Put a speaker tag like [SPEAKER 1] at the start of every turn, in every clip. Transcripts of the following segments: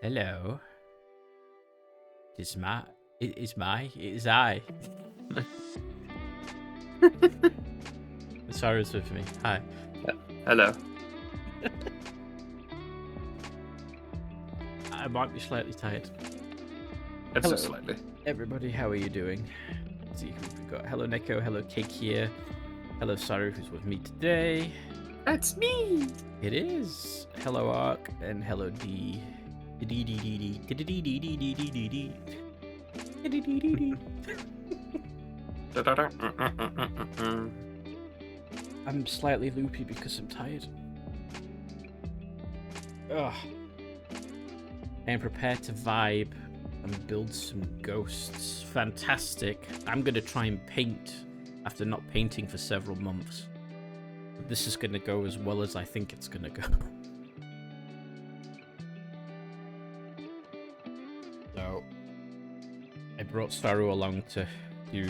[SPEAKER 1] Hello. It is I. Sarah's with me. Hi.
[SPEAKER 2] Hello.
[SPEAKER 1] I might be slightly tired.
[SPEAKER 2] Ever so
[SPEAKER 1] Hello.
[SPEAKER 2] slightly.
[SPEAKER 1] Everybody, how are you doing? Let's see who we've got. Hello, Neko. Hello, Cake here. Hello, Sarah, who's with me today.
[SPEAKER 2] That's me.
[SPEAKER 1] It is. Hello, Ark, and hello, D. I'm slightly loopy because I'm tired. Ugh. I am prepared to vibe and build some ghosts. Fantastic. I'm gonna try and paint after not painting for several months. But this is gonna go as well as I think it's gonna go. So I brought Staru along to do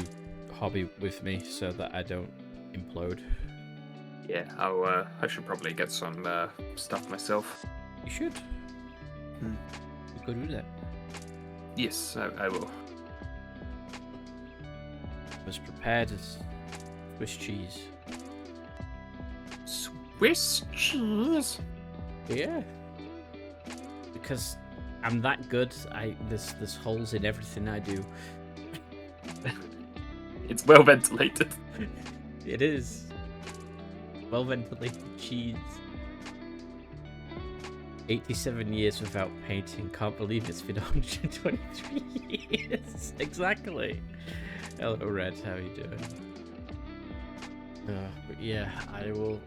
[SPEAKER 1] hobby with me so that I don't implode.
[SPEAKER 2] Yeah, I should probably get some stuff myself.
[SPEAKER 1] You should.
[SPEAKER 2] Hmm.
[SPEAKER 1] You could do that.
[SPEAKER 2] Yes, I will.
[SPEAKER 1] Was prepared as Swiss cheese.
[SPEAKER 2] Swiss cheese?
[SPEAKER 1] Yeah. Because I'm that good. There's holes in everything I do.
[SPEAKER 2] It's well ventilated.
[SPEAKER 1] It is. Well ventilated cheese. 87 years without painting. Can't believe it's been 123 years. Exactly. Hello, Red. How are you doing? But yeah, I will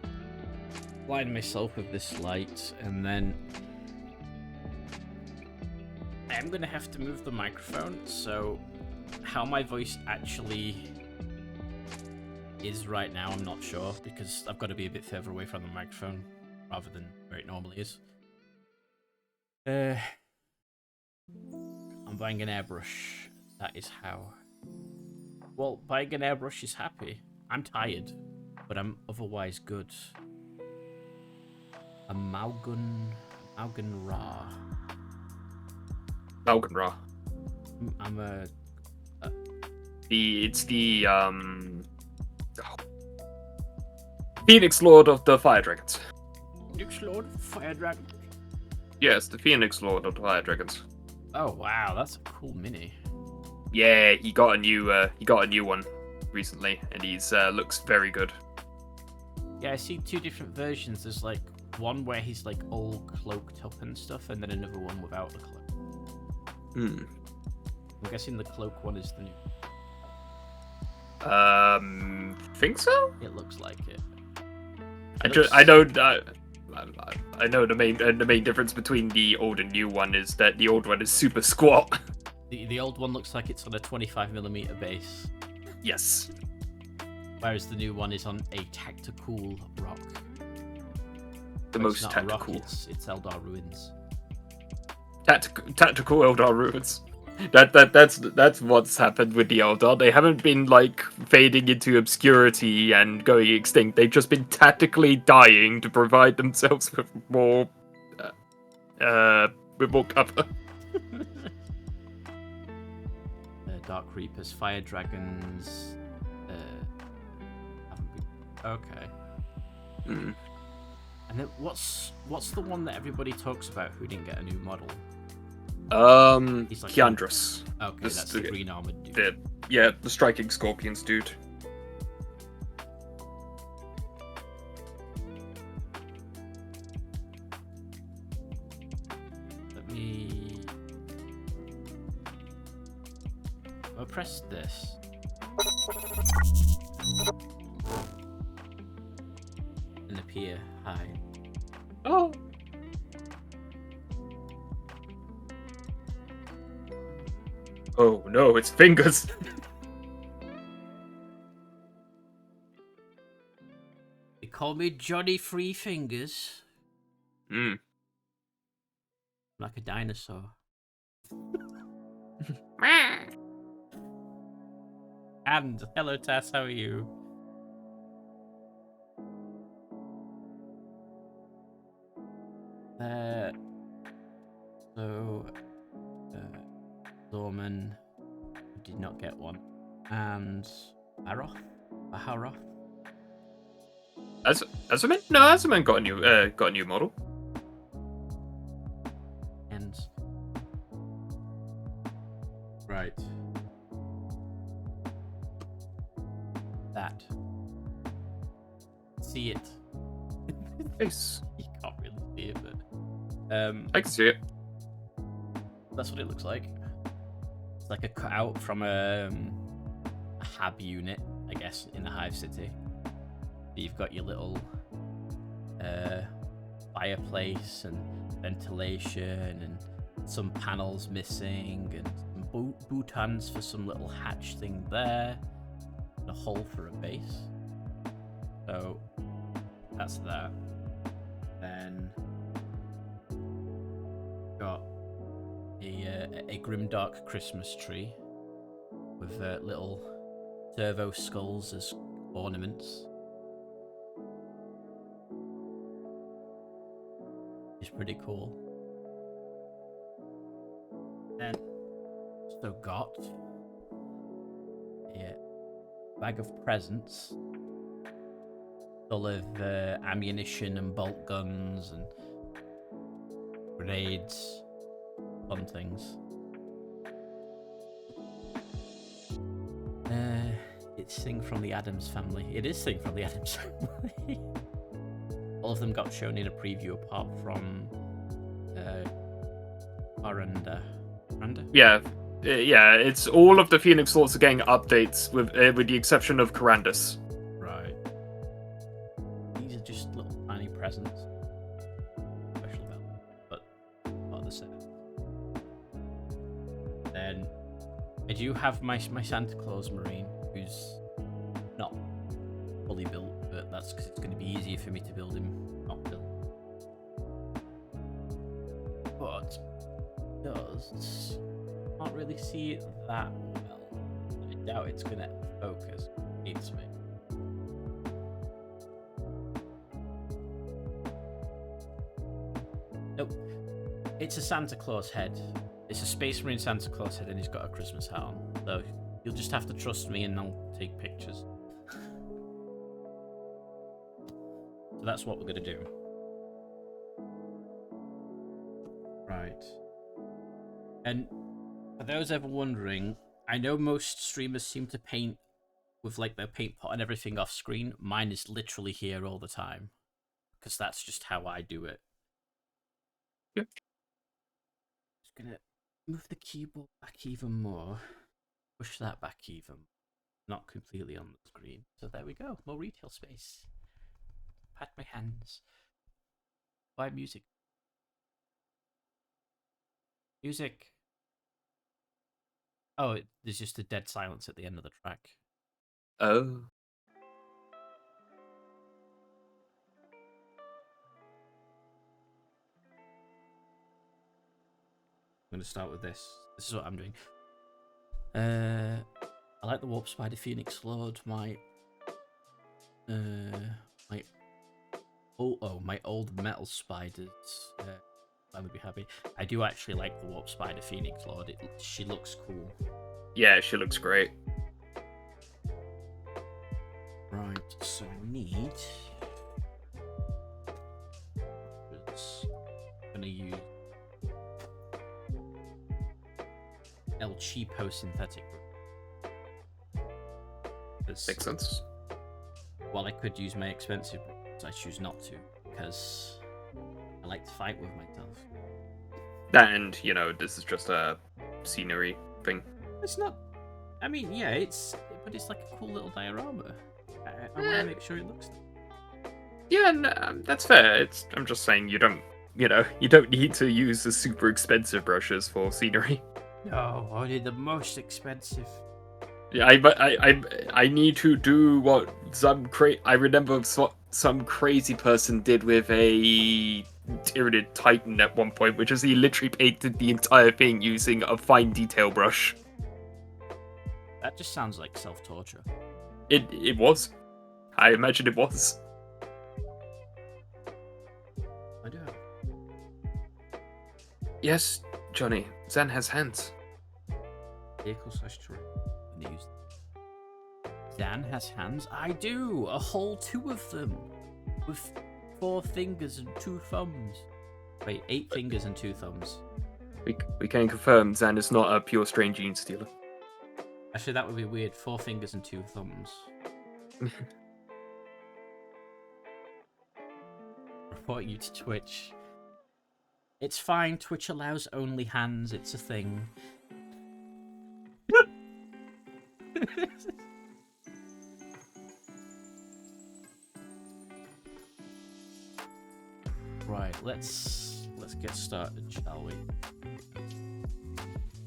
[SPEAKER 1] line myself with this light, and then I am going to have to move the microphone, so how my voice actually is right now, I'm not sure, because I've got to be a bit further away from the microphone rather than where it normally is. I'm buying an airbrush. That is how. Well, buying an airbrush is happy. I'm tired, but I'm otherwise good. Amalgan Ra.
[SPEAKER 2] Falcon Ra.
[SPEAKER 1] I'm a.
[SPEAKER 2] It's the Phoenix Lord of the Fire Dragons.
[SPEAKER 1] Phoenix Lord of Fire Dragon.
[SPEAKER 2] Yes, the Phoenix Lord of the Fire Dragons.
[SPEAKER 1] Oh wow, that's a cool mini.
[SPEAKER 2] Yeah, he got a new one recently, and he's looks very good.
[SPEAKER 1] Yeah, I see two different versions. There's like one where he's like all cloaked up and stuff, and then another one without the cloak.
[SPEAKER 2] Hmm.
[SPEAKER 1] I'm guessing the cloak one is the new.
[SPEAKER 2] Think so?
[SPEAKER 1] It looks like it.
[SPEAKER 2] I know the main difference between the old and new one is that the old one is super squat.
[SPEAKER 1] The old one looks like it's on a 25mm base.
[SPEAKER 2] Yes.
[SPEAKER 1] Whereas the new one is on a tactical rock.
[SPEAKER 2] The
[SPEAKER 1] But
[SPEAKER 2] most
[SPEAKER 1] it's not
[SPEAKER 2] tactical.
[SPEAKER 1] A rock, it's Eldar Ruins.
[SPEAKER 2] Tactical Eldar ruins. That's what's happened with the Eldar. They haven't been like fading into obscurity and going extinct. They've just been tactically dying to provide themselves with more cover.
[SPEAKER 1] Dark Reapers, Fire Dragons. Haven't been... Okay.
[SPEAKER 2] Mm.
[SPEAKER 1] And then what's the one that everybody talks about who didn't get a new model?
[SPEAKER 2] He's
[SPEAKER 1] like
[SPEAKER 2] Kiandros.
[SPEAKER 1] Okay, that's the green armored dude.
[SPEAKER 2] The striking scorpions dude.
[SPEAKER 1] Let me... I'll press this. And appear. Hi.
[SPEAKER 2] Oh. Oh no, it's fingers.
[SPEAKER 1] They call me Johnny Free Fingers.
[SPEAKER 2] Hmm.
[SPEAKER 1] Like a dinosaur. And hello Tess, how are you? and Baharoth.
[SPEAKER 2] Azumon? No, Azumon got a new model.
[SPEAKER 1] And right. That. See it.
[SPEAKER 2] Nice.
[SPEAKER 1] You can't really see it, but
[SPEAKER 2] I can see it.
[SPEAKER 1] that's what it looks like. It's like a cutout from a hab unit, I guess, in the Hive City. You've got your little fireplace and ventilation and some panels missing and some boutons for some little hatch thing there and a hole for a base. So that's that. Then got a grimdark Christmas tree with little servo skulls as ornaments. It's pretty cool. Then also got a bag of presents full of ammunition and bolt guns and grenades, fun things. It's Thing from the Addams Family. It is Thing from the Addams Family. All of them got shown in a preview apart from Aranda.
[SPEAKER 2] Yeah, it's all of the Phoenix Lords are getting updates with the exception of Corandus.
[SPEAKER 1] Right. These are just little tiny presents. Special about, but part of the set. Then I do have my Santa Claus Marine, who's not fully built, but that's because it's going to be easier for me to build him not built. But does can't really see it that well. I doubt it's going to focus. It's me. Nope. It's a Santa Claus head. It's a Space Marine Santa Claus head, and he's got a Christmas hat on. So you'll just have to trust me, and I'll take pictures. So that's what we're going to do. Right. And for those ever wondering, I know most streamers seem to paint with like their paint pot and everything off screen. Mine is literally here all the time. Because that's just how I do it.
[SPEAKER 2] Yep.
[SPEAKER 1] Just going to move the keyboard back even more. Push that back even. Not completely on the screen. So there we go. More retail space. Pat my hands. Buy music. Music. Oh, there's just a dead silence at the end of the track.
[SPEAKER 2] Oh.
[SPEAKER 1] I'm going to start with this. This is what I'm doing. I like the Warp Spider Phoenix Lord. My old metal spiders. I would be happy. I do actually like the Warp Spider Phoenix Lord. She looks cool.
[SPEAKER 2] Yeah, she looks great.
[SPEAKER 1] Right, so we need. I'm gonna use El Cheapo synthetic.
[SPEAKER 2] Makes sense.
[SPEAKER 1] While I could use my expensive ones, I choose not to because I like to fight with myself.
[SPEAKER 2] And, this is just a scenery thing.
[SPEAKER 1] It's not. I mean, yeah, but it's like a cool little diorama. I want to make sure it looks.
[SPEAKER 2] Yeah, no, that's fair. I'm just saying you don't need to use the super expensive brushes for scenery.
[SPEAKER 1] No, only the most expensive.
[SPEAKER 2] Yeah, I need to do what I remember what some crazy person did with a Tyranid Titan at one point, which is he literally painted the entire thing using a fine detail brush.
[SPEAKER 1] That just sounds like self-torture.
[SPEAKER 2] It was. I imagine it was.
[SPEAKER 1] I do.
[SPEAKER 2] Yes, Johnny. Zan has hands.
[SPEAKER 1] Vehicle/terrain. Use. Dan has hands. I do! A whole 2 of them! With 4 fingers and 2 thumbs. Wait, 8 fingers and 2 thumbs.
[SPEAKER 2] We can confirm Zan is not a pure strain gene stealer.
[SPEAKER 1] Actually, that would be weird. 4 fingers and 2 thumbs. Report you to Twitch. It's fine. Twitch allows only hands. It's a thing. Right, let's get started, shall we?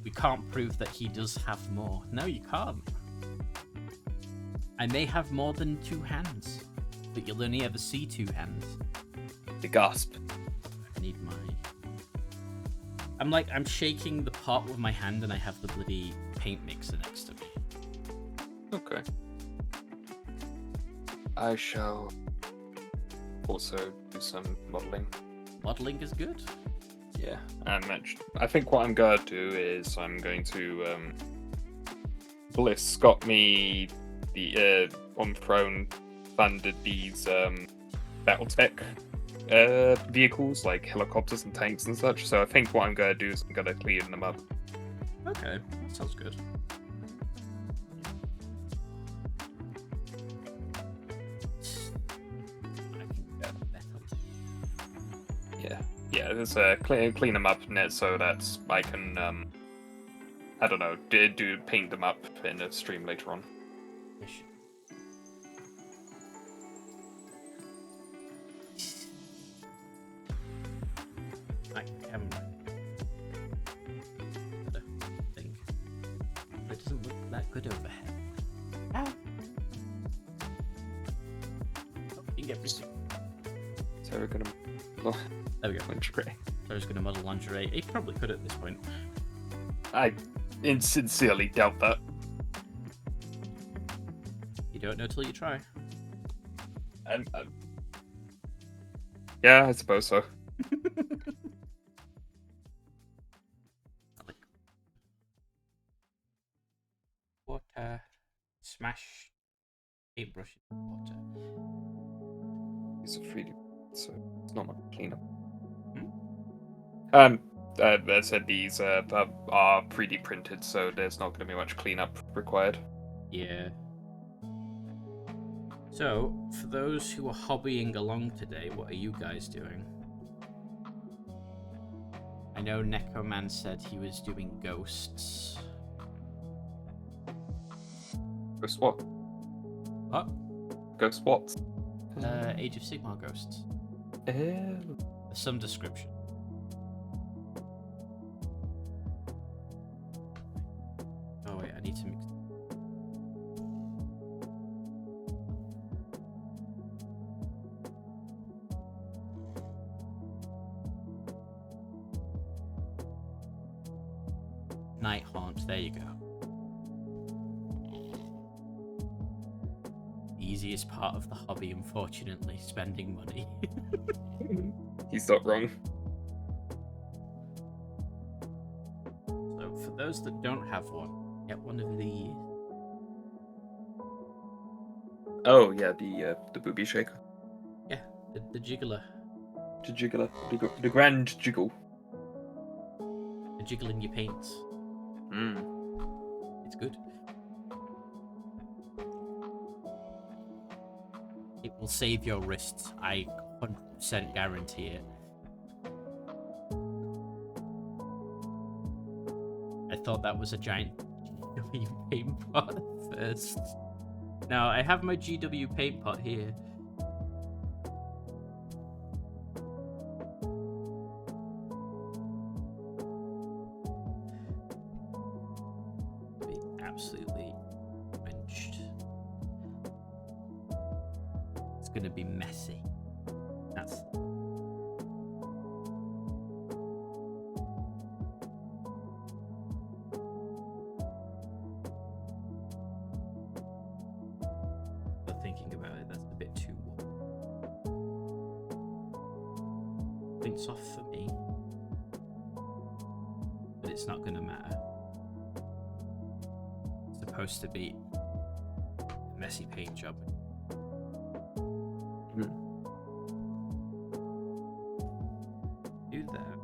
[SPEAKER 1] We can't prove that he does have more. No, you can't. I may have more than 2 hands, but you'll only ever see 2 hands.
[SPEAKER 2] The gasp.
[SPEAKER 1] I need my... I'm shaking the pot with my hand and I have the bloody paint mixer next to me.
[SPEAKER 2] Okay. I shall also do some modeling.
[SPEAKER 1] Modeling is good.
[SPEAKER 2] Yeah, and I think what I'm gonna do is I'm going to Bliss got me the on Throne funded these BattleTech vehicles like helicopters and tanks and such. So I think what I'm gonna do is I'm gonna clean them up.
[SPEAKER 1] Okay, that sounds good.
[SPEAKER 2] Yeah, there's clean them up net so that I can I don't know, paint them up in a stream later on.
[SPEAKER 1] I think it doesn't look that good overhead. Ow! Oh, you can get this.
[SPEAKER 2] So we're gonna.
[SPEAKER 1] There we go.
[SPEAKER 2] Lingerie.
[SPEAKER 1] I was going to model lingerie. He probably could at this point.
[SPEAKER 2] I sincerely doubt that.
[SPEAKER 1] You don't know till you try.
[SPEAKER 2] And yeah, I suppose so.
[SPEAKER 1] Water. Smash. Paintbrush in water.
[SPEAKER 2] It's a 3D, so it's not much cleanup.
[SPEAKER 1] Hmm?
[SPEAKER 2] I said these are 3D printed, so there's not going to be much cleanup required.
[SPEAKER 1] Yeah. So, for those who are hobbying along today, what are you guys doing? I know Nekoman said he was doing ghosts.
[SPEAKER 2] Ghost what?
[SPEAKER 1] What?
[SPEAKER 2] Ghost what?
[SPEAKER 1] Age of Sigmar ghosts.
[SPEAKER 2] Ew.
[SPEAKER 1] Some description. Oh wait, I need to mix. Night Haunt, there you go. The easiest part of the hobby, unfortunately, spending money.
[SPEAKER 2] He's not wrong.
[SPEAKER 1] So, for those that don't have one, get one of these.
[SPEAKER 2] Oh yeah, the booby shaker.
[SPEAKER 1] Yeah, the jiggler.
[SPEAKER 2] The jiggler, the grand jiggle.
[SPEAKER 1] The jiggle in your paints. It's good. It will save your wrists. I 100% guarantee it. I thought that was a giant GW paint pot at first. Now, I have my GW paint pot here. Be absolutely quenched. It's gonna be messy. That's... But thinking about it, that's a bit too warm. Paint's off for me. But it's not gonna matter. It's supposed to be messy paint job. Do that.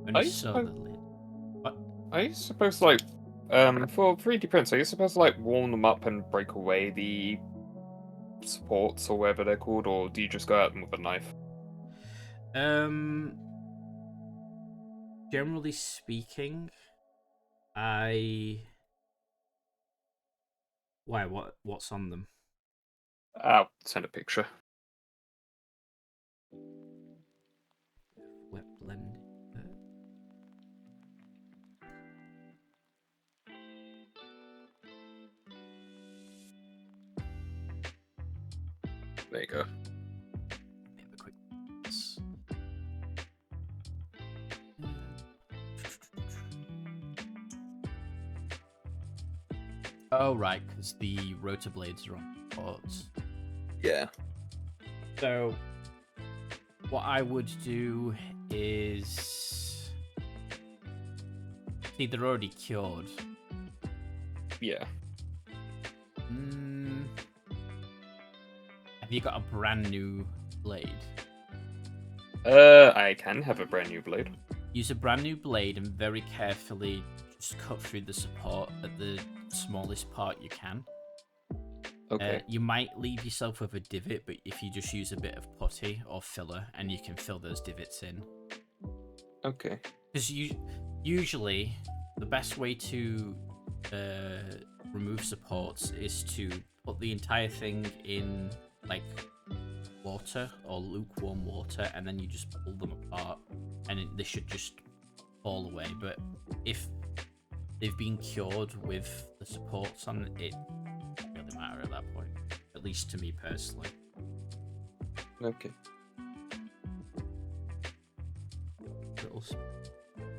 [SPEAKER 1] Only saw the lid. What?
[SPEAKER 2] Are you supposed to, like, for 3D prints, are you supposed to, like, warm them up and break away the supports or whatever they're called, or do you just go at them with a knife?
[SPEAKER 1] Generally speaking, Why? What's on them?
[SPEAKER 2] I'll send a picture.
[SPEAKER 1] Wet blend.
[SPEAKER 2] There you go.
[SPEAKER 1] Let me have a quick. Oh right, because the rotor blades are on ports.
[SPEAKER 2] Yeah.
[SPEAKER 1] So, what I would do is... See, they're already cured.
[SPEAKER 2] Yeah.
[SPEAKER 1] Have you got a brand new blade?
[SPEAKER 2] I can have a brand new blade.
[SPEAKER 1] Use a brand new blade and very carefully just cut through the support at the smallest part you can.
[SPEAKER 2] Okay.
[SPEAKER 1] You might leave yourself with a divot, but if you just use a bit of putty or filler, and you can fill those divots in.
[SPEAKER 2] Okay.
[SPEAKER 1] Because usually, the best way to remove supports is to put the entire thing in, like, water or lukewarm water, and then you just pull them apart, and they should just fall away. But if they've been cured with the supports on it, doesn't really matter at that point. At least to me personally.
[SPEAKER 2] Okay.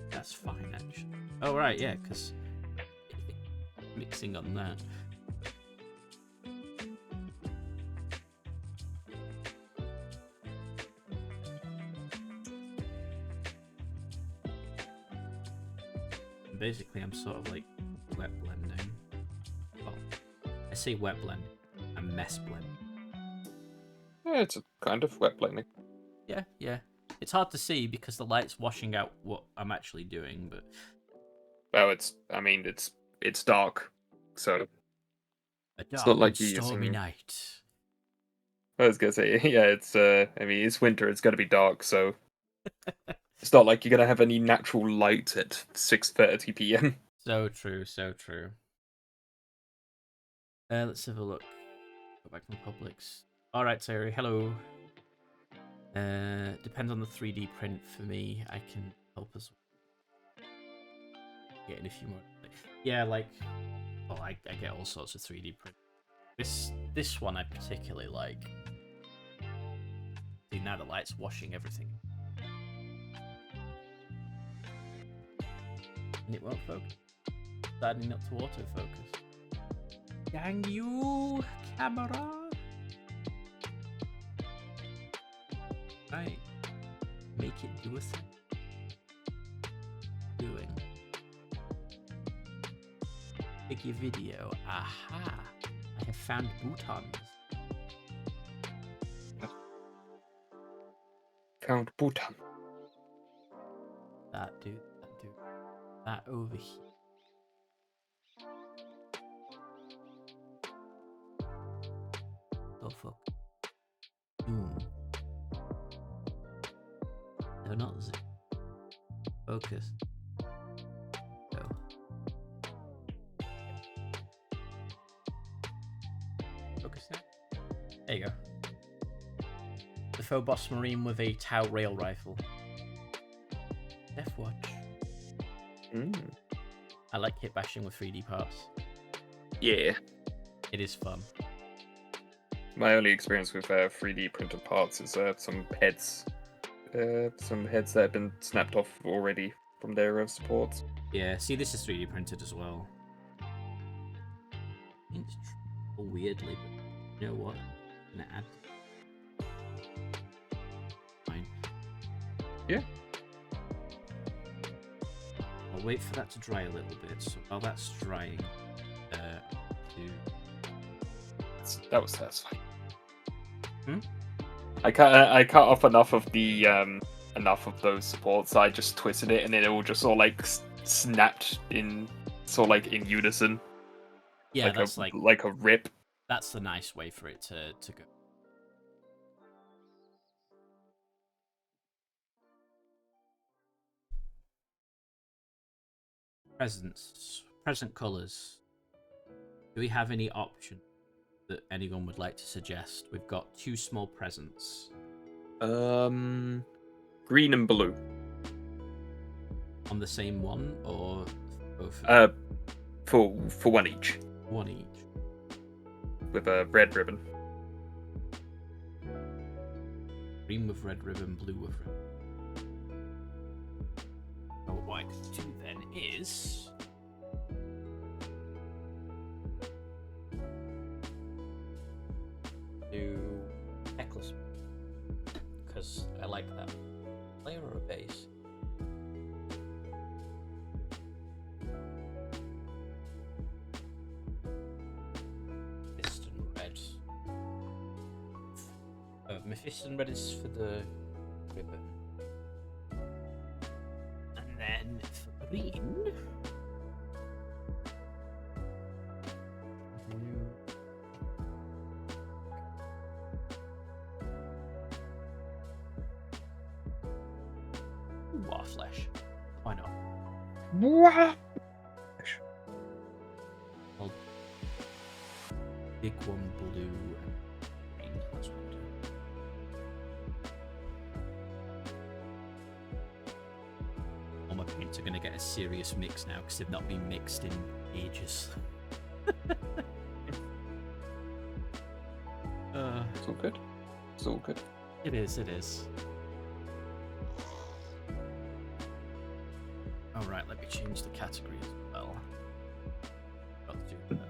[SPEAKER 1] That's fine, actually. Oh, right, yeah, because mixing on that. Basically, I'm sort of like wet blending. Well, I say wet blend, I'm mess blend.
[SPEAKER 2] Yeah, it's a kind of wet blending.
[SPEAKER 1] Yeah, yeah. It's hard to see because the light's washing out what I'm actually doing, but...
[SPEAKER 2] Well, it's dark, so
[SPEAKER 1] A
[SPEAKER 2] it's
[SPEAKER 1] dark
[SPEAKER 2] not like
[SPEAKER 1] and
[SPEAKER 2] you're
[SPEAKER 1] stormy
[SPEAKER 2] using...
[SPEAKER 1] night.
[SPEAKER 2] I was gonna say, yeah, it's winter, it's gonna be dark, so it's not like you're gonna have any natural light at 6:30 p.m.
[SPEAKER 1] So true, so true. Let's have a look. Go back to Publix. Alright, Terry, hello. Depends on the 3D print for me. I can help us get in a few more. Yeah, like, well, I get all sorts of 3D print. This one I particularly like. See, now the light's washing everything. And it won't focus. Deciding not to autofocus. Dang you, camera! Right. Make it do a thing. Doing. Take your video. Aha! I have found boutons.
[SPEAKER 2] Found Bhutan.
[SPEAKER 1] That dude. That over here. Oh fuck. Boom. No, not Z. Focus. Go. Focus now. There you go. The Phobos Marine with a Tau rail rifle. Death Watch. I like hit bashing with 3D parts.
[SPEAKER 2] Yeah.
[SPEAKER 1] It is fun.
[SPEAKER 2] My only experience with 3D printed parts is some heads that have been snapped off already from their supports.
[SPEAKER 1] Yeah, see, this is 3D printed as well. It's weirdly, but you know what? I'm gonna add. Fine.
[SPEAKER 2] Yeah.
[SPEAKER 1] I'll wait for that to dry a little bit. So while that's drying,
[SPEAKER 2] that was satisfying.
[SPEAKER 1] Hmm?
[SPEAKER 2] I cut off enough of the enough of those supports. I just twisted it, and then it all just sort of like snapped in sort of like in unison.
[SPEAKER 1] yeah,
[SPEAKER 2] like a rip.
[SPEAKER 1] That's the nice way for it to go. Present colors. Do we have any option that anyone would like to suggest? We've got 2 small presents.
[SPEAKER 2] Green and blue.
[SPEAKER 1] On the same one, or both?
[SPEAKER 2] For one each.
[SPEAKER 1] One each.
[SPEAKER 2] With a red ribbon.
[SPEAKER 1] Green with red ribbon, blue with red ribbon. So what I could do then is... do necklace. Because I like that. Layer or a base? Mephiston red is for the ribbon. And then for green... War flesh. Why not?
[SPEAKER 2] What?
[SPEAKER 1] I'll big one blue and green. That's what I'll do. All my paints are going to get a serious mix now because they've not been mixed in ages.
[SPEAKER 2] It's all good. It's all good.
[SPEAKER 1] It is. Alright, let me change the category as well. Got to do that.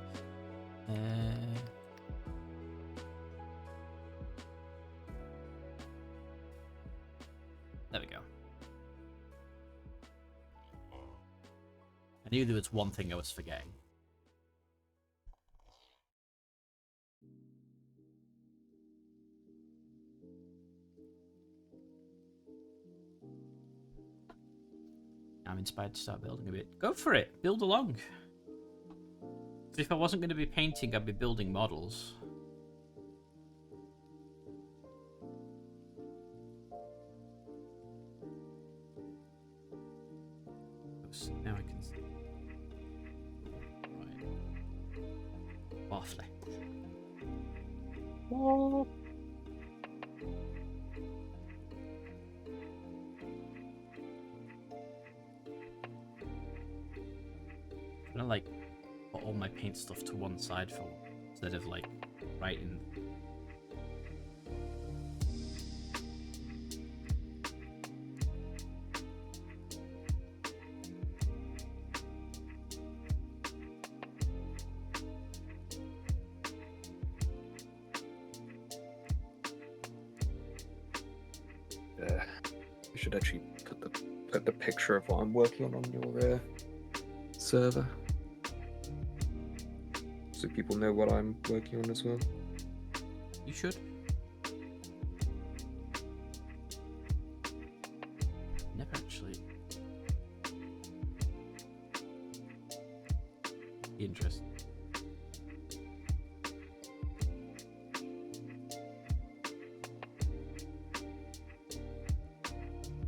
[SPEAKER 1] There we go. I knew there was one thing I was forgetting. I'm inspired to start building a bit. Go for it. Build along. If I wasn't going to be painting, I'd be building models. So now I can see. Right. Waffle.
[SPEAKER 2] What?
[SPEAKER 1] I'm gonna like put all my paint stuff to one side for instead of like writing.
[SPEAKER 2] We should actually put the picture of what I'm working on your server, so people know what I'm working on as well.
[SPEAKER 1] You should. Never actually. Interesting.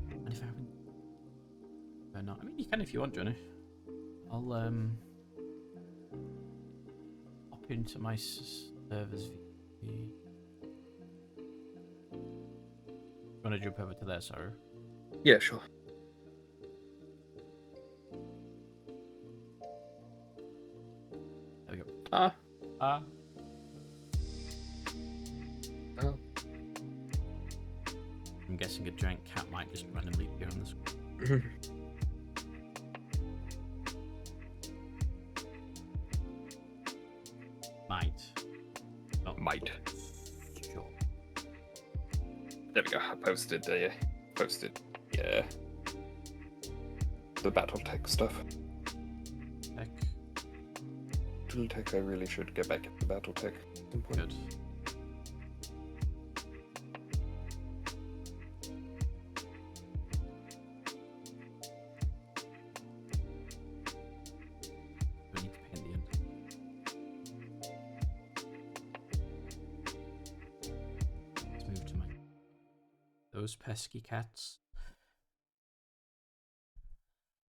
[SPEAKER 1] And if I haven't, not. I mean, you can if you want, Johnny. I'll hop into my server's VP. You want to jump over to there, sorry?
[SPEAKER 2] Yeah, sure.
[SPEAKER 1] There we go.
[SPEAKER 2] Oh.
[SPEAKER 1] I'm guessing a giant cat might just randomly appear on the screen.
[SPEAKER 2] Might.
[SPEAKER 1] Sure.
[SPEAKER 2] There we go. I posted. Yeah. The BattleTech stuff.
[SPEAKER 1] Heck,
[SPEAKER 2] BattleTech, I really should get back into BattleTech. at some point.
[SPEAKER 1] good. We need to paint the end. Let's move to those pesky cats.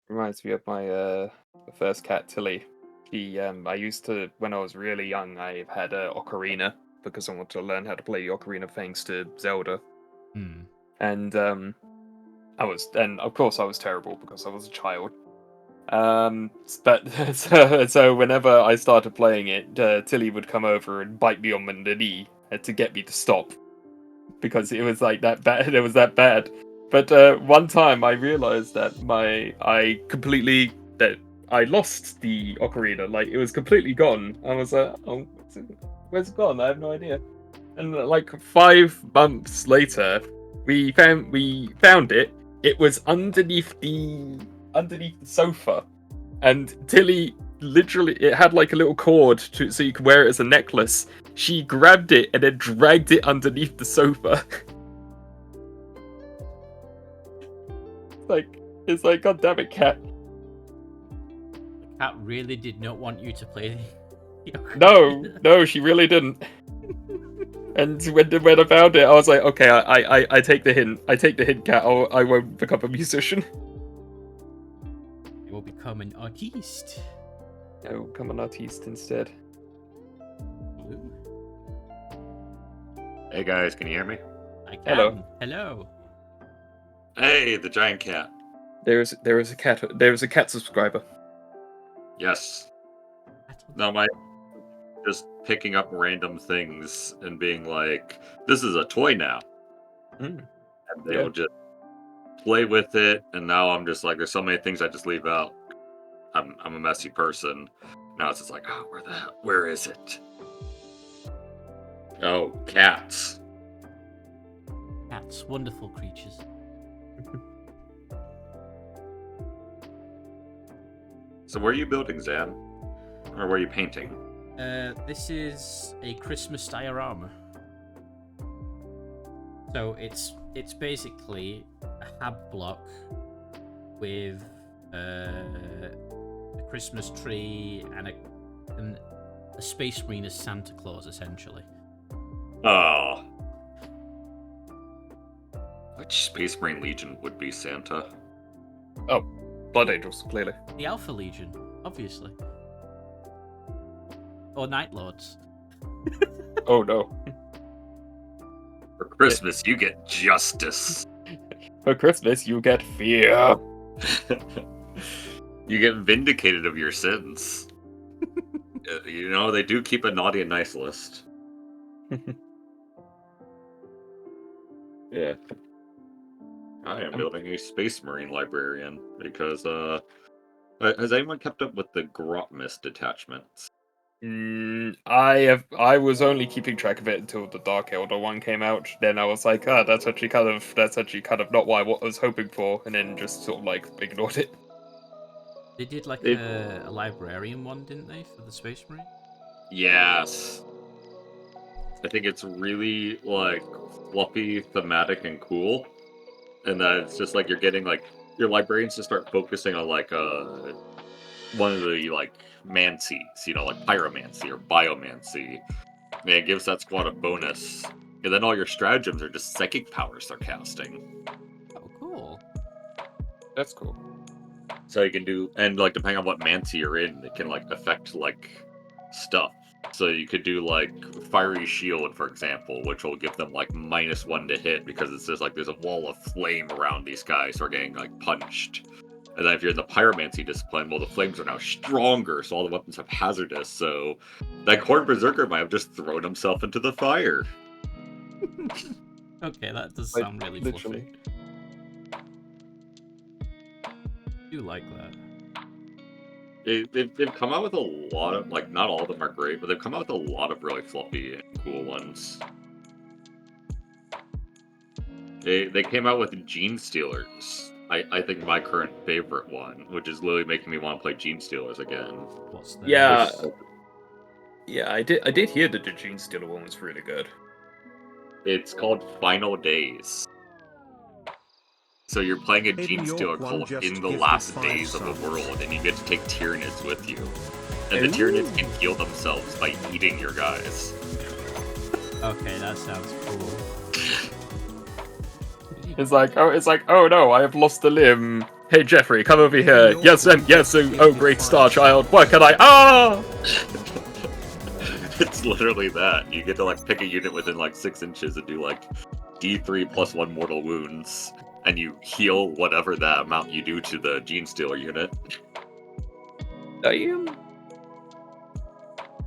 [SPEAKER 2] Reminds me of my first cat, Tilly. She, I used to, when I was really young, I had a ocarina because I wanted to learn how to play the ocarina thanks to Zelda.
[SPEAKER 1] Hmm.
[SPEAKER 2] And and of course I was terrible because I was a child. But so whenever I started playing it, Tilly would come over and bite me on the knee to get me to stop because it was like that bad. It was that bad. But one time I realized that I lost the ocarina. Like it was completely gone. I was like, oh, where's it gone? I have no idea. And like 5 months later, we found it. It was underneath the sofa, and Tilly literally it had like a little cord so you could wear it as a necklace. She grabbed it and then dragged it underneath the sofa. It's like, God damn it, cat.
[SPEAKER 1] The cat really did not want you to play the ocarina.
[SPEAKER 2] No, she really didn't. And when I found it, I was like, okay, I take the hint. I take the hint, cat. I won't become a musician.
[SPEAKER 1] You will become an artiste.
[SPEAKER 2] I will become an artiste instead.
[SPEAKER 1] Blue?
[SPEAKER 3] Hey guys, can you hear me?
[SPEAKER 1] I can.
[SPEAKER 2] Hello.
[SPEAKER 1] Hello.
[SPEAKER 3] Hey, the giant cat.
[SPEAKER 2] There is a cat. There is a cat subscriber.
[SPEAKER 3] Yes. No, my just picking up random things and being like, "This is a toy now,"
[SPEAKER 2] Mm.
[SPEAKER 3] and they'll just play with it. And now I'm just like, there's so many things I just leave out. I'm a messy person. Now it's just like, oh, where is it? Oh, cats.
[SPEAKER 1] Cats, wonderful creatures.
[SPEAKER 3] So where are you building, Zan? Or where are you painting?
[SPEAKER 1] This is a Christmas diorama. So it's basically a hab block with a Christmas tree and a space marine as Santa Claus, essentially.
[SPEAKER 3] Oh. Which Space Marine Legion would be Santa?
[SPEAKER 2] Oh, Blood Angels, clearly.
[SPEAKER 1] The Alpha Legion, obviously. Or Night Lords.
[SPEAKER 2] Oh no.
[SPEAKER 3] For Christmas, you get justice.
[SPEAKER 2] For Christmas, you get fear.
[SPEAKER 3] You get vindicated of your sins. You know, they do keep a naughty and nice list.
[SPEAKER 2] Yeah.
[SPEAKER 3] I am building a Space Marine librarian because, has anyone kept up with the Grotmist detachments?
[SPEAKER 2] I was only keeping track of it until the Dark Elder one came out. Then I was like, that's actually kind of not what I was hoping for, and then just sort of like ignored it.
[SPEAKER 1] They did like a librarian one, didn't they, for the Space Marine?
[SPEAKER 3] Yes. I think it's really, like, fluffy, thematic, and cool. And that it's just like you're getting, like, your librarians to start focusing on, like, one of the, like, mancies, you know, like pyromancy or biomancy. And it gives that squad a bonus. And then all your stratagems are just psychic powers they're casting.
[SPEAKER 1] Oh, cool.
[SPEAKER 2] That's cool.
[SPEAKER 3] So you can do, and like depending on what mancy you're in, it can like affect like stuff. So you could do like fiery shield, for example, which will give them like -1 to hit because it's just like there's a wall of flame around these guys who are getting like punched. And then if you're in the pyromancy discipline, well, the flames are now stronger, so all the weapons have hazardous. So that Horned Berserker might have just thrown himself into the fire.
[SPEAKER 1] Okay, that does
[SPEAKER 2] Like,
[SPEAKER 1] sound really
[SPEAKER 2] literally.
[SPEAKER 1] fluffy. I do like that.
[SPEAKER 3] They've come out with a lot of, like, not all of them are great, but they've come out with a lot of really fluffy and cool ones. They came out with Gene Stealers. I think my current favorite one, which is literally making me want to play Gene Stealers again.
[SPEAKER 1] What's the
[SPEAKER 2] Yeah, yeah, I did hear that the Gene Stealer one was really good.
[SPEAKER 3] It's called Final Days. So you're playing a
[SPEAKER 4] Hidden
[SPEAKER 3] Gene Stealer
[SPEAKER 4] York one
[SPEAKER 3] cult
[SPEAKER 4] just
[SPEAKER 3] in the
[SPEAKER 4] gifted
[SPEAKER 3] last
[SPEAKER 4] 5
[SPEAKER 3] days of the
[SPEAKER 4] subs.
[SPEAKER 3] world, and you get to take Tyranids with you. And the Tyranids can heal themselves by eating your guys.
[SPEAKER 1] Okay, that sounds cool.
[SPEAKER 2] It's like, oh no, I have lost a limb. Hey Jeffrey, come over here. Yes, oh great star child. What can I? Ah!
[SPEAKER 3] It's literally that. You get to like pick a unit within like 6 inches and do like D3 plus 1 mortal wounds, and you heal whatever that amount you do to the Gene Stealer unit.
[SPEAKER 2] Damn.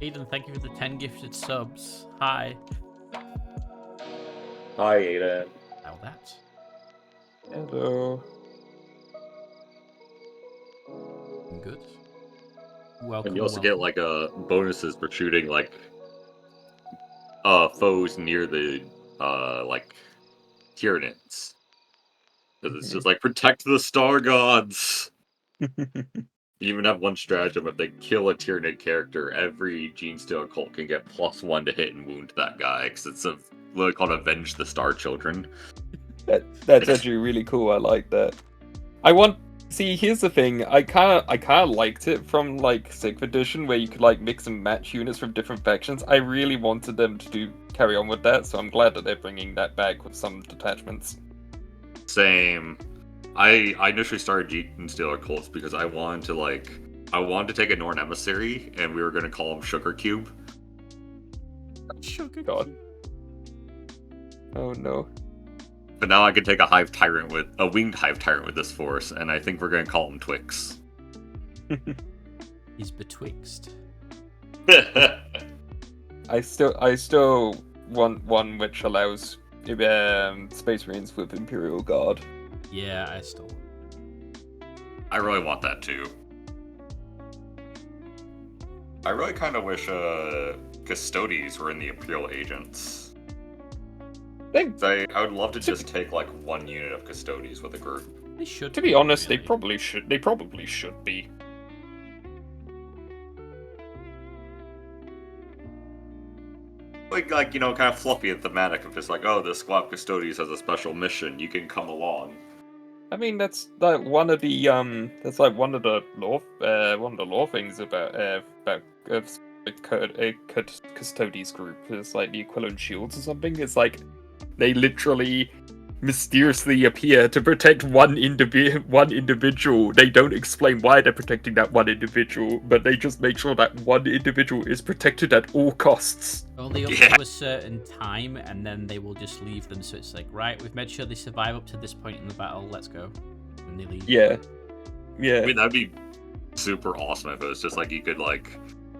[SPEAKER 1] Aiden, thank you for the 10 gifted subs. Hi.
[SPEAKER 3] Hi, Aiden.
[SPEAKER 1] Now that.
[SPEAKER 2] Hello.
[SPEAKER 1] Good. Welcome.
[SPEAKER 3] And you also
[SPEAKER 1] welcome.
[SPEAKER 3] get like bonuses for shooting like foes near the like Tyranids. Because it's just like protect the star gods. You even have one stratagem: if they kill a Tyranid character, every Gene Stealer cult can get +1 to hit and wound that guy. Because it's literally called Avenge the Star Children.
[SPEAKER 2] That's actually really cool. I like that. See, here's the thing. I kind of liked it from like 6th edition, where you could like mix and match units from different factions. I really wanted them to carry on with that, so I'm glad that they're bringing that back with some detachments.
[SPEAKER 3] Same. I initially started Gene Stealer cults because I wanted to take a Norn emissary, and we were going to call him Sugar Cube.
[SPEAKER 1] Sugar
[SPEAKER 2] God. Oh no.
[SPEAKER 3] But now I can take a winged hive tyrant with this force, and I think we're going to call him Twix.
[SPEAKER 1] He's betwixt.
[SPEAKER 2] I still want one which allows Space Marines with Imperial Guard.
[SPEAKER 1] Yeah, I still.
[SPEAKER 3] I really want that too. I really kind of wish Custodes were in the Imperial Agents. I would love to just take like one unit of Custodes with a group.
[SPEAKER 1] They should.
[SPEAKER 2] To be honest, they probably should. They probably should be.
[SPEAKER 3] Like kind of fluffy and thematic of just like, oh, the squad of Custodes has a special mission. You can come along.
[SPEAKER 2] I mean, that's like one of the lore things about Custodes group. It's like the Equivalent Shields or something. It's like they literally mysteriously appear to protect one individual. They don't explain why they're protecting that one individual, but they just make sure that one individual is protected at all costs.
[SPEAKER 1] Only up to a certain time, and then they will just leave them. So it's like, right, we've made sure they survive up to this point in the battle. Let's go. And they leave.
[SPEAKER 2] Yeah.
[SPEAKER 3] I mean, that'd be super awesome if it was just like you could like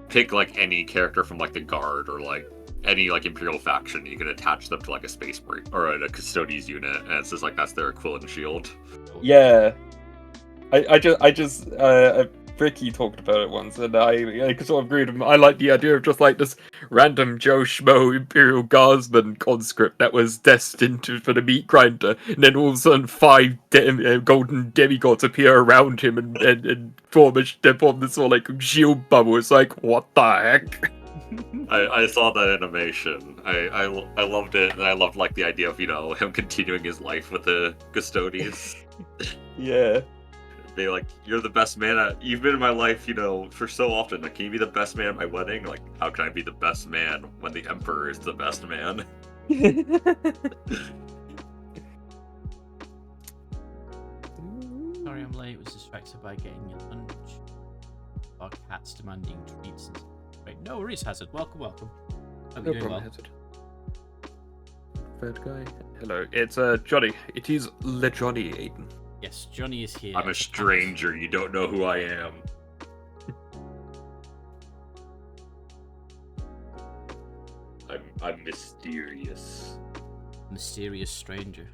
[SPEAKER 3] pick like any character from like the Guard or like any like Imperial faction. You could attach them to like a Space Marine or a Custodes unit, and it's just like that's their equivalent shield.
[SPEAKER 2] Yeah. Ricky talked about it once, and I sort of agree with him. I like the idea of just like this random Joe Schmo Imperial Guardsman conscript that was destined for the meat grinder, and then all of a sudden 5 golden demigods appear around him and form this sort of like shield bubble. It's like, what the heck?
[SPEAKER 3] I saw that animation. I loved it, and I loved like the idea of him continuing his life with the Custodes.
[SPEAKER 2] Yeah.
[SPEAKER 3] Be like, you're the best man. You've been in my life, for so often. Like, can you be the best man at my wedding? Like, how can I be the best man when the Emperor is the best man?
[SPEAKER 1] Sorry I'm late. Was distracted by getting your lunch. Our cats demanding treats. Wait, no worries, Hazard. Welcome. Hope
[SPEAKER 2] No
[SPEAKER 1] you're doing
[SPEAKER 2] problem,
[SPEAKER 1] well.
[SPEAKER 2] Hazard. Third guy. Hello, it's Johnny. It is Le Johnny, Aiden.
[SPEAKER 1] Yes, Johnny is here.
[SPEAKER 3] I'm a stranger. You don't know who I am. I'm mysterious.
[SPEAKER 1] Mysterious stranger.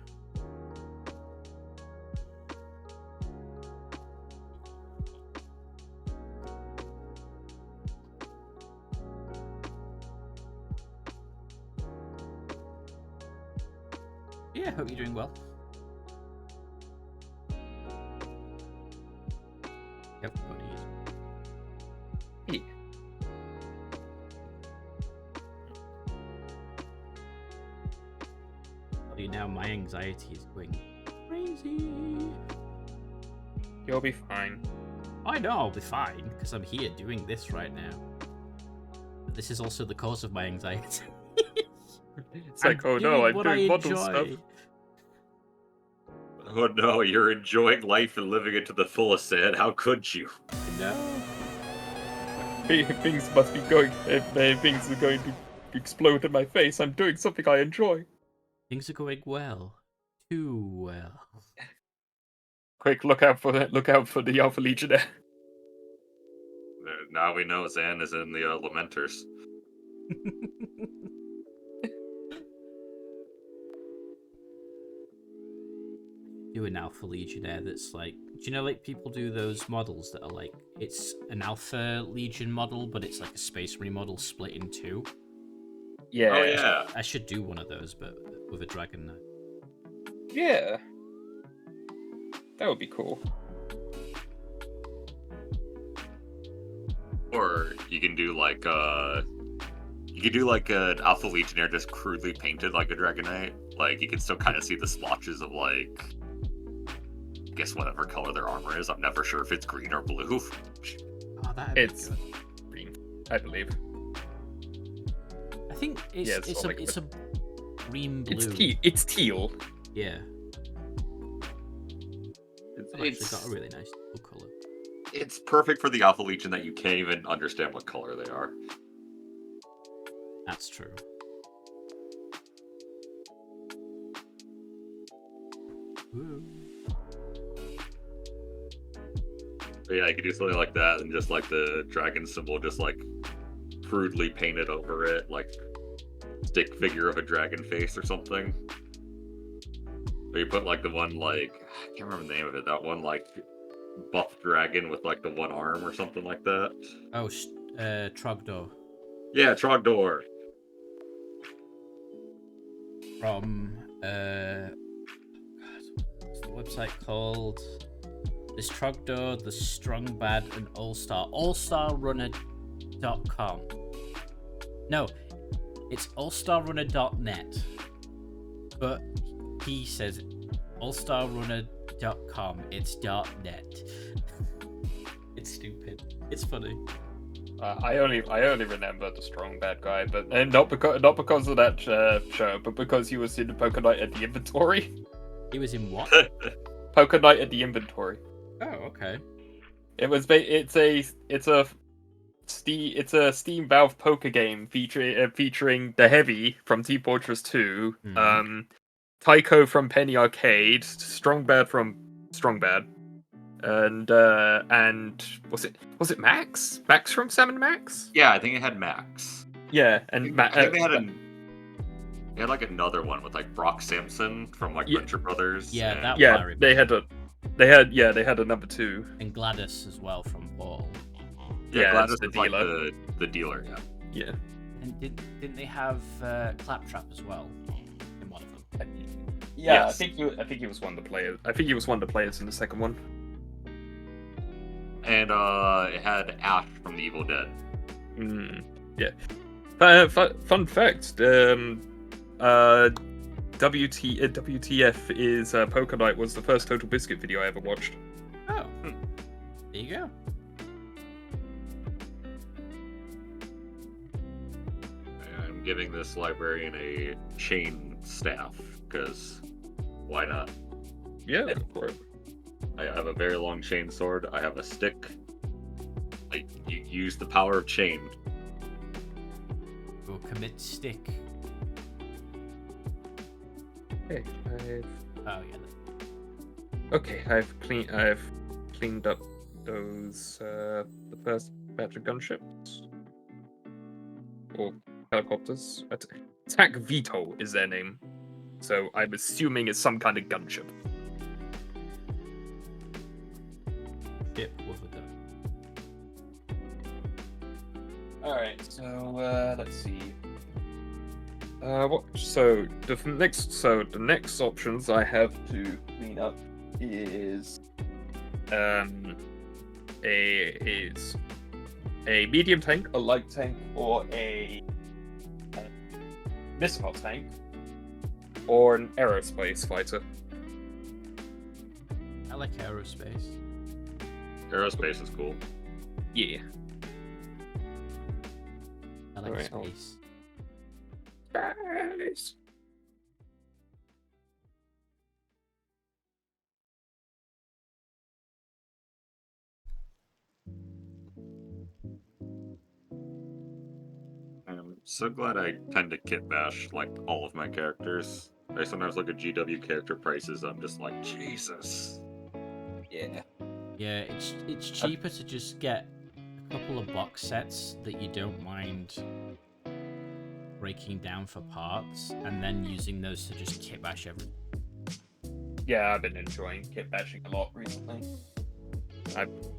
[SPEAKER 1] Yeah, hope you're doing well. Everybody is.
[SPEAKER 2] Hey.
[SPEAKER 1] Tell you now, my anxiety is going crazy.
[SPEAKER 2] You'll be fine.
[SPEAKER 1] I know I'll be fine because I'm here doing this right now. But this is also the cause of my anxiety.
[SPEAKER 2] It's like, oh no, I'm
[SPEAKER 1] what
[SPEAKER 2] doing
[SPEAKER 1] I
[SPEAKER 2] model stuff.
[SPEAKER 1] enjoy.
[SPEAKER 3] Oh no, you're enjoying life and living it to the fullest, Ed. How could you?
[SPEAKER 1] No.
[SPEAKER 2] Things must be going. Things are going to explode in my face. I'm doing something I enjoy.
[SPEAKER 1] Things are going well. Too well.
[SPEAKER 2] Quick, look out for the Alpha Legionnaire.
[SPEAKER 3] Now we know Zan is in the Lamenters.
[SPEAKER 1] Do an Alpha Legionnaire that's like, do you know, like people do those models that are like, it's an Alpha Legion model, but it's like a Space Marine model split in two?
[SPEAKER 2] Yeah.
[SPEAKER 3] Oh yeah.
[SPEAKER 1] I should do one of those, but with a Dragon Knight.
[SPEAKER 2] Yeah. That would be cool.
[SPEAKER 3] Or you can do like an Alpha Legionnaire just crudely painted like a Dragon Knight. Like you can still kind of see the splotches of like, I guess whatever color their armor is. I'm never sure if it's green or blue.
[SPEAKER 1] Oh, that'd
[SPEAKER 2] It's
[SPEAKER 1] be good.
[SPEAKER 2] green, I believe.
[SPEAKER 1] I think it's
[SPEAKER 2] Yeah,
[SPEAKER 1] it's a green blue.
[SPEAKER 2] It's teal.
[SPEAKER 1] Yeah,
[SPEAKER 3] It's,
[SPEAKER 1] I've actually got a really nice blue color.
[SPEAKER 3] it's perfect for the Alpha Legion that you can't even understand what color they are.
[SPEAKER 1] That's true. Woo.
[SPEAKER 3] But yeah, you could do something like that and just like the dragon symbol just like crudely painted over it, like stick figure of a dragon face or something. Or you put like the one like, I can't remember the name of it, that one like buff dragon with like the one arm or something like that.
[SPEAKER 1] Oh, Trogdor
[SPEAKER 3] Yeah, Trogdor.
[SPEAKER 1] from what's the website called? This Trogdor, the Strong Bad and All-Star. AllStarRunner.com. No, it's AllStarRunner.net. But he says AllStarRunner.com. It's .net. It's stupid. It's funny.
[SPEAKER 2] I only remember the strong bad guy, but not because of that show, but because he was in the Poker Night at the Inventory.
[SPEAKER 1] He was in what?
[SPEAKER 2] Poker Night at the Inventory.
[SPEAKER 1] Oh, okay.
[SPEAKER 2] It's a Steam Valve poker game featuring the Heavy from Team Fortress 2, Tycho from Penny Arcade, Strongbad from Strongbad, and was it Max? Max from Sam & Max?
[SPEAKER 3] Yeah, I think it had Max.
[SPEAKER 2] Yeah, and
[SPEAKER 3] I think they had like another one with like Brock Sampson from like Venture Brothers.
[SPEAKER 1] Yeah,
[SPEAKER 3] and...
[SPEAKER 1] that
[SPEAKER 2] yeah,
[SPEAKER 1] one I
[SPEAKER 2] they
[SPEAKER 1] remember.
[SPEAKER 2] had a number 2.
[SPEAKER 1] And Gladys as well from Paul.
[SPEAKER 3] Yeah, Gladys
[SPEAKER 2] the
[SPEAKER 3] was like
[SPEAKER 2] dealer.
[SPEAKER 3] the dealer, yeah.
[SPEAKER 2] Yeah.
[SPEAKER 1] And didn't they have Claptrap as well in one of them?
[SPEAKER 2] Yeah,
[SPEAKER 3] Yes.
[SPEAKER 2] I think he was one of the players. I think he was one of the players in the second one.
[SPEAKER 3] And it had Ash from The Evil Dead.
[SPEAKER 2] Yeah. Fun fact. WTF is Poker Night was the first Total Biscuit video I ever watched.
[SPEAKER 1] Oh, there you go.
[SPEAKER 3] I'm giving this librarian a chain staff, because why not?
[SPEAKER 2] Yeah, of course.
[SPEAKER 3] I have a very long chain sword, I have a stick. You use the power of chain.
[SPEAKER 1] We'll commit stick.
[SPEAKER 2] Okay,
[SPEAKER 1] Oh yeah.
[SPEAKER 2] I've cleaned up those the first batch of gunships or helicopters. Attack Veto is their name, so I'm assuming it's some kind of gunship.
[SPEAKER 1] Ship with a gun.
[SPEAKER 2] All right, so let's see. The next options I have to clean up is a medium tank, a light tank, or a missile tank, or an aerospace fighter.
[SPEAKER 1] I like aerospace.
[SPEAKER 3] Aerospace is cool.
[SPEAKER 2] Yeah.
[SPEAKER 1] I like
[SPEAKER 2] Alright,
[SPEAKER 1] space.
[SPEAKER 2] Space.
[SPEAKER 3] I'm so glad I tend to kit bash like all of my characters. I sometimes look at GW character prices. I'm just like, Jesus.
[SPEAKER 2] Yeah.
[SPEAKER 1] Yeah, it's cheaper to just get a couple of box sets that you don't mind breaking down for parts, and then using those to just kit bash everything.
[SPEAKER 2] Yeah, I've been enjoying kit bashing a lot recently.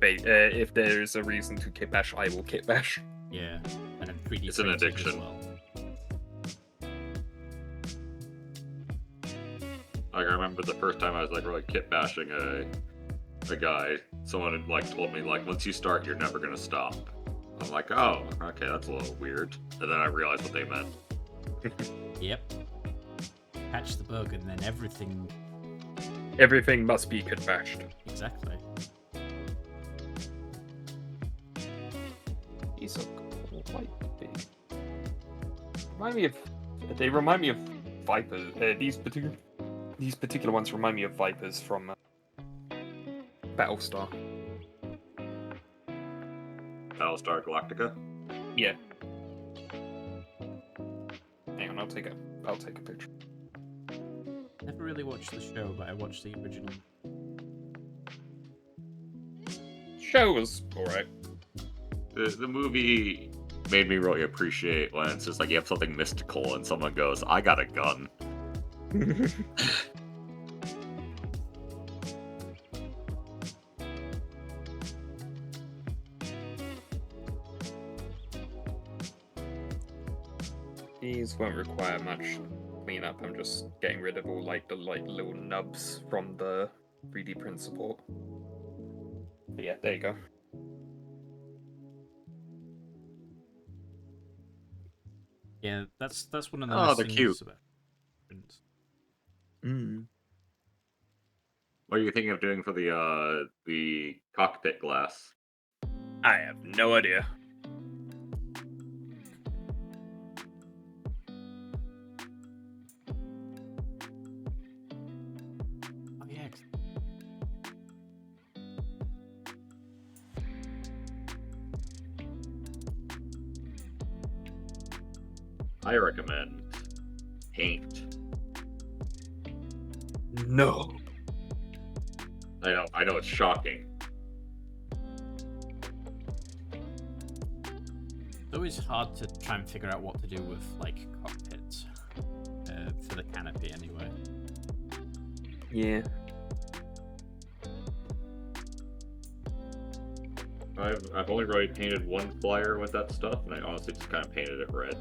[SPEAKER 2] If there's a reason to kit bash, I will kit bash.
[SPEAKER 1] Yeah, and then 3D
[SPEAKER 3] It's an
[SPEAKER 1] printing as
[SPEAKER 3] addiction.
[SPEAKER 1] well.
[SPEAKER 3] Like I remember the first time I was like really kit bashing a guy. Someone had like told me like once you start, you're never gonna stop. I'm like, oh, okay, that's a little weird. And then I realized what they meant.
[SPEAKER 1] Yep. Catch the bug, and then everything.
[SPEAKER 2] Everything must be kit bashed.
[SPEAKER 1] Exactly.
[SPEAKER 2] These are quite big. They remind me of Vipers. These particular ones remind me of Vipers from Battlestar.
[SPEAKER 3] Battlestar Galactica.
[SPEAKER 2] Yeah. Hang on, I'll take a picture.
[SPEAKER 1] Never really watched the show, but I watched the original.
[SPEAKER 2] Show was alright.
[SPEAKER 3] The movie made me really appreciate when it's just like you have something mystical and someone goes, I got a gun.
[SPEAKER 2] These won't require much cleanup. I'm just getting rid of all the little nubs from the 3D print support. But yeah, there you go.
[SPEAKER 1] Yeah, that's one of the
[SPEAKER 3] Oh,
[SPEAKER 1] nice
[SPEAKER 3] they're
[SPEAKER 1] things
[SPEAKER 3] cute.
[SPEAKER 1] about prints.
[SPEAKER 3] What are you thinking of doing for the cockpit glass?
[SPEAKER 2] I have no idea.
[SPEAKER 1] Oh yeah.
[SPEAKER 3] I recommend paint.
[SPEAKER 2] No.
[SPEAKER 3] I know it's shocking.
[SPEAKER 1] It's always hard to try and figure out what to do with like cockpits for the canopy anyway.
[SPEAKER 2] Yeah.
[SPEAKER 3] I've only really painted one flyer with that stuff, and I honestly just kind of painted it red.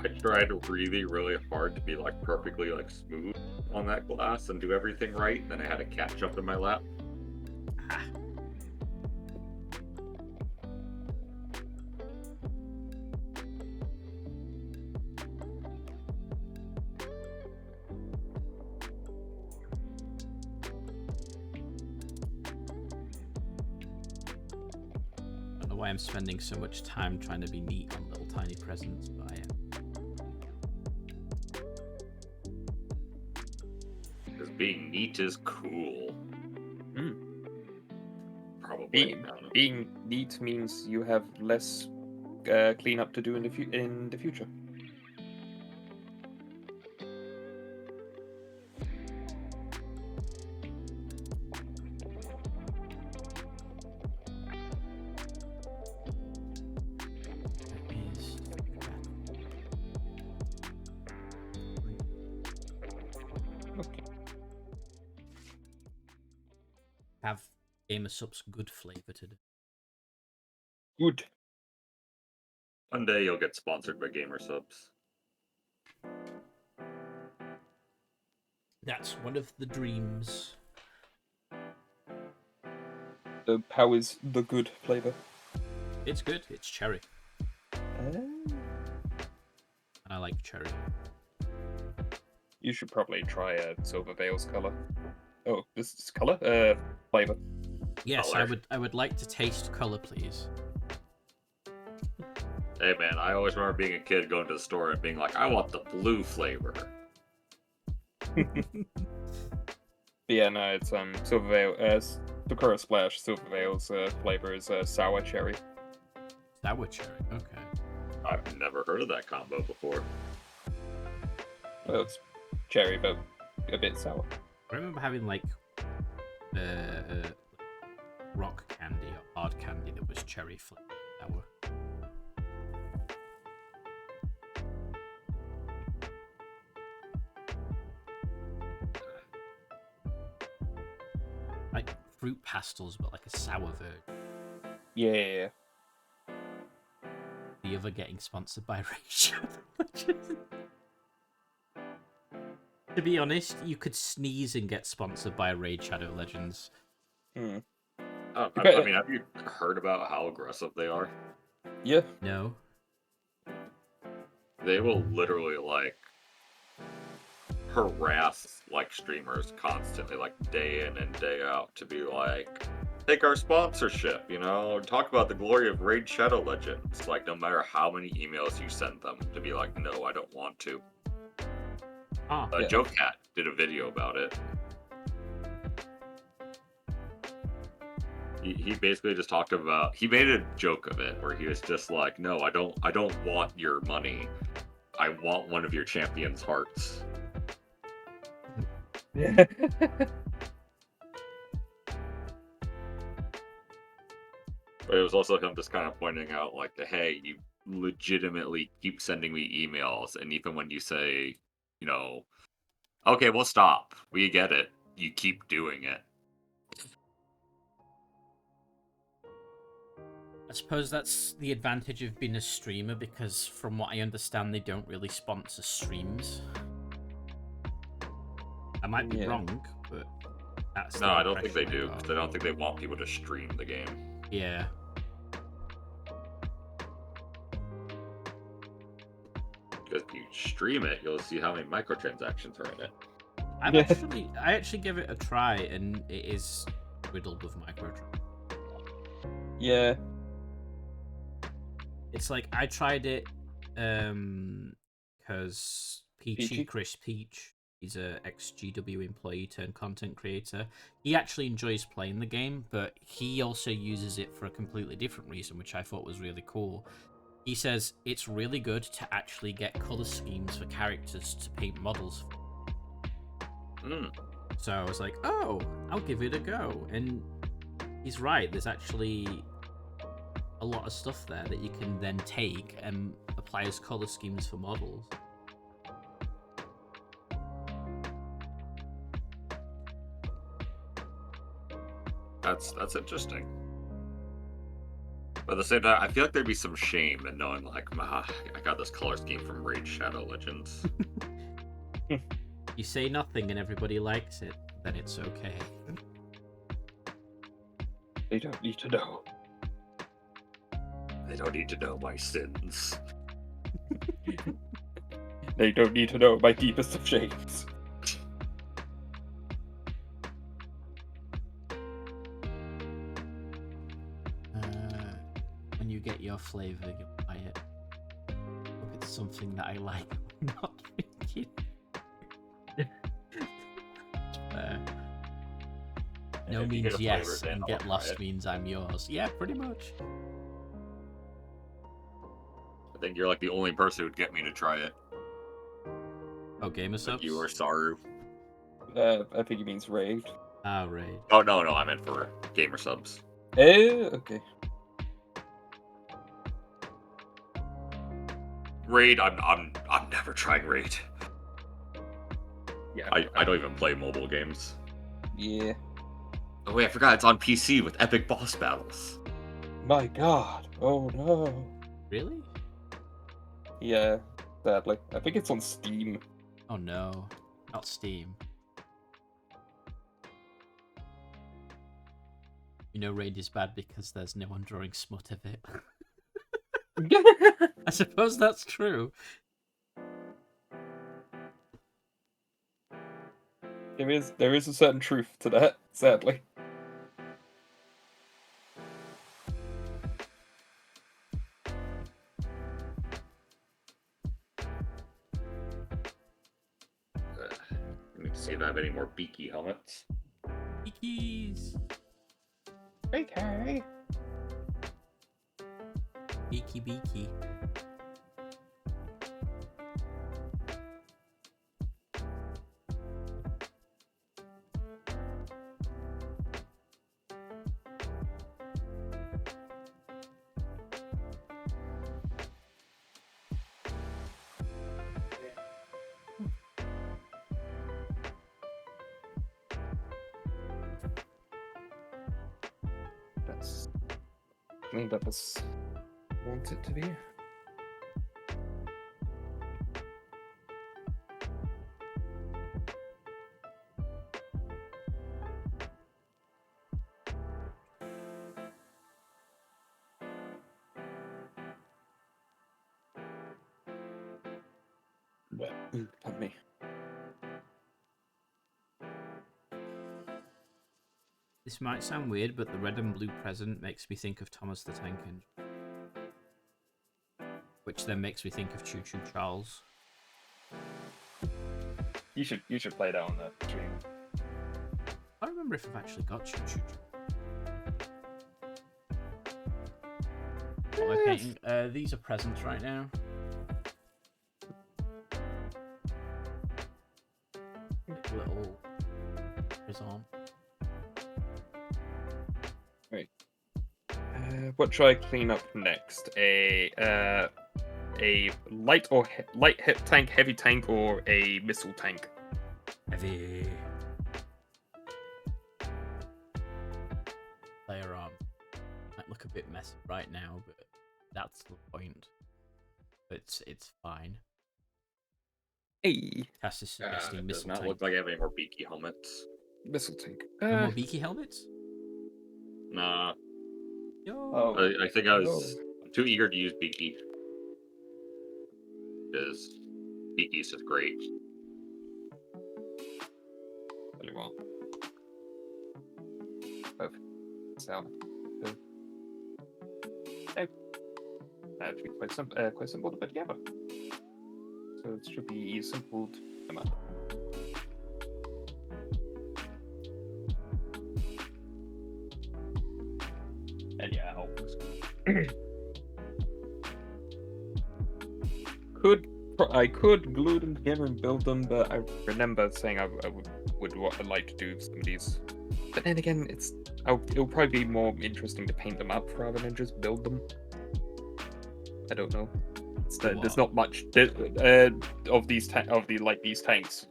[SPEAKER 3] I tried really, really hard to be like perfectly like smooth on that glass and do everything right, and then I had a cat jump in my lap.
[SPEAKER 1] I don't know why I'm spending so much time trying to be neat on little tiny presents, but I am.
[SPEAKER 3] Because being neat is cool. Probably. I don't know.
[SPEAKER 2] Being neat means you have less cleanup to do in the future. Okay.
[SPEAKER 1] Have Gamer Sup's good flavour today.
[SPEAKER 2] Good.
[SPEAKER 3] One day you'll get sponsored by Gamer Subs.
[SPEAKER 1] That's one of the dreams.
[SPEAKER 2] How is the good flavor?
[SPEAKER 1] It's good. It's cherry. And I like cherry.
[SPEAKER 2] You should probably try Silver Veil's color. Oh, this is color? Flavor.
[SPEAKER 1] Yes,
[SPEAKER 3] Color.
[SPEAKER 1] I would like to taste color, please.
[SPEAKER 3] Hey man, I always remember being a kid going to the store and being like, I want the blue flavor.
[SPEAKER 2] Yeah, no, it's Silver Veil. Sakura Splash Silver Veil's flavor is sour cherry.
[SPEAKER 1] Sour cherry. Okay.
[SPEAKER 3] I've never heard of that combo before.
[SPEAKER 2] Well, it's cherry, but a bit sour.
[SPEAKER 1] I remember having like rock candy or hard candy that was cherry flavored sour. Like fruit pastels, but like a sour version.
[SPEAKER 2] Yeah.
[SPEAKER 1] The other getting sponsored by Rage. To be honest, you could sneeze and get sponsored by Raid Shadow Legends.
[SPEAKER 2] Hmm.
[SPEAKER 3] I mean, have you heard about how aggressive they are?
[SPEAKER 2] Yeah.
[SPEAKER 1] No.
[SPEAKER 3] They will literally like harass like streamers constantly, like day in and day out, to be like, take our sponsorship, you know, talk about the glory of Raid Shadow Legends. Like, no matter how many emails you send them, to be like, no, I don't want to.
[SPEAKER 2] Yeah.
[SPEAKER 3] Joe Cat did a video about it. He basically just talked about, he made a joke of it where he was just like, no, I don't want your money. I want one of your champions' hearts.
[SPEAKER 2] Yeah.
[SPEAKER 3] But it was also him just kind of pointing out, like, hey, you legitimately keep sending me emails, and even when you say, you know, okay, we'll stop, we get it, you keep doing it.
[SPEAKER 1] I suppose that's the advantage of being a streamer, because from what I understand, they don't really sponsor streams. I might be wrong, but that's
[SPEAKER 3] No,
[SPEAKER 1] the
[SPEAKER 3] I don't think they
[SPEAKER 1] impression I
[SPEAKER 3] do,
[SPEAKER 1] got.
[SPEAKER 3] because I don't think they want people to stream the game.
[SPEAKER 1] Yeah.
[SPEAKER 3] Because if you stream it, you'll see how many microtransactions are in it.
[SPEAKER 1] I actually give it a try, and it is riddled with microtransactions.
[SPEAKER 2] Yeah.
[SPEAKER 1] It's like I tried it because
[SPEAKER 2] Peachy?
[SPEAKER 1] Chris Peach, he's a ex-GW employee turned content creator. He actually enjoys playing the game, but he also uses it for a completely different reason, which I thought was really cool. He says it's really good to actually get color schemes for characters to paint models for. So I was like, oh, I'll give it a go. And he's right, there's actually a lot of stuff there that you can then take and apply as color schemes for models.
[SPEAKER 3] That's interesting. But at the same time, I feel like there'd be some shame in knowing, like, I got this color scheme from Raid Shadow Legends.
[SPEAKER 1] You say nothing and everybody likes it, then it's okay.
[SPEAKER 2] They don't need to know.
[SPEAKER 3] They don't need to know my sins.
[SPEAKER 2] They don't need to know my deepest of shames.
[SPEAKER 1] When you get your flavor, you buy it. Hope it's something that I like. Not thinking. No
[SPEAKER 3] If you get
[SPEAKER 1] means
[SPEAKER 3] a
[SPEAKER 1] yes,
[SPEAKER 3] flavor, then
[SPEAKER 1] and
[SPEAKER 3] I'll
[SPEAKER 1] get
[SPEAKER 3] try
[SPEAKER 1] lost
[SPEAKER 3] it.
[SPEAKER 1] means I'm yours. Yeah, pretty much.
[SPEAKER 3] I think you're like the only person who'd get me to try it.
[SPEAKER 1] Oh, Gamer Subs?
[SPEAKER 3] Like you or Saru.
[SPEAKER 2] I think he means Raid.
[SPEAKER 1] Ah, right.
[SPEAKER 3] Oh no, I meant for Gamer Subs.
[SPEAKER 2] Okay.
[SPEAKER 3] Raid, I'm never trying Raid.
[SPEAKER 2] Yeah.
[SPEAKER 3] I don't even play mobile games.
[SPEAKER 2] Yeah.
[SPEAKER 3] Oh wait, I forgot it's on PC with epic boss battles.
[SPEAKER 2] My God. Oh no.
[SPEAKER 1] Really?
[SPEAKER 2] Yeah, sadly. I think it's on Steam.
[SPEAKER 1] Oh no, not Steam. You know Raid is bad because there's no one drawing smut of it. I suppose that's true.
[SPEAKER 2] There is a certain truth to that, sadly.
[SPEAKER 3] Let me see if I have any more beaky helmets.
[SPEAKER 1] Beakies!
[SPEAKER 2] Okay.
[SPEAKER 1] Beaky beaky.
[SPEAKER 2] That's cleaned up as I want it to be. Pardon me.
[SPEAKER 1] This might sound weird, but the red and blue present makes me think of Thomas the Tank Engine. Which then makes me think of Choo Choo Charles.
[SPEAKER 2] You should play that on the stream.
[SPEAKER 1] I don't remember if I've actually got Choo Choo Charles. What am I painting? These are presents right now. Little prism.
[SPEAKER 2] What should I clean up next? A light tank, heavy tank, or a missile tank?
[SPEAKER 1] Heavy. Player arm. Might look a bit messy right now, but that's the point. It's fine.
[SPEAKER 2] Hey,
[SPEAKER 1] Cass is suggesting
[SPEAKER 3] It does
[SPEAKER 1] missile
[SPEAKER 3] not
[SPEAKER 1] tank.
[SPEAKER 3] look like I have any more beaky helmets.
[SPEAKER 2] missile tank.
[SPEAKER 1] No more beaky helmets?
[SPEAKER 3] Nah,
[SPEAKER 1] Yo.
[SPEAKER 2] Oh.
[SPEAKER 3] I think I was too eager to use beaky. Because beaky is just great.
[SPEAKER 2] Really well. Perfect. Sound good. Actually, quite simple to put together. So it should be simple to come up. And yeah, I could glue them together and build them, but I remember saying I would like to do some of these. But then again, it'll probably be more interesting to paint them up rather than just build them. I don't know. There's not much of these these tanks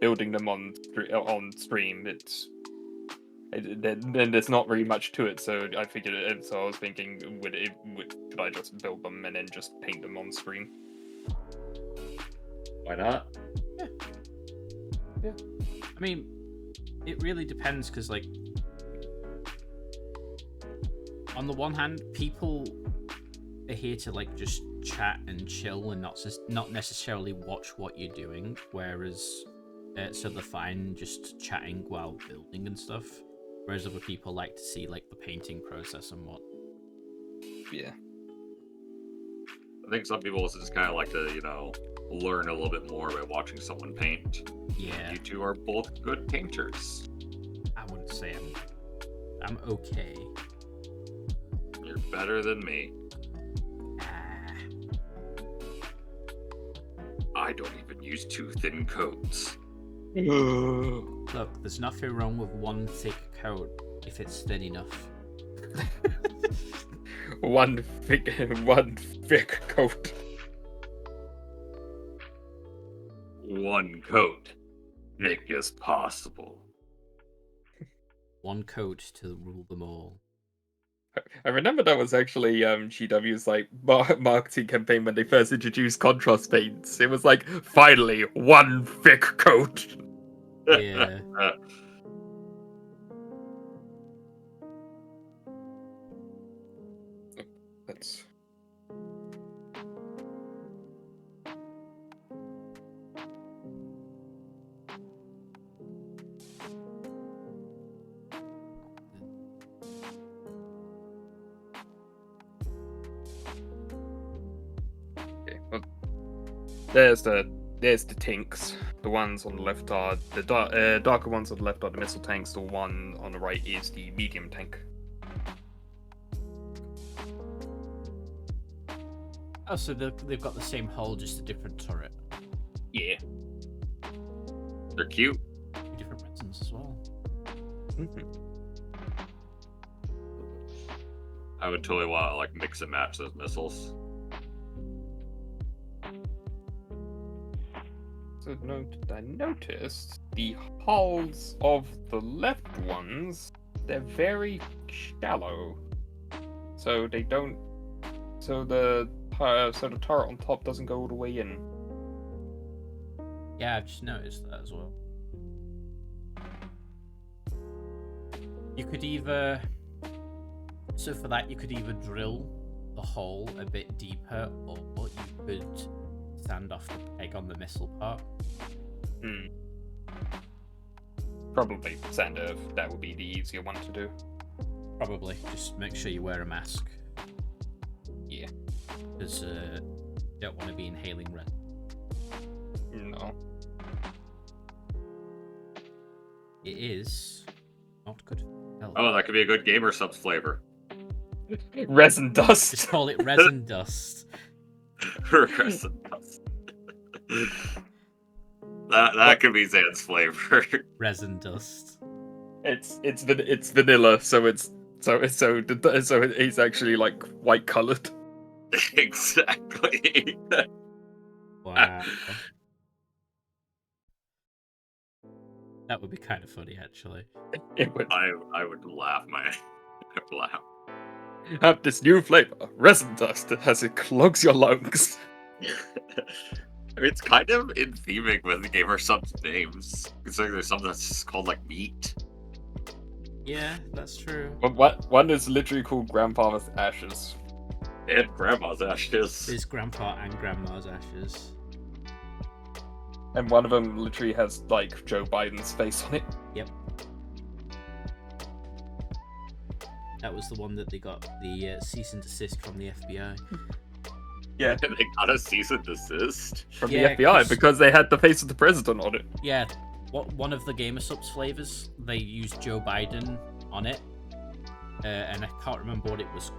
[SPEAKER 2] building them on stream. Then there's not really much to it. So I figured. So I was thinking, should I just build them and then just paint them on stream?
[SPEAKER 3] Why not?
[SPEAKER 1] Yeah. I mean, it really depends because, like, on the one hand, people are here to like just chat and chill and not necessarily watch what you're doing, whereas so they're fine just chatting while building and stuff, whereas other people like to see like the painting process and what.
[SPEAKER 2] Yeah.
[SPEAKER 3] I think some people just kind of like to, learn a little bit more by watching someone paint.
[SPEAKER 1] Yeah.
[SPEAKER 3] You two are both good painters.
[SPEAKER 1] I wouldn't say I'm okay.
[SPEAKER 3] You're better than me. I don't even use two thin coats.
[SPEAKER 1] Look, there's nothing wrong with one thick coat if it's thin enough.
[SPEAKER 2] one thick coat.
[SPEAKER 3] One coat. Thick as possible.
[SPEAKER 1] One coat to rule them all.
[SPEAKER 2] I remember that was actually GW's like marketing campaign when they first introduced contrast paints. It was like, finally, one thick coat.
[SPEAKER 1] Yeah.
[SPEAKER 2] Let's. Okay, well, there's the tanks. The ones on the left are the darker ones on the left are the missile tanks. The one on the right is the medium tank.
[SPEAKER 1] Oh, so they've got the same hull, just a different turret.
[SPEAKER 2] Yeah.
[SPEAKER 3] They're cute.
[SPEAKER 1] Two different resins as well.
[SPEAKER 3] I would totally want to like mix and match those missiles.
[SPEAKER 2] So I noticed the hulls of the left ones, they're very shallow. So they don't. So the turret on top doesn't go all the way in.
[SPEAKER 1] Yeah, I've just noticed that as well. You could either... So for that, you could either drill the hole a bit deeper, or you could sand off the peg on the missile part.
[SPEAKER 2] Probably sand earth. That would be the easier one to do.
[SPEAKER 1] Probably. Just make sure you wear a mask.
[SPEAKER 2] Yeah.
[SPEAKER 1] Because you don't want to be inhaling red.
[SPEAKER 2] No.
[SPEAKER 1] It is not good for health.
[SPEAKER 3] Oh, that could be a good gamer subs flavor.
[SPEAKER 2] Resin dust.
[SPEAKER 1] Just call it resin dust.
[SPEAKER 3] Resin dust. That could be Zan's flavor.
[SPEAKER 1] Resin dust.
[SPEAKER 2] It's vanilla, so it's actually like white colored.
[SPEAKER 3] Exactly.
[SPEAKER 1] Wow. That would be kind of funny, actually.
[SPEAKER 2] It would
[SPEAKER 3] I would laugh my laugh.
[SPEAKER 2] have this new flavor, resin dust, as it clogs your lungs.
[SPEAKER 3] I mean, it's kind of in theming with the gamer subs names. It's like there's something that's just called like meat.
[SPEAKER 1] Yeah, that's true.
[SPEAKER 2] But one is literally called Grandfather's Ashes.
[SPEAKER 3] And grandma's ashes.
[SPEAKER 1] There's grandpa and grandma's ashes.
[SPEAKER 2] And one of them literally has, like, Joe Biden's face on it.
[SPEAKER 1] Yep. That was the one that they got the cease and desist from the FBI.
[SPEAKER 2] Yeah,
[SPEAKER 3] They got a cease and desist.
[SPEAKER 2] from
[SPEAKER 1] Yeah,
[SPEAKER 2] the FBI,
[SPEAKER 1] 'cause-
[SPEAKER 2] because they had the face of the president on it.
[SPEAKER 1] Yeah, one of the Gamer Subs flavors, they used Joe Biden on it. And I can't remember what it was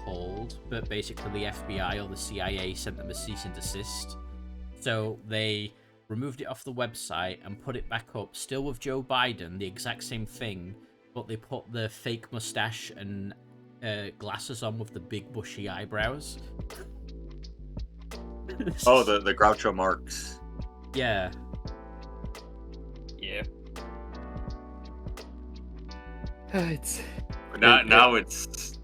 [SPEAKER 1] called, but basically the FBI or the CIA sent them a cease and desist. So they removed it off the website and put it back up, still with Joe Biden, the exact same thing, but they put the fake mustache and glasses on with the big bushy eyebrows.
[SPEAKER 3] Oh, the Groucho Marx.
[SPEAKER 1] Yeah.
[SPEAKER 2] Yeah. It's...
[SPEAKER 3] Now it's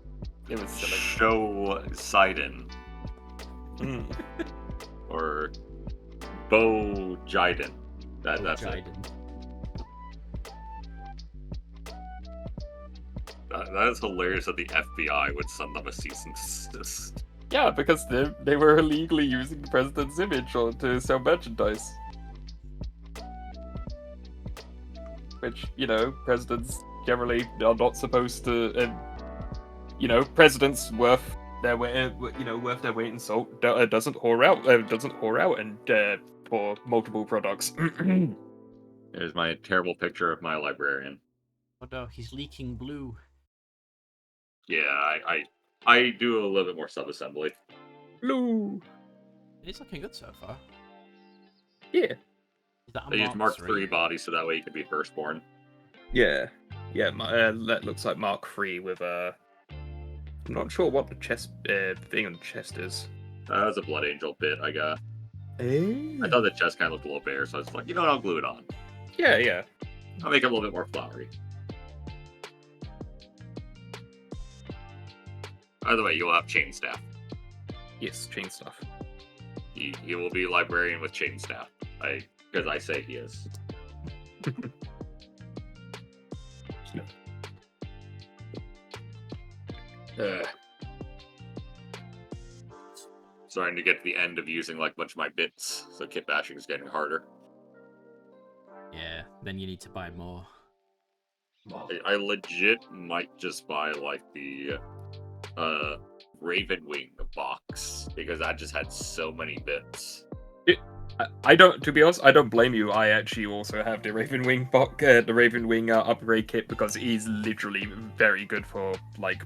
[SPEAKER 2] It was silly.
[SPEAKER 3] Joe Sidon
[SPEAKER 2] Mm.
[SPEAKER 3] or Bo Jiden. That's it.
[SPEAKER 1] Biden.
[SPEAKER 3] That is hilarious that the FBI would send them a cease and desist.
[SPEAKER 2] Yeah, because they were illegally using the president's image to sell merchandise. Which, presidents generally are not supposed to. Presidents worth their weight, worth their weight in salt. Doesn't whore out, and for multiple products.
[SPEAKER 3] Here's my terrible picture of my librarian.
[SPEAKER 1] Oh no, he's leaking blue.
[SPEAKER 3] Yeah, I do a little bit more sub-assembly.
[SPEAKER 2] Blue.
[SPEAKER 1] It's looking good so far.
[SPEAKER 2] Yeah.
[SPEAKER 1] Is that a
[SPEAKER 3] I use Mark
[SPEAKER 1] III?
[SPEAKER 3] III body so that way you can be firstborn.
[SPEAKER 2] Yeah. Yeah. That looks like Mark III with I'm not sure what the chest thing on the chest is.
[SPEAKER 3] That was a Blood Angel bit I got.
[SPEAKER 2] Eh?
[SPEAKER 3] I thought the chest kind of looked a little bare, so I was like, you know what, I'll glue it on.
[SPEAKER 2] Yeah.
[SPEAKER 3] I'll make it a little bit more flowery. Either way, you'll have chain staff.
[SPEAKER 2] Yes, chain stuff.
[SPEAKER 3] He will be librarian with chain staff. Because I say he is. Starting to get to the end of using like a bunch of my bits, so kit bashing is getting harder.
[SPEAKER 1] Yeah, then you need to buy more.
[SPEAKER 3] I legit might just buy like the Ravenwing box because I just had so many bits.
[SPEAKER 2] I don't, to be honest, I don't blame you. I actually also have the Ravenwing the Ravenwing upgrade kit because it is literally very good for like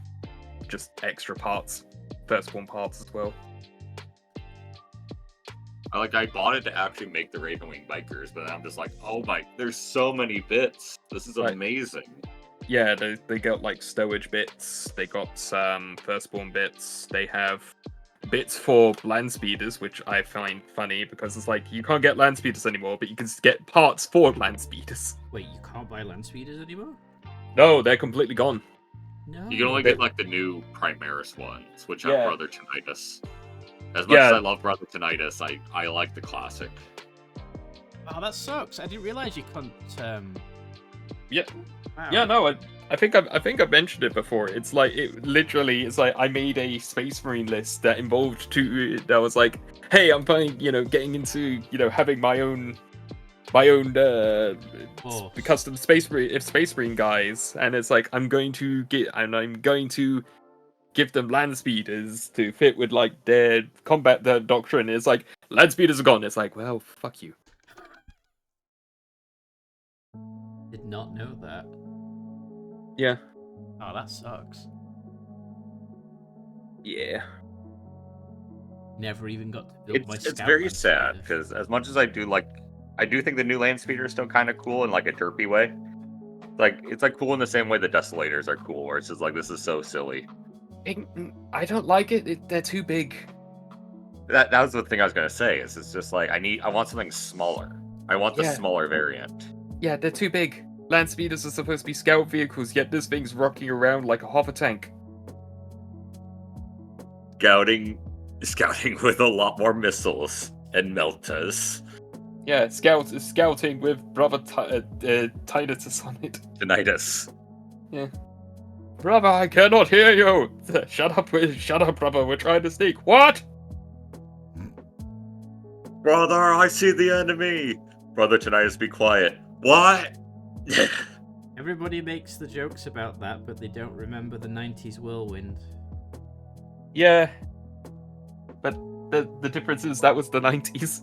[SPEAKER 2] just extra parts, firstborn parts as well.
[SPEAKER 3] I bought it to actually make the Ravenwing bikers, but I'm just like, oh my, there's so many bits. This is amazing.
[SPEAKER 2] Yeah, they got like stowage bits. They got some firstborn bits. They have bits for land speeders, which I find funny because it's like you can't get land speeders anymore, but you can get parts for land speeders.
[SPEAKER 1] Wait, you can't buy land speeders anymore?
[SPEAKER 2] No, they're completely gone.
[SPEAKER 1] No.
[SPEAKER 3] You can only get like the new Primaris ones, which have Brother Tinnitus. As much as I love Brother Tinnitus, I like the classic.
[SPEAKER 1] Oh, that sucks. I didn't realize you couldn't.
[SPEAKER 2] Yeah.
[SPEAKER 1] Wow.
[SPEAKER 2] Yeah, no, I think I mentioned it before. It's like it's like I made a Space Marine list that involved that was like, hey, I'm fine, getting into, having my own custom Space Marine guys, and it's like I'm going to give them land speeders to fit with like their combat doctrine. It's like land speeders are gone. It's like, well, fuck you.
[SPEAKER 1] Did not know that.
[SPEAKER 2] Yeah.
[SPEAKER 1] Oh, that sucks.
[SPEAKER 2] Yeah.
[SPEAKER 1] Never even got to build my scout.
[SPEAKER 3] It's very
[SPEAKER 1] land
[SPEAKER 3] sad
[SPEAKER 1] speeder.
[SPEAKER 3] because as much as I do think the new land speeder is still kind of cool in like a derpy way. It's like cool in the same way the Desolators are cool, where it's just like this is so silly.
[SPEAKER 2] I don't like it. They're too big.
[SPEAKER 3] That was the thing I was gonna say. It's just like I want something smaller. I want the smaller variant.
[SPEAKER 2] Yeah, they're too big. Land speeders are supposed to be scout vehicles, yet this thing's rocking around like a hover tank.
[SPEAKER 3] Scouting with a lot more missiles and meltas.
[SPEAKER 2] Yeah, scouting with Brother Tinnitus on it.
[SPEAKER 3] Tinnitus.
[SPEAKER 2] Yeah. Brother, I cannot hear you! Shut up, brother, we're trying to sneak. What?
[SPEAKER 3] Brother, I see the enemy! Brother Tinnitus, be quiet. What?
[SPEAKER 1] Everybody makes the jokes about that, but they don't remember the 90s whirlwind.
[SPEAKER 2] Yeah. But the difference is that was the 90s.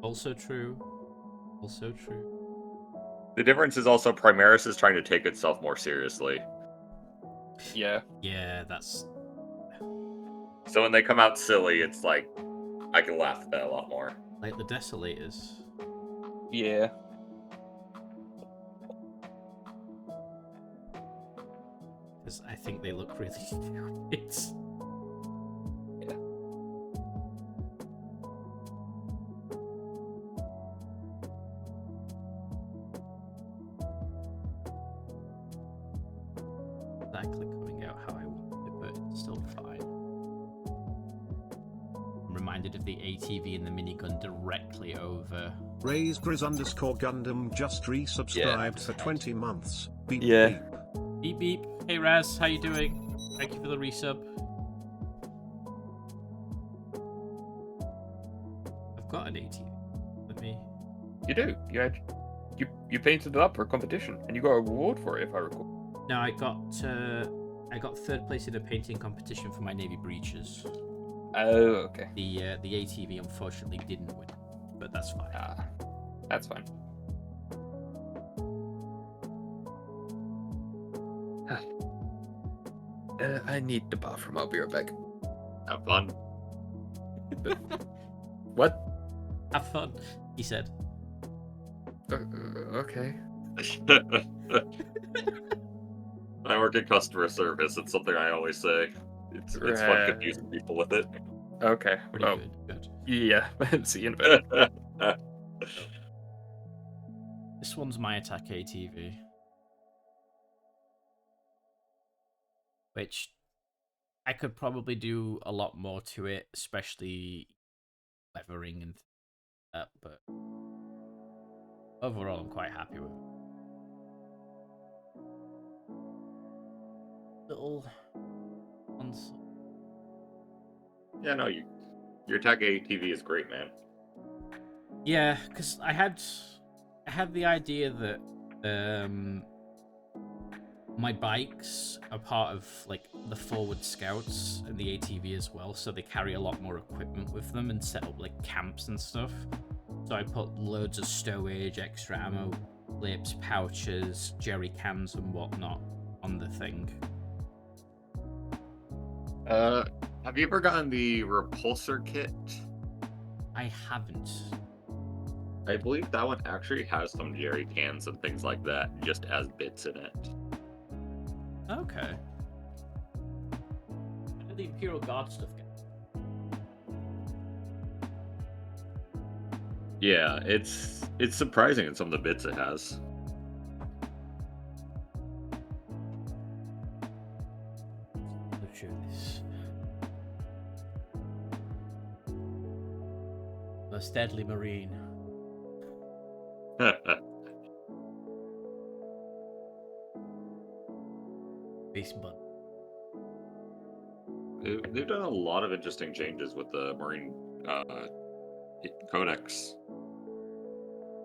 [SPEAKER 1] Also true. Also true.
[SPEAKER 3] The difference is also Primaris is trying to take itself more seriously.
[SPEAKER 2] Yeah.
[SPEAKER 1] Yeah, that's...
[SPEAKER 3] So when they come out silly, it's like, I can laugh at that a lot more.
[SPEAKER 1] Like the Desolators.
[SPEAKER 2] Yeah.
[SPEAKER 1] Because I think they look really stupid. Exactly coming out how I wanted it, but it's still fine. I'm reminded of the ATV and the minigun directly over.
[SPEAKER 4] Raisegriz_Gundam just resubscribed for 20 months. Beep
[SPEAKER 2] Yeah.
[SPEAKER 4] beep.
[SPEAKER 1] Beep beep. Hey Raz, how you doing? Thank you for the resub. I've got an ATV. Let me...
[SPEAKER 2] You do. You painted it up for a competition, and you got a reward for it, if I recall.
[SPEAKER 1] No, I got third place in a painting competition for my navy breeches.
[SPEAKER 2] Oh, okay.
[SPEAKER 1] The ATV unfortunately didn't win, but that's fine.
[SPEAKER 2] That's fine. I need the bathroom. I'll be right back.
[SPEAKER 3] Have fun.
[SPEAKER 2] What?
[SPEAKER 1] Have fun, he said.
[SPEAKER 2] Okay.
[SPEAKER 3] I work in customer service. It's something I always say. It's fun confusing people with it.
[SPEAKER 2] Okay.
[SPEAKER 1] Pretty good.
[SPEAKER 2] Yeah. See you in a bit.
[SPEAKER 1] This one's my attack ATV. Which I could probably do a lot more to it, especially weathering and that, but overall, I'm quite happy with it. Little console.
[SPEAKER 3] Yeah, no, your Tag ATV is great, man.
[SPEAKER 1] Yeah, because I had the idea that my bikes are part of like the forward scouts and the ATV as well, so they carry a lot more equipment with them and set up like camps and stuff. So I put loads of stowage, extra ammo, clips, pouches, jerry cans and whatnot on the thing.
[SPEAKER 3] Have you ever gotten the repulsor kit?
[SPEAKER 1] I haven't.
[SPEAKER 3] I believe that one actually has some jerry cans and things like that, just as bits in it.
[SPEAKER 1] Okay. How did the Imperial Guard stuff get?
[SPEAKER 3] Yeah, it's surprising in some of the bits it has.
[SPEAKER 1] Let's show this. Most deadly marine. Base button.
[SPEAKER 3] They've done a lot of interesting changes with the Marine Codex.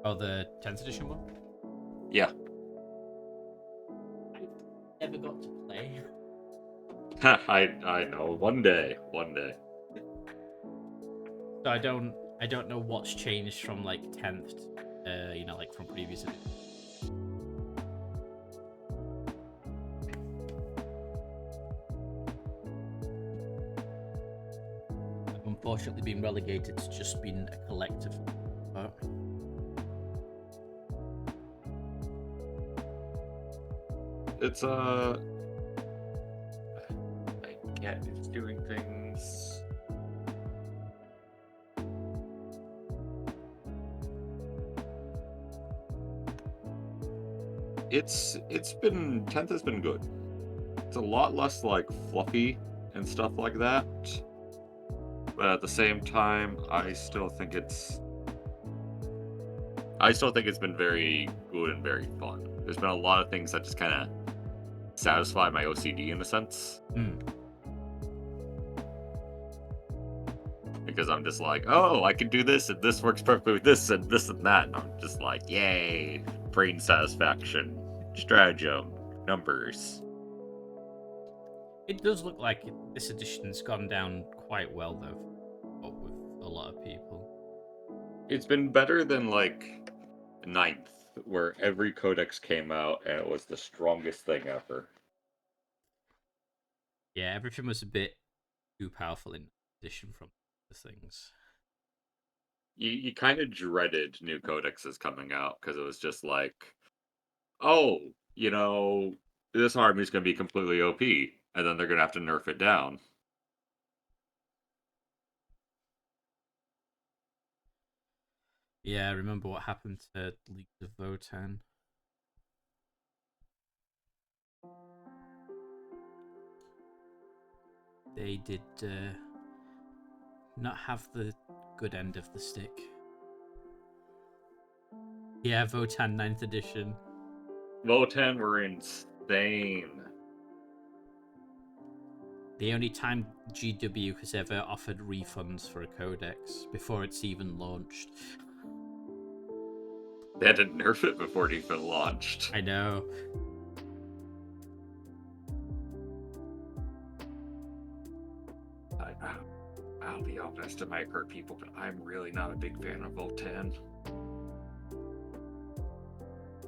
[SPEAKER 1] Oh, the 10th edition one?
[SPEAKER 3] Yeah.
[SPEAKER 1] I never got to play.
[SPEAKER 3] I know. One day.
[SPEAKER 1] So I don't know what's changed from like 10th, like from previous editions. I've unfortunately been relegated to just being a collective.
[SPEAKER 3] It's I get it's doing things. It's been 10th has been good. It's a lot less like fluffy and stuff like that. But at the same time, I still think it's been very good and very fun. There's been a lot of things that just kind of satisfy my OCD in a sense. Because I'm just like, oh, I can do this, and this works perfectly with this, and this and that. And I'm just like, yay, brain satisfaction, stratagem, numbers.
[SPEAKER 1] It does look like this edition's gone down quite well, though, with a lot of people.
[SPEAKER 3] It's been better than, like, 9th, where every codex came out, and it was the strongest thing ever.
[SPEAKER 1] Yeah, everything was a bit too powerful in addition from the things.
[SPEAKER 3] You kind of dreaded new codexes coming out, because it was just like, oh, this army's going to be completely OP, and then they're going to have to nerf it down.
[SPEAKER 1] Yeah, I remember what happened to Leagues of Votan. They did not have the good end of the stick. Yeah, Votan 9th edition.
[SPEAKER 3] Votan were insane.
[SPEAKER 1] The only time GW has ever offered refunds for a codex before it's even launched.
[SPEAKER 3] They had to nerf it before it even launched.
[SPEAKER 1] I know.
[SPEAKER 3] I'll be honest, it might hurt people, but I'm really not a big fan of Votan.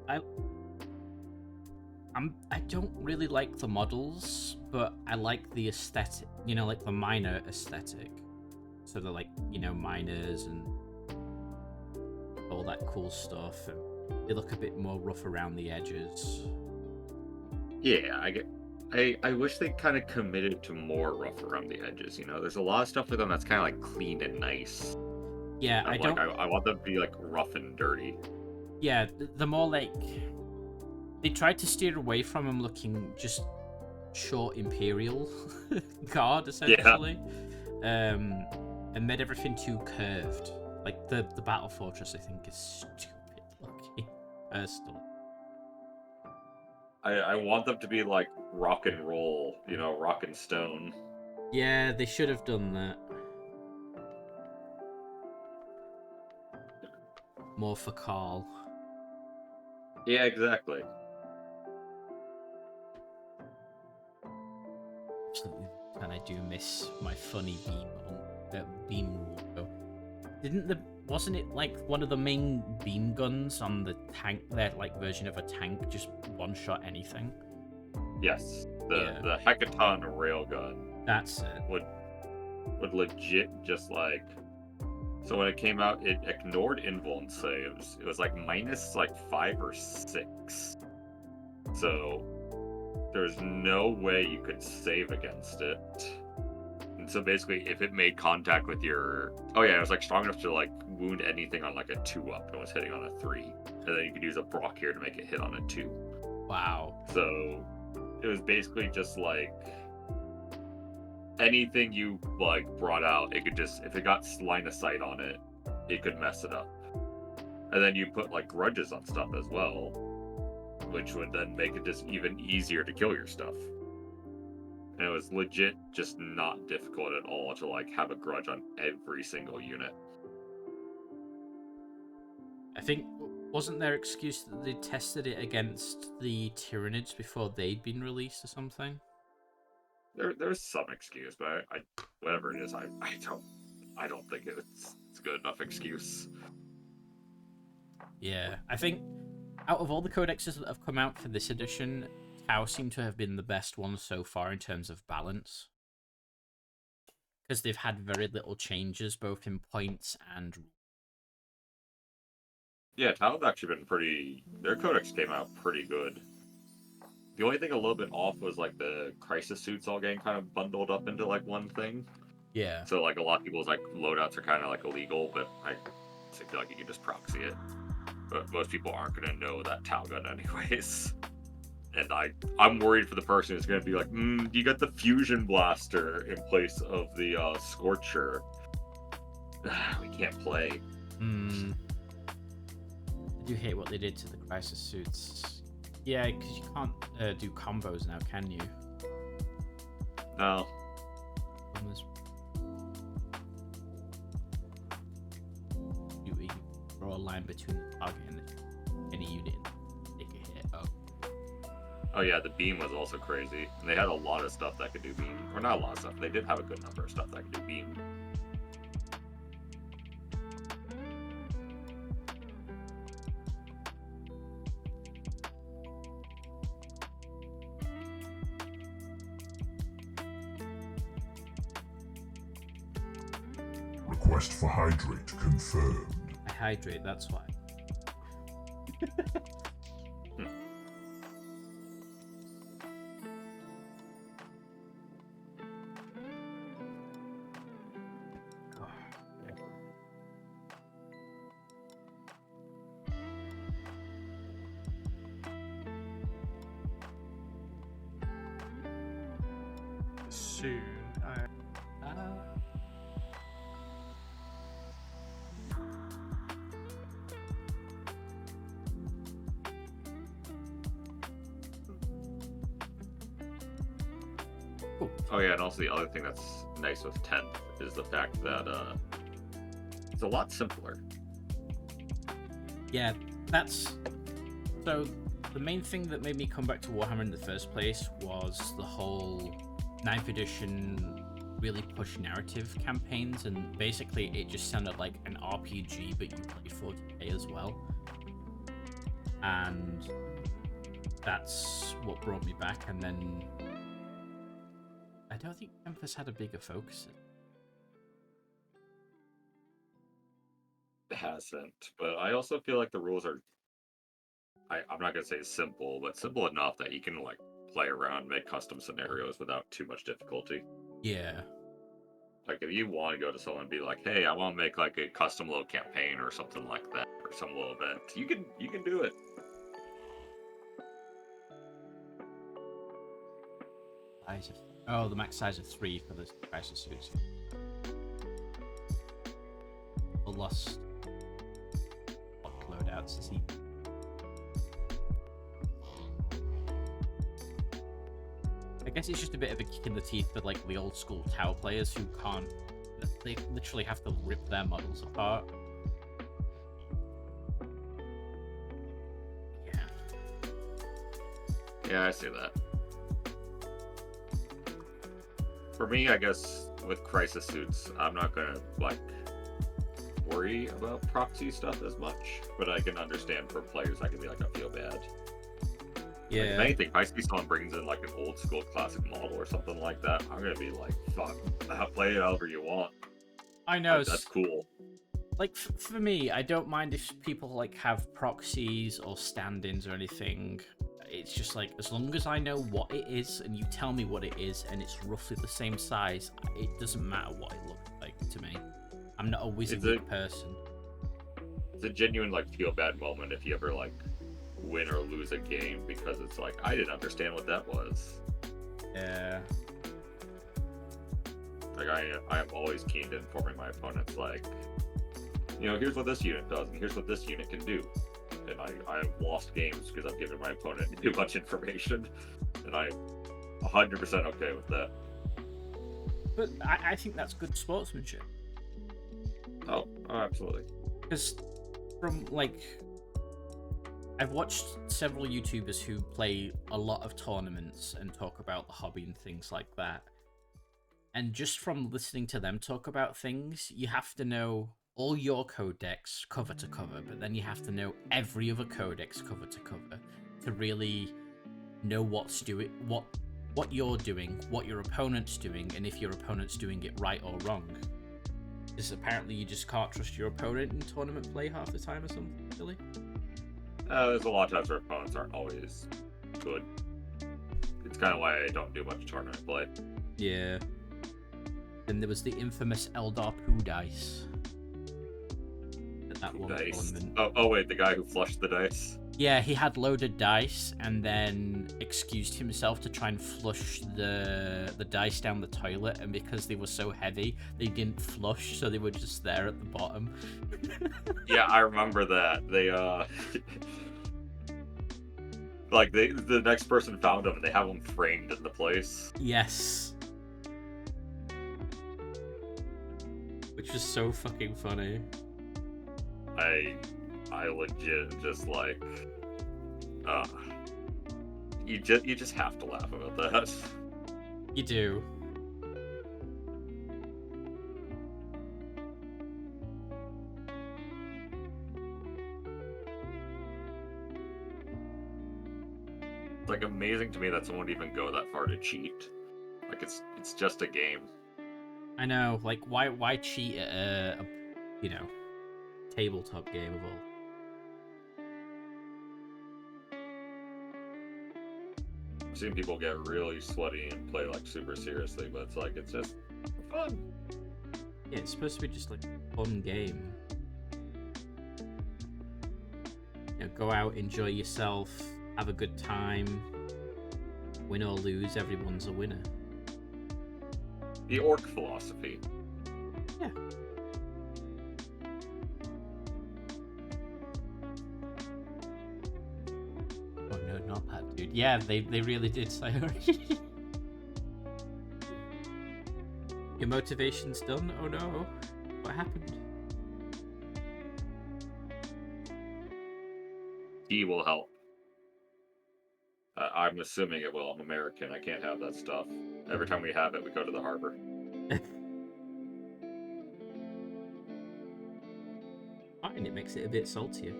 [SPEAKER 1] I don't really like the models, but I like the aesthetic, like the miner aesthetic. So they're like, miners and all that cool stuff, and they look a bit more rough around the edges.
[SPEAKER 3] Yeah, I wish they kind of committed to more rough around the edges, There's a lot of stuff with them that's kind of like clean and nice.
[SPEAKER 1] Yeah,
[SPEAKER 3] I want them to be like rough and dirty.
[SPEAKER 1] Yeah, the more like they tried to steer away from them looking just short Imperial guard, essentially. And made everything too curved. Like, the Battle Fortress, I think, is stupid looking, personally.
[SPEAKER 3] I want them to be like rock and roll, you know, rock and stone.
[SPEAKER 1] Yeah, they should have done that. More for Carl.
[SPEAKER 3] Yeah, exactly.
[SPEAKER 1] Absolutely. And I do miss my funny beam logo. Wasn't it like one of the main beam guns on the tank, that like version of a tank, just one shot anything?
[SPEAKER 3] Yes, the Hecaton railgun.
[SPEAKER 1] That's it.
[SPEAKER 3] Would legit just like. So when it came out, it ignored invuln saves. It was like minus like 5 or 6. So there's no way you could save against it. And so basically, if it made contact with your... Oh yeah, it was like strong enough to like wound anything on like a 2-up and was hitting on a 3. And then you could use a Brock here to make it hit on a 2.
[SPEAKER 1] Wow.
[SPEAKER 3] So it was basically just like... anything you like brought out, it could just... If it got line of sight on it, it could mess it up. And then you put like grudges on stuff as well, which would then make it just even easier to kill your stuff. And it was legit just not difficult at all to like have a grudge on every single unit.
[SPEAKER 1] I think, wasn't their excuse that they tested it against the Tyranids before they'd been released or something?
[SPEAKER 3] There's some excuse, but I whatever it is, I don't think it's a good enough excuse.
[SPEAKER 1] Yeah, I think out of all the codexes that have come out for this edition, Tau seem to have been the best one so far in terms of balance. Because they've had very little changes, both in points and...
[SPEAKER 3] Yeah, Tal's actually been pretty... Their codex came out pretty good. The only thing a little bit off was, like, the crisis suits all getting kind of bundled up into, like, one thing.
[SPEAKER 1] Yeah.
[SPEAKER 3] So, like, a lot of people's, like, loadouts are kind of, like, illegal, but I feel like you can just proxy it. But most people aren't going to know that Tau gun anyways. And I'm worried for the person who's going to be like, you got the Fusion Blaster in place of the Scorcher. We can't play.
[SPEAKER 1] I do hate what they did to the crisis suits. Yeah, because you can't do combos now, can you?
[SPEAKER 3] No.
[SPEAKER 1] You draw a line between the target and any unit and take a hit.
[SPEAKER 3] Oh yeah, the beam was also crazy. And they had a lot of stuff that could do beam. Or not a lot of stuff, they did have a good number of stuff that could do beam.
[SPEAKER 5] Request for hydrate confirmed.
[SPEAKER 1] I hydrate, that's why.
[SPEAKER 2] Soon.
[SPEAKER 1] Cool.
[SPEAKER 3] Oh yeah, and also the other thing that's nice with 10th is the fact that it's a lot simpler.
[SPEAKER 1] Yeah, that's... So, the main thing that made me come back to Warhammer in the first place was the whole 9th edition really push narrative campaigns, and basically it just sounded like an RPG, but you play 40k as well. And that's what brought me back, and then... I don't think Memphis had a bigger focus.
[SPEAKER 3] It hasn't, but I also feel like the rules are... I'm not going to say simple, but simple enough that you can like play around, make custom scenarios without too much difficulty.
[SPEAKER 1] Yeah.
[SPEAKER 3] Like if you want to go to someone and be like, hey, I want to make like a custom little campaign or something like that, or some little event, you can do it.
[SPEAKER 1] size of... Oh, the max size of 3 for the crisis suits. The lost loadouts is he. I guess it's just a bit of a kick in the teeth for like the old school Tau players who can't. They literally have to rip their models apart. Yeah.
[SPEAKER 3] Yeah, I see that. For me, I guess with crisis suits, I'm not gonna like worry about proxy stuff as much, but I can understand for players, I can be like, I feel bad.
[SPEAKER 1] Yeah.
[SPEAKER 3] Like, if anything, if I see someone brings in like an old school classic model or something like that, I'm gonna be like, fuck, play it however you want.
[SPEAKER 1] I know.
[SPEAKER 3] That's cool.
[SPEAKER 1] Like, for me, I don't mind if people like have proxies or stand-ins or anything. It's just like, as long as I know what it is and you tell me what it is and it's roughly the same size, it doesn't matter what it looks like to me. I'm not a wizardry person.
[SPEAKER 3] It's a genuine like feel bad moment if you ever like win or lose a game because it's like, I didn't understand what that was.
[SPEAKER 1] Yeah.
[SPEAKER 3] Like I am always keen to informing my opponents, like, you know, here's what this unit does and here's what this unit can do. And I've lost games because I've given my opponent too much information, and I'm 100% okay with that.
[SPEAKER 1] But I think that's good sportsmanship.
[SPEAKER 3] Oh, absolutely.
[SPEAKER 1] Because from, like, I've watched several YouTubers who play a lot of tournaments and talk about the hobby and things like that. And just from listening to them talk about things, you have to know all your codex cover to cover, but then you have to know every other codex cover to cover to really know what you're doing, what your opponent's doing, and if your opponent's doing it right or wrong. Because apparently you just can't trust your opponent in tournament play half the time or something, really.
[SPEAKER 3] There's a lot of times where opponents aren't always good. It's kind of why I don't do much tournament play.
[SPEAKER 1] Yeah. Then there was the infamous Eldar Poo dice. That one
[SPEAKER 3] Dice.
[SPEAKER 1] tournament.
[SPEAKER 3] Oh wait, the guy who flushed the dice?
[SPEAKER 1] Yeah, he had loaded dice and then excused himself to try and flush the dice down the toilet, and because they were so heavy, they didn't flush, so they were just there at the bottom.
[SPEAKER 3] Yeah, I remember that. They like the next person found them and they have them framed in the place.
[SPEAKER 1] Yes. Which was so fucking funny.
[SPEAKER 3] I legit just like, you just have to laugh about that.
[SPEAKER 1] You do.
[SPEAKER 3] It's like amazing to me that someone would even go that far to cheat. Like it's just a game.
[SPEAKER 1] I know, like why cheat at a you know, tabletop game of all?
[SPEAKER 3] I've seen people get really sweaty and play like super seriously, but it's like it's just fun.
[SPEAKER 1] Yeah, it's supposed to be just like a fun game. You know, go out, enjoy yourself, have a good time. Win or lose, everyone's a winner.
[SPEAKER 3] The orc philosophy.
[SPEAKER 1] Yeah. Oh no, not that dude. Yeah, they really did say your motivation's done? Oh no. What happened?
[SPEAKER 3] He will help. I'm assuming it will. I'm American. I can't have that stuff. Every time we have it, we go to the harbor.
[SPEAKER 1] Fine, it makes it a bit saltier.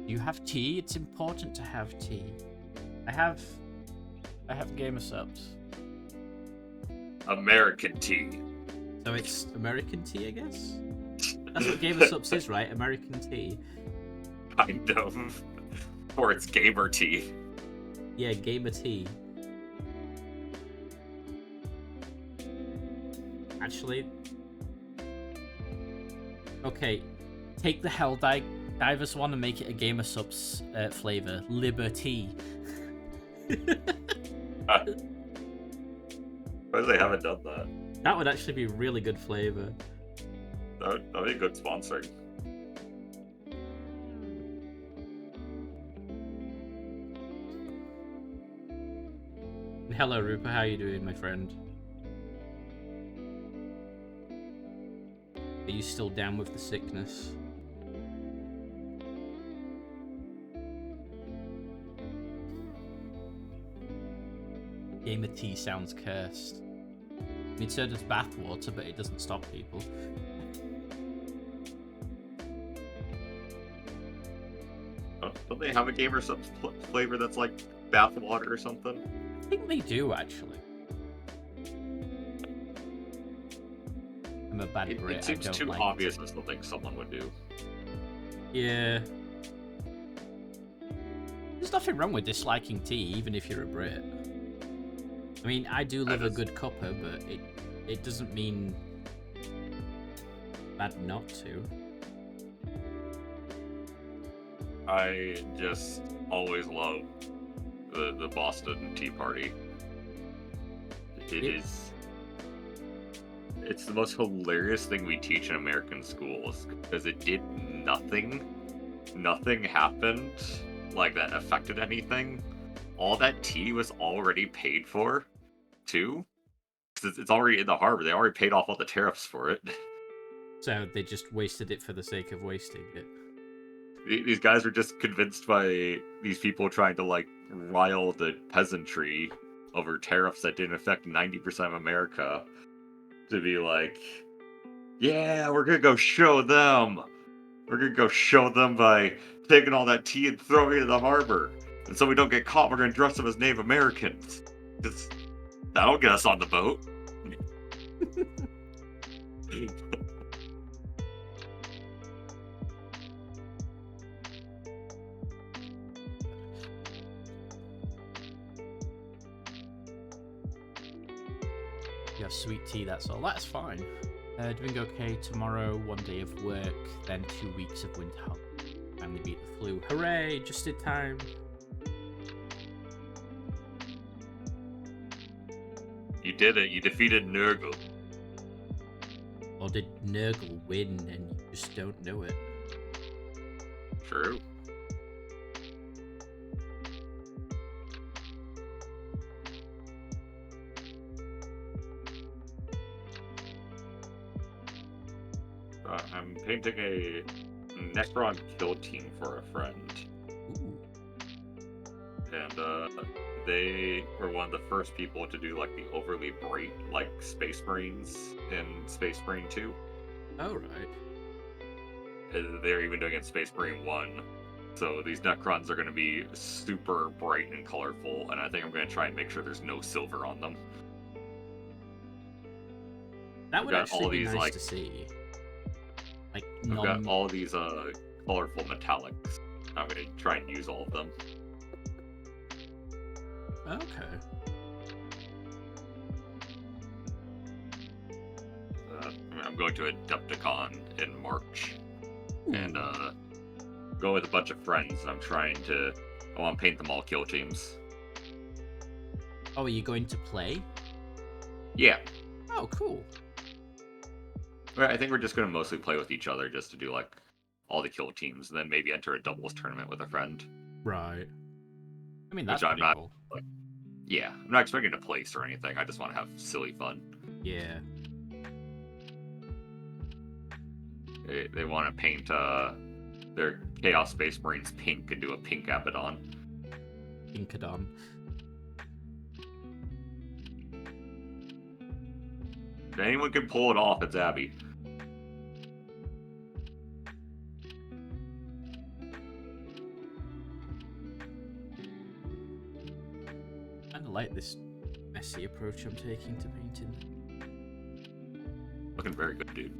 [SPEAKER 1] You have tea? It's important to have tea. I have gamer subs.
[SPEAKER 3] American tea.
[SPEAKER 1] So it's American tea, I guess? That's what gamer subs is, right? American tea.
[SPEAKER 3] Kind of. Or it's gamer tea.
[SPEAKER 1] Yeah, gamer tea. Actually... Okay, take the I just want to make it a Gamer Subs flavor. Liberty.
[SPEAKER 3] Why they haven't done that?
[SPEAKER 1] That would actually be a really good flavor.
[SPEAKER 3] That'd be a good sponsoring.
[SPEAKER 1] Hello, Rupa. How you doing, my friend? Are you still down with the sickness? Gamer tea sounds cursed. I mean, so does bathwater, but it doesn't stop people.
[SPEAKER 3] Don't they have a Gamer Subs flavor that's like bathwater or something?
[SPEAKER 1] I think they do, actually. I'm a bad Brit.
[SPEAKER 3] It seems
[SPEAKER 1] I don't
[SPEAKER 3] too
[SPEAKER 1] like
[SPEAKER 3] obvious as something someone would do.
[SPEAKER 1] Yeah. There's nothing wrong with disliking tea, even if you're a Brit. I mean, I do love a good cuppa, but it doesn't mean bad not to.
[SPEAKER 3] I just always love the Boston Tea Party. It's the most hilarious thing we teach in American schools because it did nothing happened like that affected anything. All that tea was already paid for too, because it's already in the harbor. They already paid off all the tariffs for it.
[SPEAKER 1] So they just wasted it for the sake of wasting it.
[SPEAKER 3] These guys were just convinced by these people trying to like rile the peasantry over tariffs that didn't affect 90% of America to be like, yeah, we're gonna go show them. We're gonna go show them by taking all that tea and throwing it in the harbor. And so we don't get caught, we're gonna dress them as Native Americans. That'll get us on the boat.
[SPEAKER 1] You have sweet tea, that's all. That's fine. Doing okay tomorrow, 1 day of work, then 2 weeks of winter holiday. Finally beat the flu. Hooray! Just in time.
[SPEAKER 3] You did it. You defeated Nurgle.
[SPEAKER 1] Or did Nurgle win and you just don't know it?
[SPEAKER 3] True. I'm painting a Necron kill team for a friend.
[SPEAKER 1] Ooh.
[SPEAKER 3] And they were one of the first people to do like the overly bright like Space Marines in Space Marine 2.
[SPEAKER 1] Oh, right.
[SPEAKER 3] And they're even doing it in Space Marine 1. So these Necrons are going to be super bright and colorful, and I think I'm going to try and make sure there's no silver on them.
[SPEAKER 1] That would
[SPEAKER 3] got
[SPEAKER 1] actually
[SPEAKER 3] all
[SPEAKER 1] be
[SPEAKER 3] these,
[SPEAKER 1] nice
[SPEAKER 3] like-
[SPEAKER 1] to see. Like,
[SPEAKER 3] I've got all these colorful metallics. I'm going to try and use all of them.
[SPEAKER 1] Okay.
[SPEAKER 3] I'm going to Adepticon in March,
[SPEAKER 1] Ooh.
[SPEAKER 3] and go with a bunch of friends. And I want to paint them all kill teams.
[SPEAKER 1] Oh, are you going to play?
[SPEAKER 3] Yeah,
[SPEAKER 1] Oh, cool.
[SPEAKER 3] I think we're just going to mostly play with each other just to do like all the kill teams, and then maybe enter a doubles tournament with a friend.
[SPEAKER 1] Right. I mean, that's
[SPEAKER 3] Which I'm
[SPEAKER 1] pretty
[SPEAKER 3] not-
[SPEAKER 1] cool.
[SPEAKER 3] Yeah, I'm not expecting to place or anything. I just want to have silly fun.
[SPEAKER 1] Yeah.
[SPEAKER 3] They want to paint their Chaos Space Marines pink and do a pink Abaddon.
[SPEAKER 1] Inkadon.
[SPEAKER 3] If anyone can pull it off, it's Abby.
[SPEAKER 1] I kind of like this messy approach I'm taking to painting.
[SPEAKER 3] Looking very good, dude.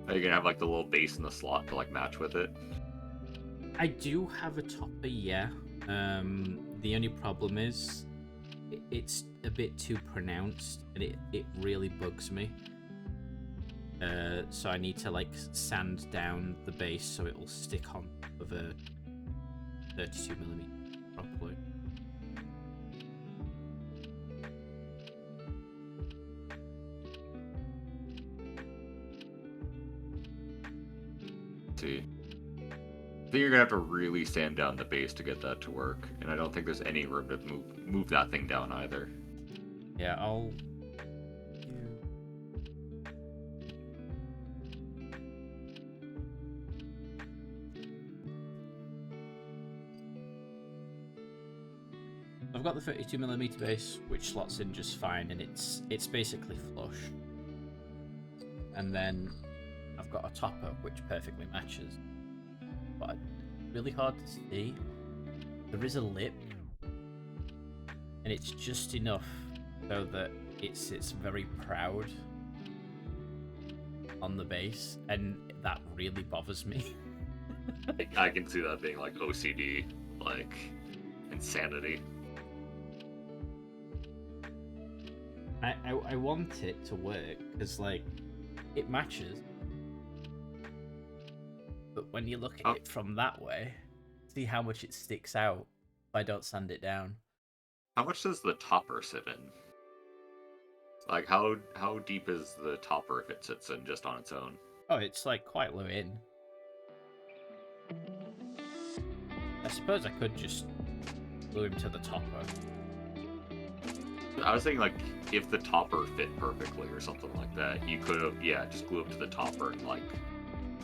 [SPEAKER 3] Are you gonna have like the little base in the slot to like match with it?
[SPEAKER 1] I do have a topper, yeah. The only problem is it's a bit too pronounced, and it really bugs me. So I need to like sand down the base so it will stick on of a 32mm properly.
[SPEAKER 3] See. I think you're gonna have to really sand down the base to get that to work, and I don't think there's any room to move that thing down either.
[SPEAKER 1] Yeah, I'll. I've got the 32mm base, which slots in just fine, and it's basically flush. And then I've got a topper, which perfectly matches. But really hard to see. There is a lip, and it's just enough so that it sits very proud on the base, and that really bothers me.
[SPEAKER 3] I can see that being like OCD, like insanity.
[SPEAKER 1] I want it to work because like it matches, but when you look at it from that way, see how much it sticks out if I don't sand it down.
[SPEAKER 3] How much does the topper sit in? Like how deep is the topper if it sits in just on its own?
[SPEAKER 1] Oh, it's like quite low in. I suppose I could just glue him to the topper.
[SPEAKER 3] I was thinking like if the topper fit perfectly or something like that, you could have just glue it to the topper and like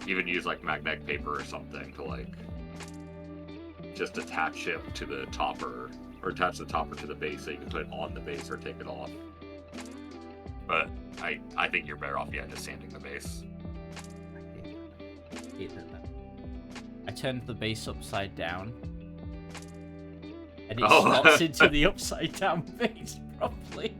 [SPEAKER 3] even use like magnetic paper or something to like just attach it to the topper or attach the topper to the base so you can put it on the base or take it off. But I think you're better off just sanding the base.
[SPEAKER 1] I hate that. I turned the base upside down, and it slots into the upside down base properly.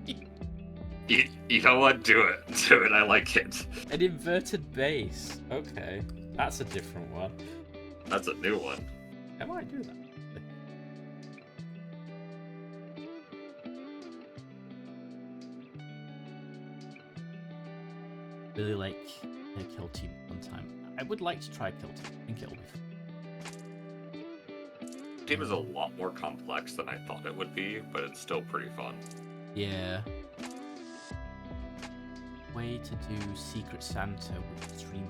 [SPEAKER 3] You know what? Do it. Do it. I like it.
[SPEAKER 1] An inverted base. Okay, that's a different one.
[SPEAKER 3] That's a new one.
[SPEAKER 1] I might do that. Really like Kill Team one time. I would like to try Kill Team. I think it'll be fun.
[SPEAKER 3] Team is a lot more complex than I thought it would be, but it's still pretty fun.
[SPEAKER 1] Yeah. Way to do Secret Santa with Stream.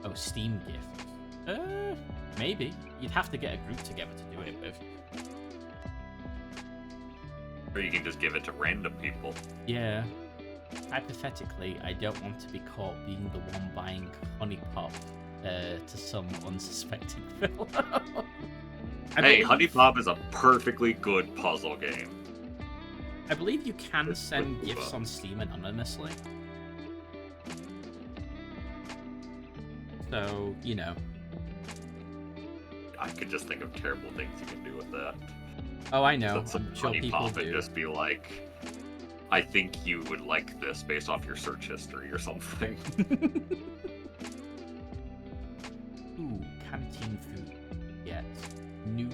[SPEAKER 1] Oh, Steam gift. Maybe. You'd have to get a group together to do it with.
[SPEAKER 3] Or you can just give it to random people.
[SPEAKER 1] Yeah. Hypothetically, I don't want to be caught being the one buying Honey Pop to some unsuspecting fellow.
[SPEAKER 3] Hey, Honey Pop is a perfectly good puzzle game.
[SPEAKER 1] I believe you can send gifts on Steam anonymously. So, you know.
[SPEAKER 3] I could just think of terrible things you can do with that.
[SPEAKER 1] Oh, I know.
[SPEAKER 3] Some
[SPEAKER 1] I'm sure
[SPEAKER 3] Honey
[SPEAKER 1] people
[SPEAKER 3] Pop
[SPEAKER 1] do.
[SPEAKER 3] and just be like, I think you would like this based off your search history or something.
[SPEAKER 1] Ooh, canteen food. Yes. New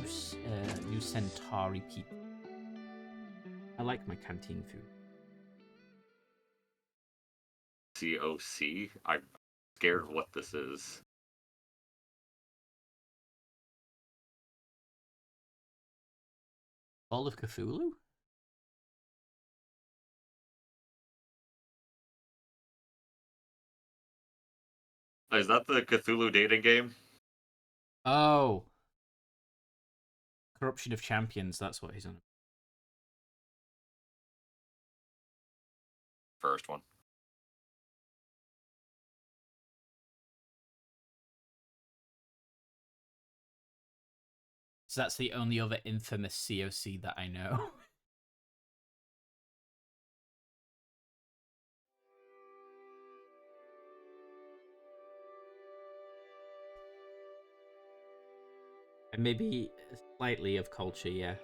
[SPEAKER 1] Centauri pizza. I like my canteen food.
[SPEAKER 3] COC? I'm scared of what this is.
[SPEAKER 1] Call of Cthulhu?
[SPEAKER 3] Is that the Cthulhu dating game?
[SPEAKER 1] Oh. Corruption of Champions, that's what he's on.
[SPEAKER 3] First one.
[SPEAKER 1] So that's the only other infamous COC that I know. And maybe slightly of culture, yes.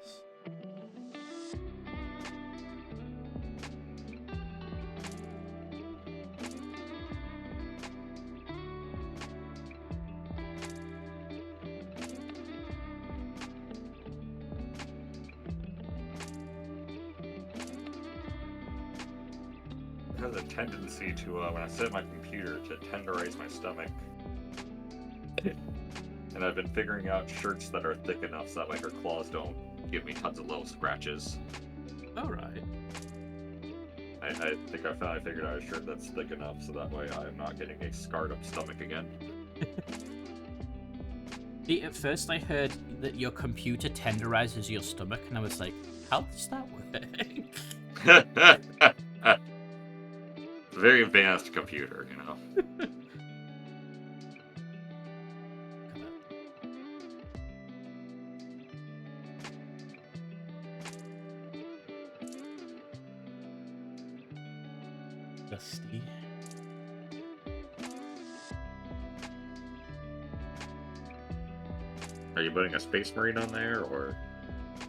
[SPEAKER 3] has a tendency to, when I sit at my computer, to tenderize my stomach. And I've been figuring out shirts that are thick enough so that way her claws don't give me tons of little scratches.
[SPEAKER 1] Alright.
[SPEAKER 3] I think I figured out a shirt that's thick enough so that way I'm not getting a scarred up stomach again.
[SPEAKER 1] See, at first I heard that your computer tenderizes your stomach, and I was like, how does that work?
[SPEAKER 3] Very advanced computer, you know.
[SPEAKER 1] Dusty.
[SPEAKER 3] Are you putting a Space Marine on there, or?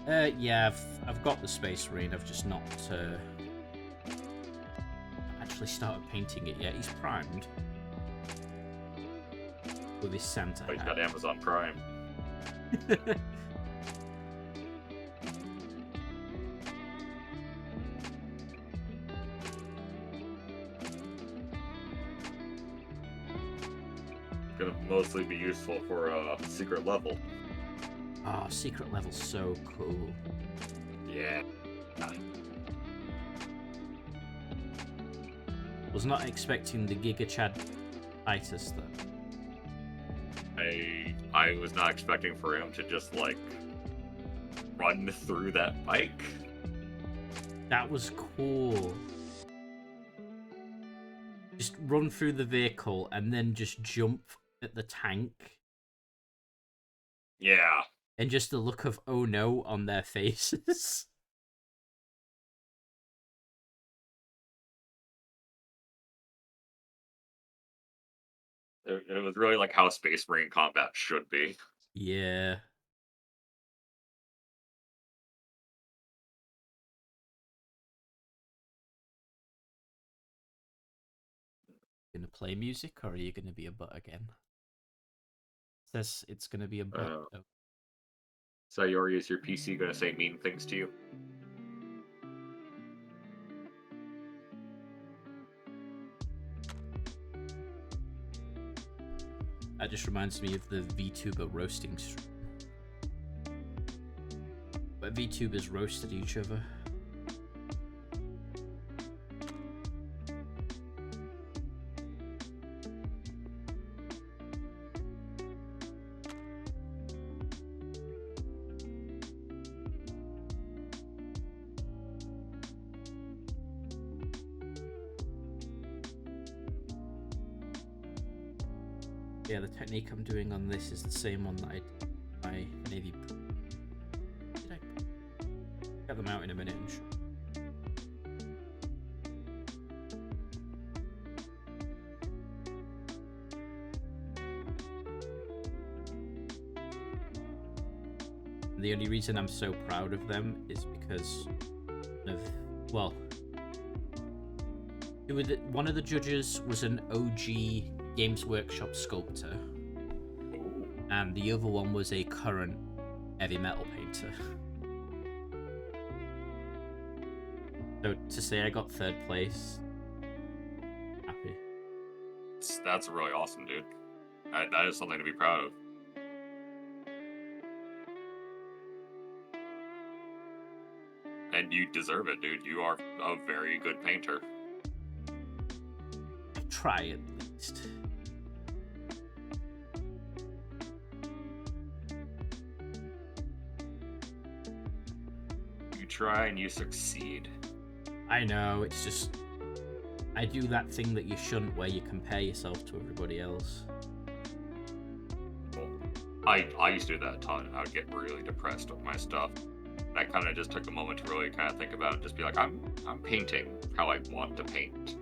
[SPEAKER 1] Yeah, I've got the Space Marine. I've just not actually started painting it yet. He's primed with his Santa
[SPEAKER 3] Oh, he's
[SPEAKER 1] hat.
[SPEAKER 3] got Amazon Prime. Gonna mostly be useful for a secret level.
[SPEAKER 1] Oh, secret level's so cool.
[SPEAKER 3] Yeah.
[SPEAKER 1] Was not expecting the Giga Chad Titus though.
[SPEAKER 3] I was not expecting for him to just like run through that bike.
[SPEAKER 1] That was cool. Just run through the vehicle and then just jump at the tank.
[SPEAKER 3] Yeah.
[SPEAKER 1] And just the look of oh no on their faces.
[SPEAKER 3] It was really like how Space Marine combat should be.
[SPEAKER 1] Yeah. Gonna play music, or are you gonna be a butt again? It says it's gonna be a butt. Oh.
[SPEAKER 3] So, Yori, is your PC gonna say mean things to you?
[SPEAKER 1] That just reminds me of the Vtuber roasting stream. Where Vtubers roasted each other. Yeah, the technique I'm doing on this is the same one that I did by Navy. Did I get them out in a minute and show? And the only reason I'm so proud of them is because of, well, one of the judges was an OG Games Workshop sculptor, and the other one was a current heavy metal painter. So to say I got third place, happy.
[SPEAKER 3] That's really awesome, dude. That is something to be proud of. And you deserve it, dude. You are a very good painter.
[SPEAKER 1] Try at least.
[SPEAKER 3] You try and you succeed.
[SPEAKER 1] I know, it's just I do that thing that you shouldn't where you compare yourself to everybody else.
[SPEAKER 3] I used to do that a ton. I would get really depressed with my stuff. And I kind of just took a moment to really kind of think about it and just be like, I'm painting how I want to paint.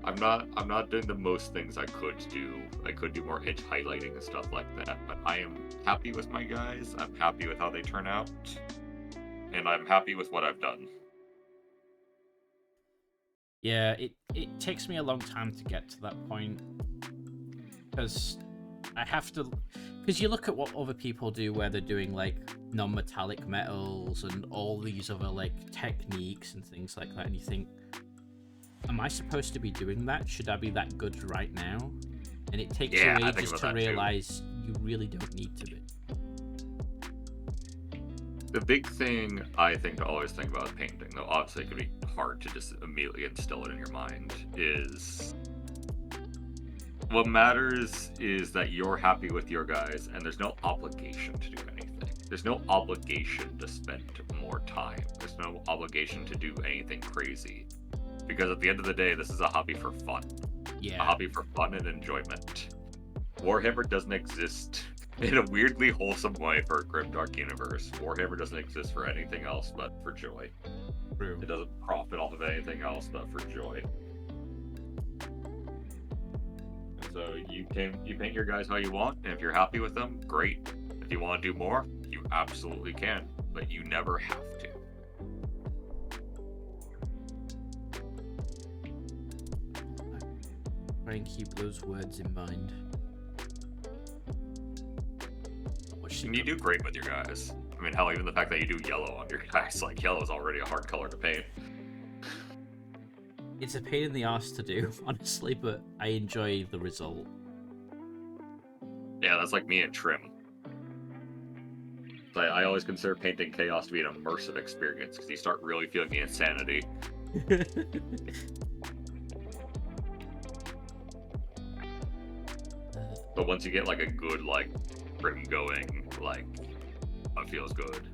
[SPEAKER 3] I'm not doing the most things I could do. I could do more edge highlighting and stuff like that, but I am happy with my guys. I'm happy with how they turn out. And I'm happy with what I've done.
[SPEAKER 1] Yeah, it takes me a long time to get to that point. Because I have to... Because you look at what other people do where they're doing, like, non-metallic metals and all these other, like, techniques and things like that, and you think, am I supposed to be doing that? Should I be that good right now? And it takes
[SPEAKER 3] Yeah,
[SPEAKER 1] you
[SPEAKER 3] I think
[SPEAKER 1] ages
[SPEAKER 3] about
[SPEAKER 1] to
[SPEAKER 3] that too.
[SPEAKER 1] realize you really don't need to be.
[SPEAKER 3] The big thing I think to always think about with painting, though obviously it can be hard to just immediately instill it in your mind, is what matters is that you're happy with your guys and there's no obligation to do anything. There's no obligation to spend more time. There's no obligation to do anything crazy. Because at the end of the day, this is a hobby for fun. A
[SPEAKER 1] Yeah.
[SPEAKER 3] hobby for fun and enjoyment. Warhammer doesn't exist in a weirdly wholesome way for a grimdark universe. Warhammer doesn't exist for anything else but for joy.
[SPEAKER 1] True.
[SPEAKER 3] It doesn't profit off of anything else but for joy. And so you paint your guys how you want, and if you're happy with them, great. If you want to do more, you absolutely can, but you never have to.
[SPEAKER 1] Try and keep those words in mind.
[SPEAKER 3] And you do great with your guys. I mean, hell, even the fact that you do yellow on your guys, like, yellow is already a hard color to paint.
[SPEAKER 1] It's a pain in the ass to do, honestly, but I enjoy the result.
[SPEAKER 3] Yeah, that's like me and Trim. So I always consider painting Chaos to be an immersive experience, because you start really feeling the insanity. But once you get, like, a good, like, Trim going, like, it feels good.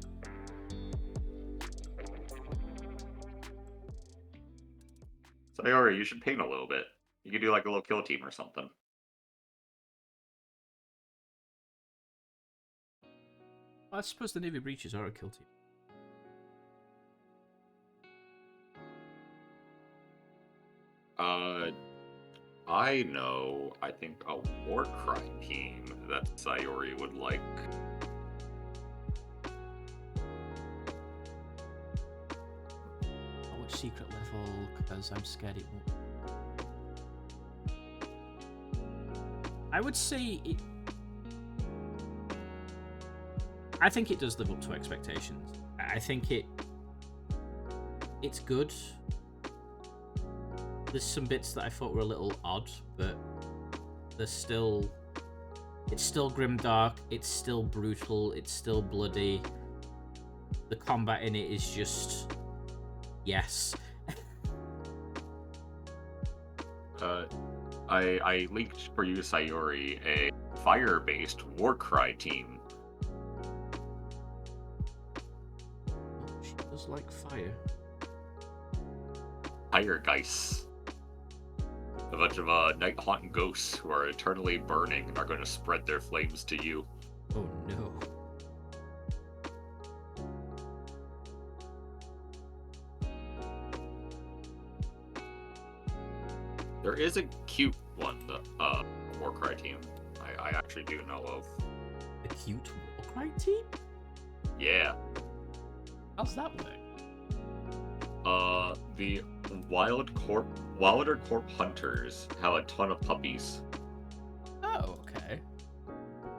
[SPEAKER 3] Sayori, you should paint a little bit. You could do, like, a little kill team or something.
[SPEAKER 1] I suppose the Navy Breaches are a kill team.
[SPEAKER 3] I know, I think a Warcry team that Sayori would like.
[SPEAKER 1] Not which secret level, because I'm scared it won't. I would say it... I think it does live up to expectations. I think it's good. There's some bits that I thought were a little odd, but there's still... It's still grimdark, it's still brutal, it's still bloody. The combat in it is just... Yes.
[SPEAKER 3] I linked for you, Sayori, a fire-based Warcry team.
[SPEAKER 1] Oh, she does like fire.
[SPEAKER 3] Fire Geist. A bunch of night haunting ghosts who are eternally burning and are going to spread their flames to you.
[SPEAKER 1] Oh no.
[SPEAKER 3] There is a cute one, the Warcry team. I actually do know of.
[SPEAKER 1] A cute Warcry team?
[SPEAKER 3] Yeah.
[SPEAKER 1] How's that work?
[SPEAKER 3] The Wilder Corp Hunters have a ton of puppies.
[SPEAKER 1] Oh, okay.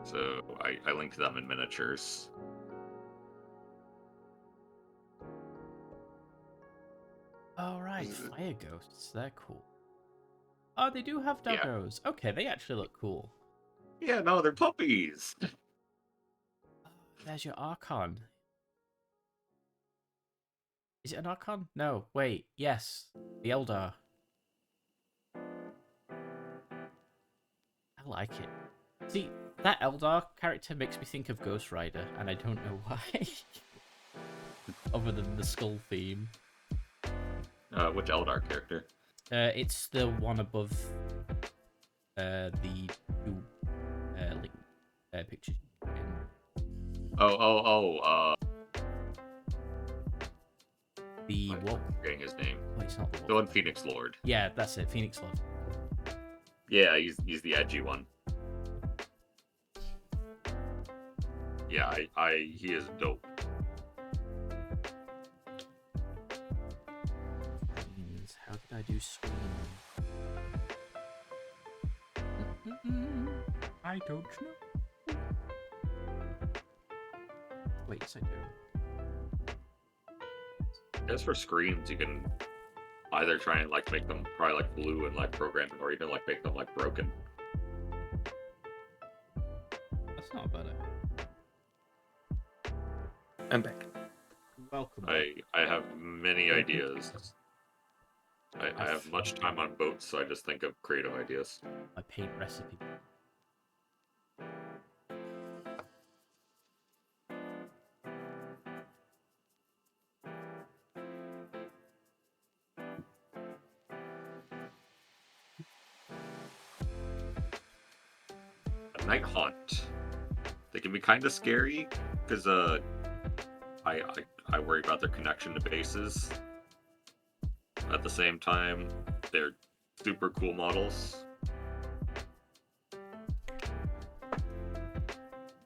[SPEAKER 3] So I linked them in miniatures.
[SPEAKER 1] Oh, right. Fire ghosts. They're cool. Oh, they do have
[SPEAKER 3] Yeah.
[SPEAKER 1] doggos. Okay, they actually look cool.
[SPEAKER 3] Yeah, no, they're puppies.
[SPEAKER 1] Oh, there's your Archon. Is it an Archon? No, wait. Yes. The Eldar. I like it. See, that Eldar character makes me think of Ghost Rider, and I don't know why. Other than the skull theme.
[SPEAKER 3] Which Eldar character?
[SPEAKER 1] It's the one above the two pictures. The
[SPEAKER 3] I'm
[SPEAKER 1] what?
[SPEAKER 3] forgetting his name.
[SPEAKER 1] Wait, it's not the
[SPEAKER 3] The
[SPEAKER 1] what?
[SPEAKER 3] one Phoenix Lord.
[SPEAKER 1] Yeah, that's it. Phoenix Lord.
[SPEAKER 3] Yeah, he's the edgy one. Yeah, he is dope.
[SPEAKER 1] How did I do screen? I don't know. Wait, yes, I do.
[SPEAKER 3] As for screens, you can either try and like make them probably like blue and like program it, or even like make them like broken.
[SPEAKER 1] That's not a bad idea.
[SPEAKER 2] I'm back.
[SPEAKER 1] Welcome.
[SPEAKER 3] I have many ideas. I have much time on boats, so I just think of creative ideas.
[SPEAKER 1] My paint recipe.
[SPEAKER 3] A night haunt. They can be kind of scary because I worry about their connection to bases. At the same time, they're super cool models.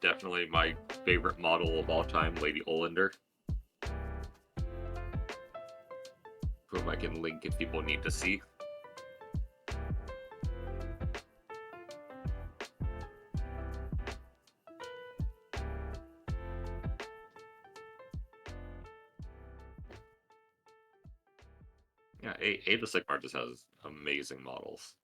[SPEAKER 3] Definitely my favorite model of all time, Lady Olander. Whom I can link if people need to see. Yeah, Ada Sigmar just has amazing models.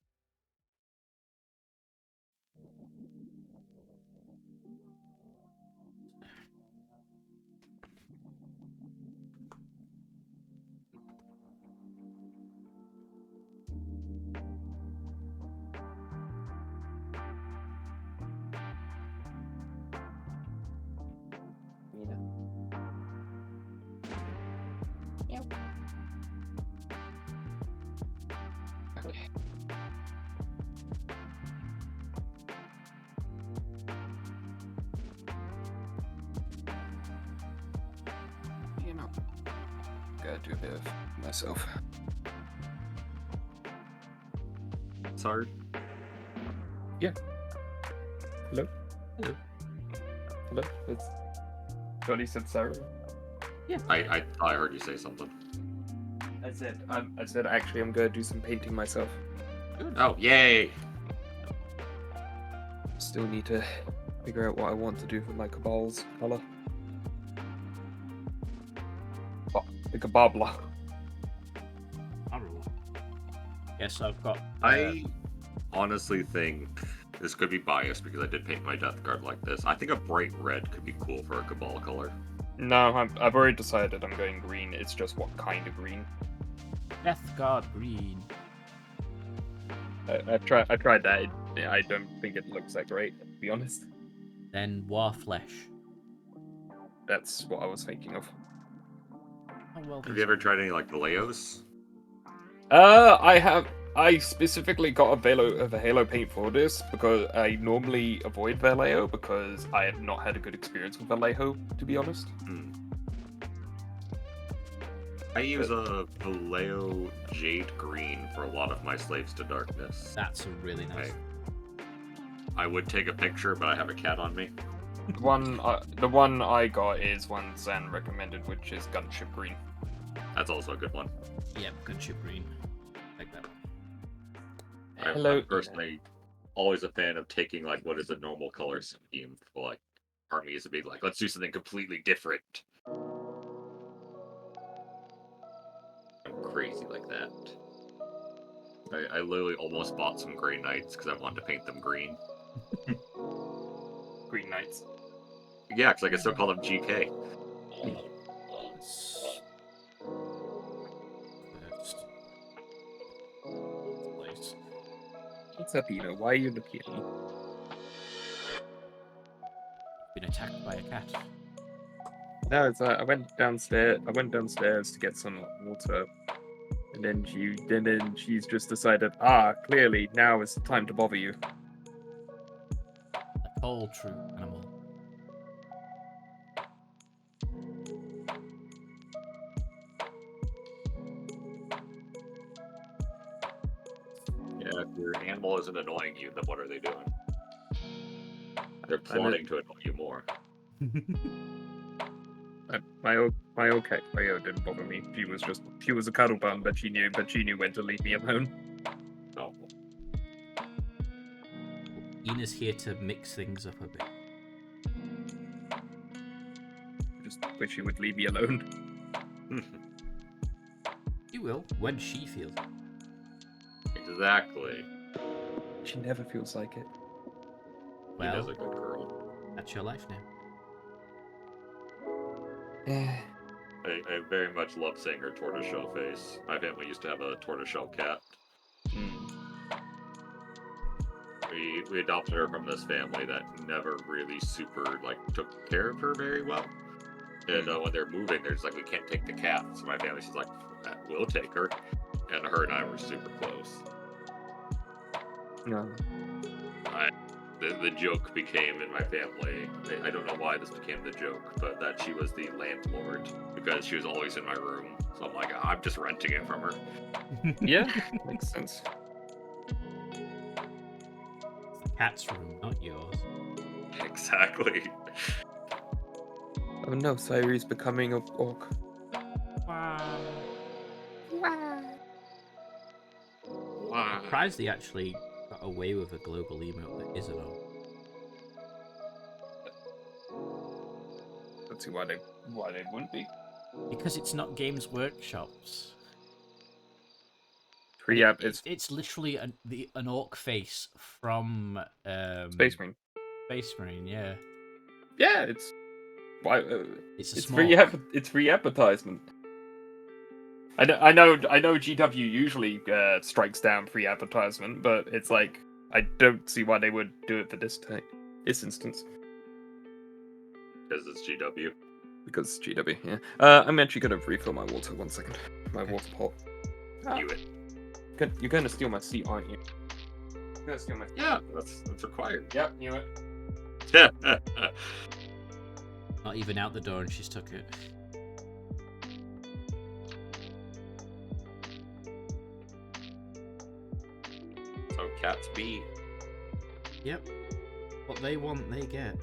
[SPEAKER 2] You know, gotta do a bit of myself.
[SPEAKER 3] Sorry.
[SPEAKER 2] Yeah. Hello?
[SPEAKER 1] Hello.
[SPEAKER 2] Hello? It's Johnny said sorry.
[SPEAKER 3] I heard you say something.
[SPEAKER 2] I said actually I'm gonna do some painting myself.
[SPEAKER 3] Oh, yay!
[SPEAKER 2] Still need to figure out what I want to do for my Cabal's color. Oh, the Cababla.
[SPEAKER 1] Yes, I've got.
[SPEAKER 3] I honestly think this could be biased because I did paint my Death Guard like this. I think a bright red could be cool for a Cabal color.
[SPEAKER 2] No, I've already decided I'm going green. It's just what kind of green.
[SPEAKER 1] Death Guard green.
[SPEAKER 2] I tried that. I don't think it looks that great, to be honest.
[SPEAKER 1] Then War Flesh.
[SPEAKER 2] That's what I was thinking of.
[SPEAKER 1] Oh, well,
[SPEAKER 3] Have you ever tried any like Valeos?
[SPEAKER 2] I specifically got a Halo paint for this because I normally avoid Vallejo because I have not had a good experience with Vallejo, to be honest.
[SPEAKER 3] I use a Vallejo Jade Green for a lot of my Slaves to Darkness.
[SPEAKER 1] That's a really nice.
[SPEAKER 3] I would take a picture, but I have a cat on me.
[SPEAKER 2] The one I got is one Zan recommended, which is Gunship Green.
[SPEAKER 3] That's also a good one.
[SPEAKER 1] Yeah, Gunship green. Like that.
[SPEAKER 3] I'm personally always a fan of taking like what is a normal color scheme for like armies to be like, let's do something completely different. I'm crazy like that. I literally almost bought some Grey Knights because I wanted to paint them green.
[SPEAKER 2] Green Knights.
[SPEAKER 3] Yeah, because I can still call them GK.
[SPEAKER 2] What's up, Eno? Why are you looking at me?
[SPEAKER 1] Been attacked by a cat.
[SPEAKER 2] No, it's I went downstairs. To get some water, and then she's just decided. Clearly now is the time to bother you.
[SPEAKER 1] A tall, true animal.
[SPEAKER 3] Yeah, if your animal isn't annoying you, then what are they doing? They're plotting to annoy you more.
[SPEAKER 2] My old cat Cleo didn't bother me. She was a cuddle bum, but she knew when to leave me alone.
[SPEAKER 3] No.
[SPEAKER 1] Ina's here to mix things up a bit.
[SPEAKER 2] Just wish she would leave me alone.
[SPEAKER 1] She will, when she feels it.
[SPEAKER 3] Exactly.
[SPEAKER 2] She never feels like it.
[SPEAKER 1] Well,
[SPEAKER 3] She does a good girl.
[SPEAKER 1] that's your life now.
[SPEAKER 2] Eh.
[SPEAKER 3] I very much love seeing her tortoiseshell face. My family used to have a tortoiseshell cat. We adopted her from this family that never really super took care of her very well. And when they're moving, they're just like, we can't take the cat. So my family's just like, we'll take her. And her and I were super close.
[SPEAKER 2] No.
[SPEAKER 3] The joke became in my family, I don't know why this became the joke, but that she was the landlord because she was always in my room. So I'm like, I'm just renting it from her.
[SPEAKER 2] Yeah, makes sense.
[SPEAKER 1] It's the cat's room, not yours.
[SPEAKER 3] Exactly.
[SPEAKER 2] Oh no, Cyrie's becoming an orc.
[SPEAKER 1] Wow.
[SPEAKER 3] Wow.
[SPEAKER 1] Surprised they actually got away with a global emote that isn't on.
[SPEAKER 2] Let's see why they wouldn't be.
[SPEAKER 1] Because it's not Games Workshop's.
[SPEAKER 2] Yeah, it's
[SPEAKER 1] It's literally an orc face from
[SPEAKER 2] Space Marine.
[SPEAKER 1] Space Marine, yeah.
[SPEAKER 2] Yeah, it's why
[SPEAKER 1] It's a
[SPEAKER 2] it's
[SPEAKER 1] small.
[SPEAKER 2] it's free advertisement. I know GW usually strikes down free advertisement, but it's like I don't see why they would do it for this instance.
[SPEAKER 3] Because it's GW.
[SPEAKER 2] Because it's GW, yeah. I'm actually gonna refill my water. 1 second. My water pot.
[SPEAKER 3] You it.
[SPEAKER 2] You're gonna steal my seat, aren't you? You're gonna steal my seat.
[SPEAKER 3] Yeah, that's required.
[SPEAKER 2] Yep, knew it.
[SPEAKER 1] Not even out the door and she's took it.
[SPEAKER 3] So cats be.
[SPEAKER 1] Yep. What they want, they get.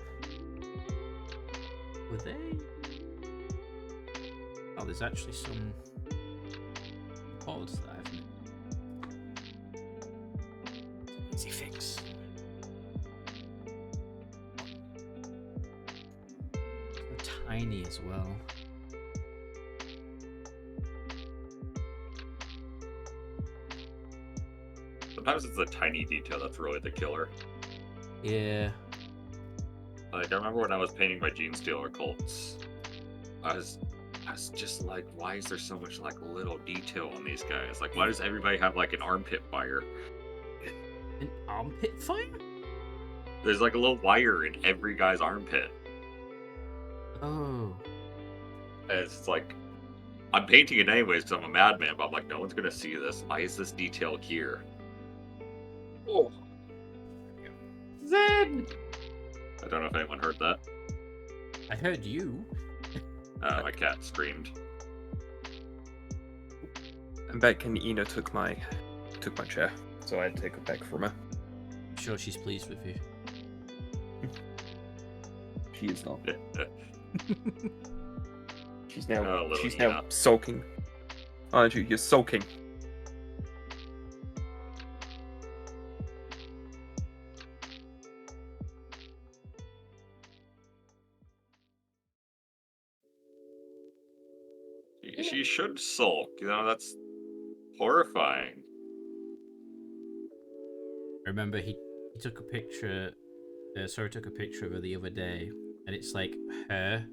[SPEAKER 1] Were they? Oh, there's actually some pods that I've made. Easy fix. They're tiny as well.
[SPEAKER 3] Sometimes it's the tiny detail that's really the killer.
[SPEAKER 1] Yeah.
[SPEAKER 3] Like, I remember when I was painting my Gene Stealer cults, I was just like, why is there so much little detail on these guys? Like, why does everybody have an armpit fire?
[SPEAKER 1] An armpit fire?
[SPEAKER 3] There's a little wire in every guy's armpit.
[SPEAKER 1] Oh.
[SPEAKER 3] And it's like, I'm painting it anyways because I'm a madman, but I'm like, no one's gonna see this. Why is this detail here?
[SPEAKER 2] Oh.
[SPEAKER 3] Zen! I don't know if anyone heard that.
[SPEAKER 1] I heard you.
[SPEAKER 3] My cat screamed.
[SPEAKER 2] I'm back and Ina took my chair, so I had to take it back from her.
[SPEAKER 1] I'm sure she's pleased with you.
[SPEAKER 2] She is not. She's
[SPEAKER 3] Oh,
[SPEAKER 2] now
[SPEAKER 3] little Ina.
[SPEAKER 2] sulking. Aren't you? You're sulking.
[SPEAKER 3] She should sulk. That's horrifying.
[SPEAKER 1] I remember he took a picture. Sorry, took a picture of her the other day, and it's like her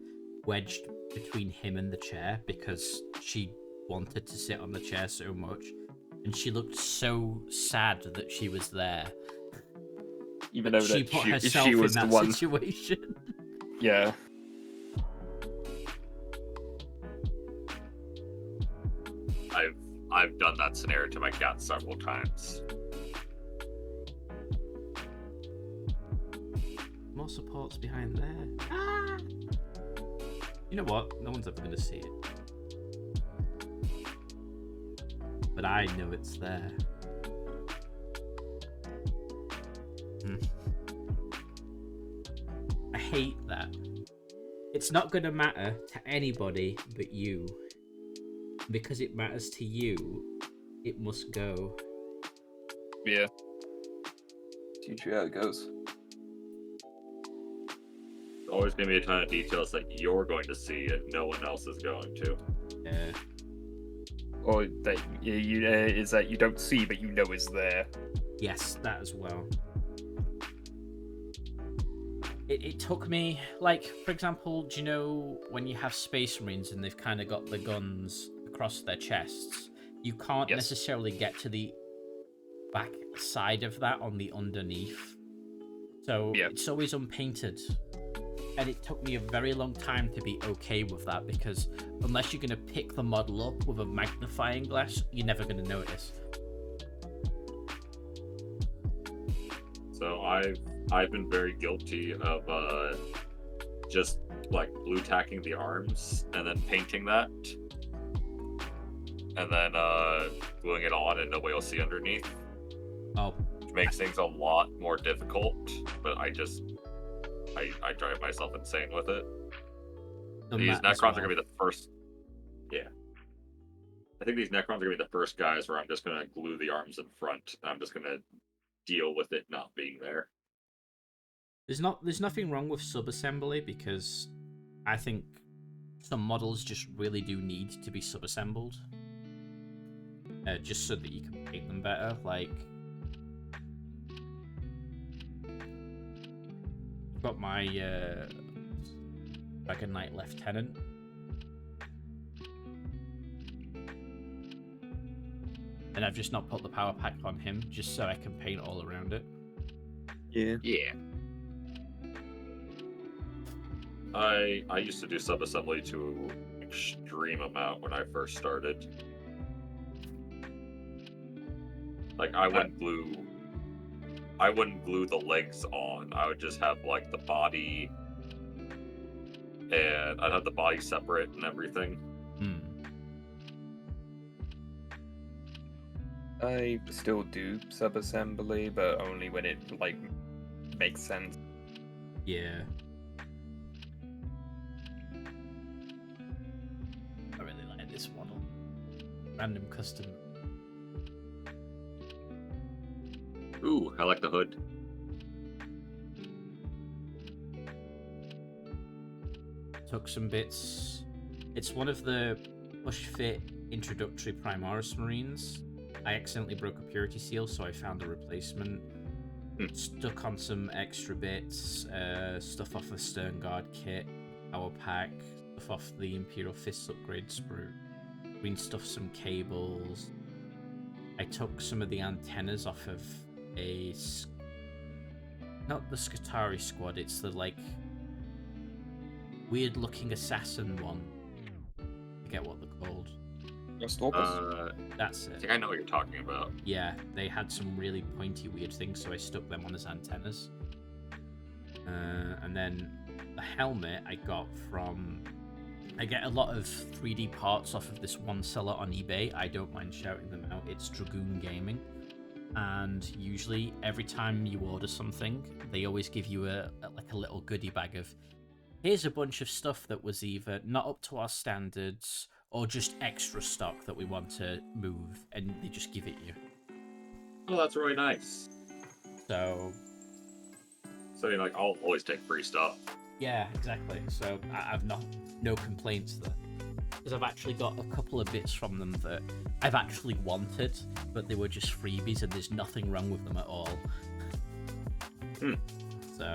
[SPEAKER 1] wedged between him and the chair because she wanted to sit on the chair so much, and she looked so sad that she was there.
[SPEAKER 2] Even though
[SPEAKER 1] She
[SPEAKER 2] that
[SPEAKER 1] put herself
[SPEAKER 2] she was
[SPEAKER 1] in
[SPEAKER 2] the
[SPEAKER 1] that
[SPEAKER 2] one.
[SPEAKER 1] situation.
[SPEAKER 2] Yeah.
[SPEAKER 3] I've done that scenario to my cat several times.
[SPEAKER 1] More supports behind there. Ah! You know what? No one's ever going to see it. But I know it's there. I hate that. It's not going to matter to anybody but you. Because it matters to you, it must go.
[SPEAKER 2] Yeah. Teach you how it goes.
[SPEAKER 3] There's always going to be a ton of details that you're going to see and no one else is going to.
[SPEAKER 1] Yeah.
[SPEAKER 2] or that is that you don't see but you know is there.
[SPEAKER 1] Yes, that as well. It took me, like, for example, do you know when you have Space Marines and they've kind of got the guns across their chests? You can't
[SPEAKER 2] Yes.
[SPEAKER 1] necessarily get to the back side of that on the underneath. So
[SPEAKER 2] Yeah.
[SPEAKER 1] it's always unpainted. And it took me a very long time to be okay with that, because unless you're going to pick the model up with a magnifying glass, you're never going to notice.
[SPEAKER 3] So I've been very guilty of just like blue tacking the arms and then painting that, and then gluing it on, and nobody will see underneath.
[SPEAKER 1] Oh,
[SPEAKER 3] Which makes things a lot more difficult. But I drive myself insane with it. These Necrons are gonna be the first. Yeah. I think these Necrons are gonna be the first guys where I'm just gonna glue the arms in front, and I'm just gonna deal with it not being there.
[SPEAKER 1] There's nothing wrong with sub-assembly, because I think some models just really do need to be sub-assembled. Just so that you can paint them better. Like, I've got my Dragon Knight Lieutenant. And I've just not put the power pack on him, just so I can paint all around it.
[SPEAKER 2] Yeah.
[SPEAKER 3] Yeah. I used to do sub-assembly to an extreme amount when I first started. Like I wouldn't glue the legs on. I would just have like the body, and I'd have the body separate and everything.
[SPEAKER 2] I still do sub-assembly, but only when it like makes sense.
[SPEAKER 1] Yeah. I really like this model. Random custom.
[SPEAKER 3] Ooh, I like the hood.
[SPEAKER 1] Took some bits. It's one of the push fit introductory Primaris Marines. I accidentally broke a purity seal, so I found a replacement. Stuck on some extra bits, stuff off the Stern Guard kit, power pack, stuff off the Imperial Fists upgrade sprue. Green-stuffed some cables. I took some of the antennas off of not the Skitarii squad, it's the like weird looking assassin one. I forget what they're called. That's
[SPEAKER 3] I
[SPEAKER 1] it.
[SPEAKER 3] think I know what you're talking about.
[SPEAKER 1] Yeah, they had some really pointy weird things, so I stuck them on as antennas. And then the helmet I got from... I get a lot of 3D parts off of this one seller on eBay. I don't mind shouting them out. It's Dragoon Gaming. And usually, every time you order something, they always give you a little goodie bag of, here's a bunch of stuff that was either not up to our standards or just extra stock that we want to move, and they just give it you.
[SPEAKER 3] Oh, that's really nice.
[SPEAKER 1] So
[SPEAKER 3] you're like, I'll always take free stuff.
[SPEAKER 1] yeah, exactly. So I've no complaints there, because I've actually got a couple of bits from them that I've actually wanted, but they were just freebies, and there's nothing wrong with them at all. So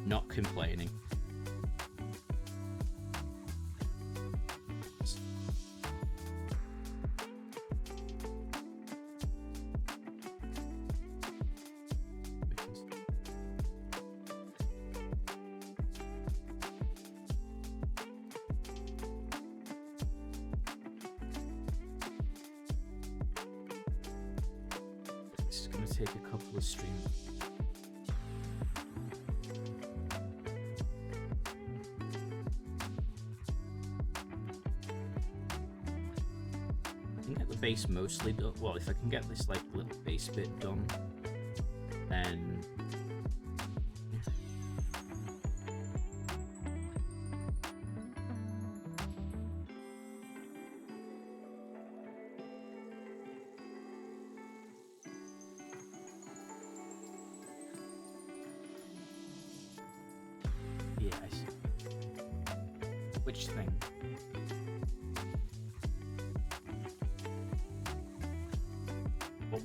[SPEAKER 1] not complaining. This is going to take a couple of streams. I can get the base mostly done. Well, if I can get this like little base bit done, then yeah, I see. Which thing?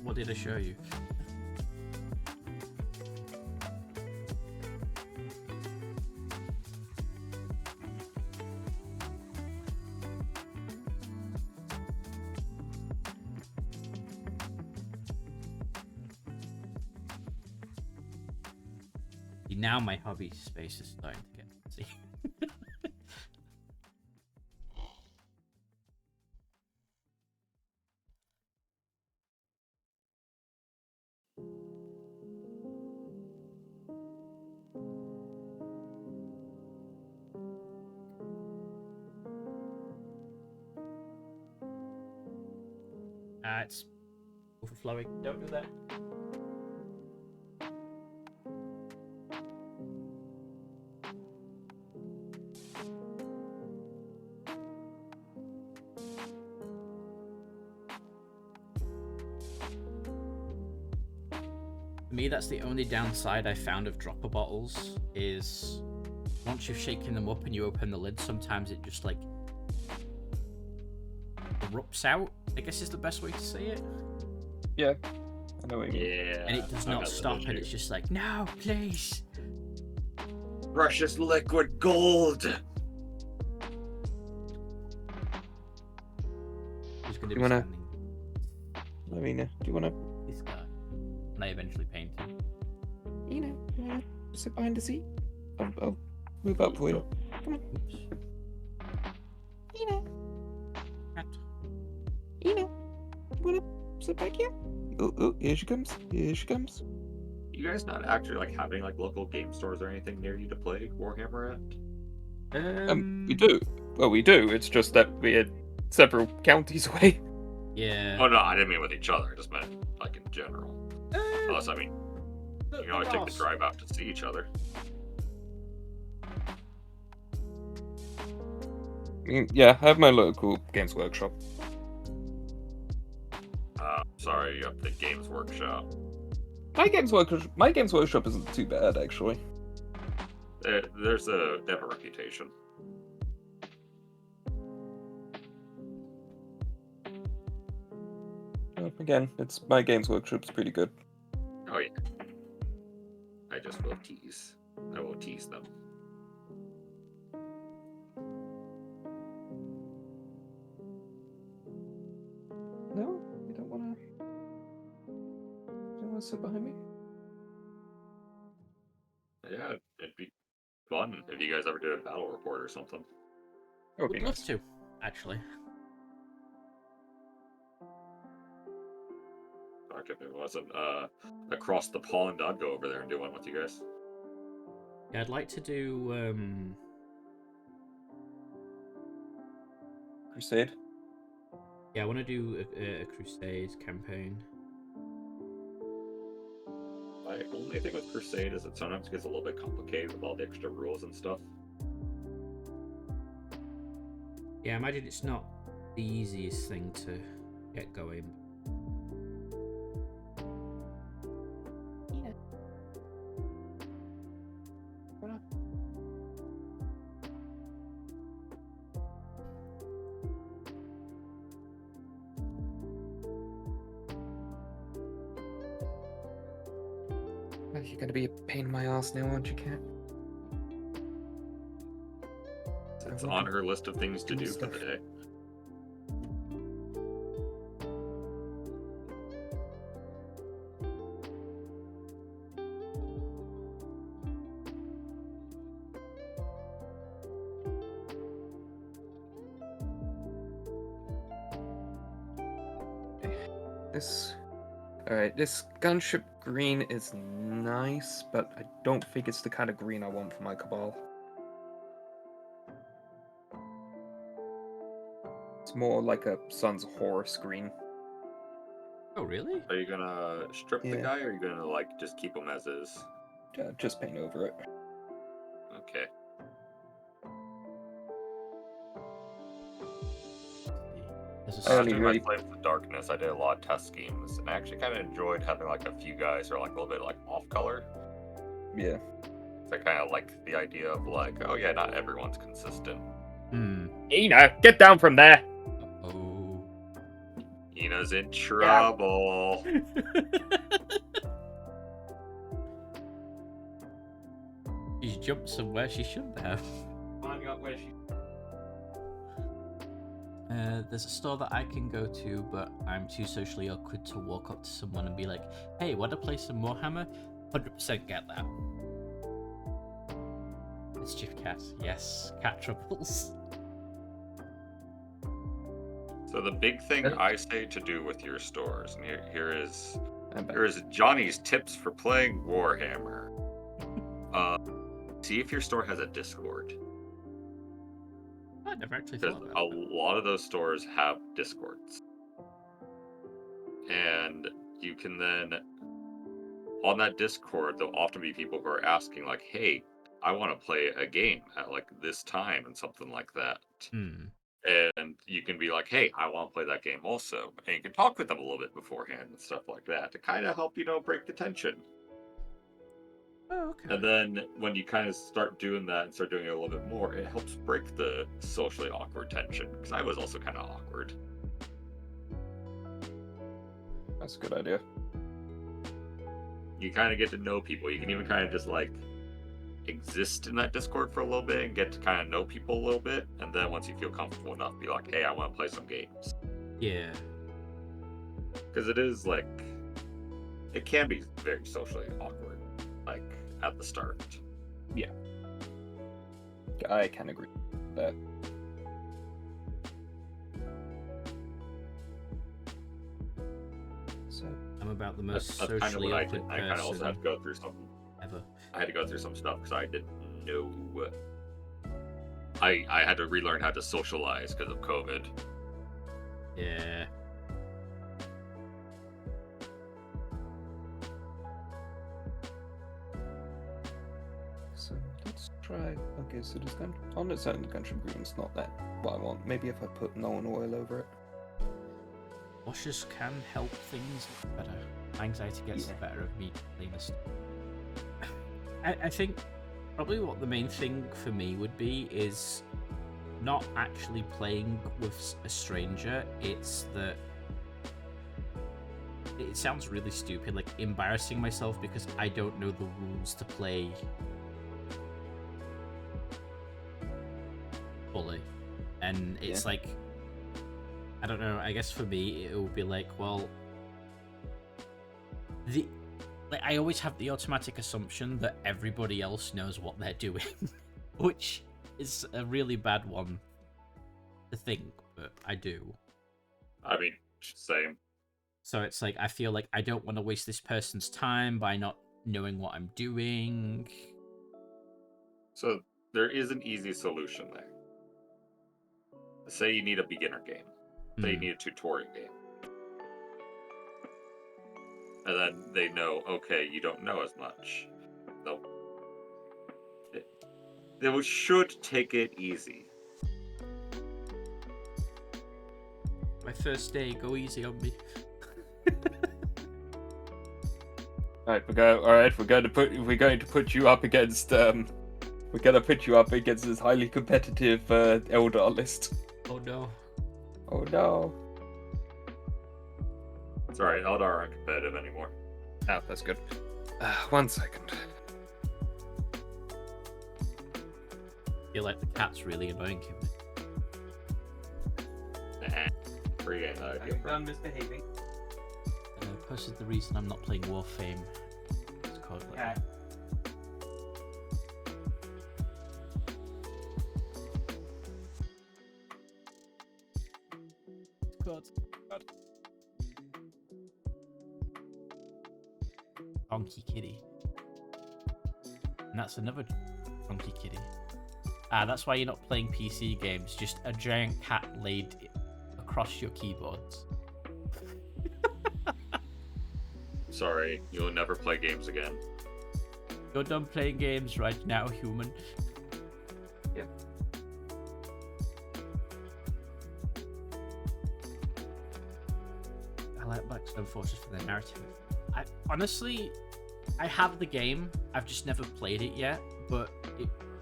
[SPEAKER 1] What did I show you? Now my hobby space is starting to get busy. It's overflowing. Don't do that. For me, that's the only downside I found of dropper bottles, is once you've shaken them up and you open the lid, sometimes it just like erupts out, I guess is the best way to say it.
[SPEAKER 2] Yeah, I know what you mean.
[SPEAKER 3] Yeah.
[SPEAKER 1] And it does not stop, and it's just like, no, please.
[SPEAKER 3] Precious liquid gold.
[SPEAKER 1] Who's going to
[SPEAKER 2] You
[SPEAKER 1] be
[SPEAKER 2] wanna-
[SPEAKER 1] standing?
[SPEAKER 2] Lavina, do you want to,
[SPEAKER 1] This guy. And I eventually paint him.
[SPEAKER 2] you wanna sit behind the seat? I'll move up for you. Come on.
[SPEAKER 1] Oops. Cat.
[SPEAKER 2] You wanna sit back here? Oh, here she comes. Here she comes.
[SPEAKER 3] You guys not actually like having like local game stores or anything near you to play Warhammer at?
[SPEAKER 2] We do. Well, we do. It's just that we're several counties away.
[SPEAKER 1] Yeah.
[SPEAKER 3] Oh no, I didn't mean with each other. I just meant like in general. Unless I mean, you can always take the drive out to see each other.
[SPEAKER 2] I mean, yeah, I have my local Games Workshop.
[SPEAKER 3] Sorry, up the Games Workshop.
[SPEAKER 2] My Games Workshop isn't too bad, actually.
[SPEAKER 3] They have a reputation.
[SPEAKER 2] Again, my Games Workshop's pretty good.
[SPEAKER 3] Oh yeah. I just will tease. I will tease them.
[SPEAKER 2] No, you don't wanna. You don't wanna sit behind me?
[SPEAKER 3] Yeah, it'd be fun if you guys ever did a battle report or something.
[SPEAKER 2] That would be
[SPEAKER 1] Would love
[SPEAKER 2] nice.
[SPEAKER 1] to, actually.
[SPEAKER 3] Fuck, if it wasn't across the pond, I'd go over there and do one with you guys.
[SPEAKER 1] Yeah, I'd like to do
[SPEAKER 2] Crusade.
[SPEAKER 1] yeah, I want to do a Crusade campaign.
[SPEAKER 3] My only thing with Crusade is it sometimes gets a little bit complicated with all the extra rules and stuff.
[SPEAKER 1] Yeah, I imagine it's not the easiest thing to get going.
[SPEAKER 2] You're gonna be a pain in my ass now, aren't you, Cat?
[SPEAKER 3] It's on her list of things to do for the day.
[SPEAKER 2] This gunship green is nice, but I don't think it's the kind of green I want for my Cabal. It's more like a Sons of Horus green.
[SPEAKER 1] Oh, really?
[SPEAKER 3] Are you gonna strip the
[SPEAKER 2] Yeah.
[SPEAKER 3] guy, or are you gonna like just keep him as is?
[SPEAKER 2] Just paint over it.
[SPEAKER 3] Okay.
[SPEAKER 1] There's a
[SPEAKER 2] I
[SPEAKER 3] Last
[SPEAKER 2] only
[SPEAKER 3] time
[SPEAKER 2] really-
[SPEAKER 3] I played with Darkness, I did a lot of test schemes, and I actually kind of enjoyed having like a few guys who are like a little bit like off color.
[SPEAKER 2] Yeah.
[SPEAKER 3] I kind of like the idea of like, oh yeah, not everyone's consistent.
[SPEAKER 1] Hmm.
[SPEAKER 2] Ina, get down from there!
[SPEAKER 1] Oh.
[SPEAKER 3] Ina's in trouble.
[SPEAKER 1] She's jumped somewhere she shouldn't have.
[SPEAKER 2] Finding out where she.
[SPEAKER 1] There's a store that I can go to, but I'm too socially awkward to walk up to someone and be like, hey, want to play some Warhammer? 100% get that. Mischief Cat. Yes, cat troubles.
[SPEAKER 3] So the big thing I say to do with your stores, and here is Johnny's tips for playing Warhammer. See if your store has a Discord.
[SPEAKER 1] I never actually
[SPEAKER 3] Because
[SPEAKER 1] thought
[SPEAKER 3] a
[SPEAKER 1] about that.
[SPEAKER 3] lot of those stores have Discords. And you can then, on that Discord, there'll often be people who are asking, like, hey, I want to play a game at, like, this time and something like that. And you can be like, hey, I want to play that game also. And you can talk with them a little bit beforehand and stuff like that to kind of help, break the tension.
[SPEAKER 1] Oh, okay.
[SPEAKER 3] And then when you kind of start doing that and start doing it a little bit more, it helps break the socially awkward tension. Because I was also kind of awkward.
[SPEAKER 2] That's a good idea.
[SPEAKER 3] You kind of get to know people. You can even kind of just like exist in that Discord for a little bit and get to kind of know people a little bit. And then once you feel comfortable enough, be like, hey, I want to play some games.
[SPEAKER 1] Yeah.
[SPEAKER 3] Because it is like, it can be very socially awkward, like at the start.
[SPEAKER 2] Yeah. I can agree with that. So
[SPEAKER 1] I'm about the most
[SPEAKER 3] That's kind of
[SPEAKER 1] socially
[SPEAKER 3] what I
[SPEAKER 1] awkward
[SPEAKER 3] did. I kind of also had
[SPEAKER 1] person
[SPEAKER 3] to go through some.
[SPEAKER 1] ever.
[SPEAKER 3] I had to go through some stuff because I didn't know. I had to relearn how to socialize because of COVID.
[SPEAKER 1] Yeah.
[SPEAKER 2] So let's try. Okay, so this on its own, the country green's not that what I want. Maybe if I put Nolan oil over it.
[SPEAKER 1] Washes can help things look better. My anxiety gets the better of me cleanest. I think probably what the main thing for me would be is not actually playing with a stranger. It's that it sounds really stupid, like embarrassing myself because I don't know the rules to play fully. And it's like, I don't know, I guess for me it would be like, well, I always have the automatic assumption that everybody else knows what they're doing, which is a really bad one to think, but I do.
[SPEAKER 3] I mean, same.
[SPEAKER 1] So it's like, I feel like I don't want to waste this person's time by not knowing what I'm doing.
[SPEAKER 3] So there is an easy solution there. Say you need a beginner game. Say you need a tutorial game. And then they know, okay, you don't know as much. So they should take it easy.
[SPEAKER 1] My first day, go easy on me.
[SPEAKER 2] Alright, we're going to put you up against this highly competitive Eldar list.
[SPEAKER 1] Oh no.
[SPEAKER 2] Oh no.
[SPEAKER 3] Sorry, Eldar aren't competitive anymore.
[SPEAKER 2] Oh, that's good. 1 second.
[SPEAKER 1] I feel like the cat's really annoying him.
[SPEAKER 3] Free game that idea.
[SPEAKER 2] Done misbehaving.
[SPEAKER 1] Posted the reason I'm not playing Warframe. It's called like God. Donkey Kitty. And that's another Donkey Kitty. Ah, that's why you're not playing PC games. Just a giant cat laid across your keyboards.
[SPEAKER 3] Sorry, you'll never play games again.
[SPEAKER 1] You're done playing games right now, human.
[SPEAKER 2] Yeah.
[SPEAKER 1] I like Blackstone Forces for the narrative. Honestly, I have the game. I've just never played it yet, but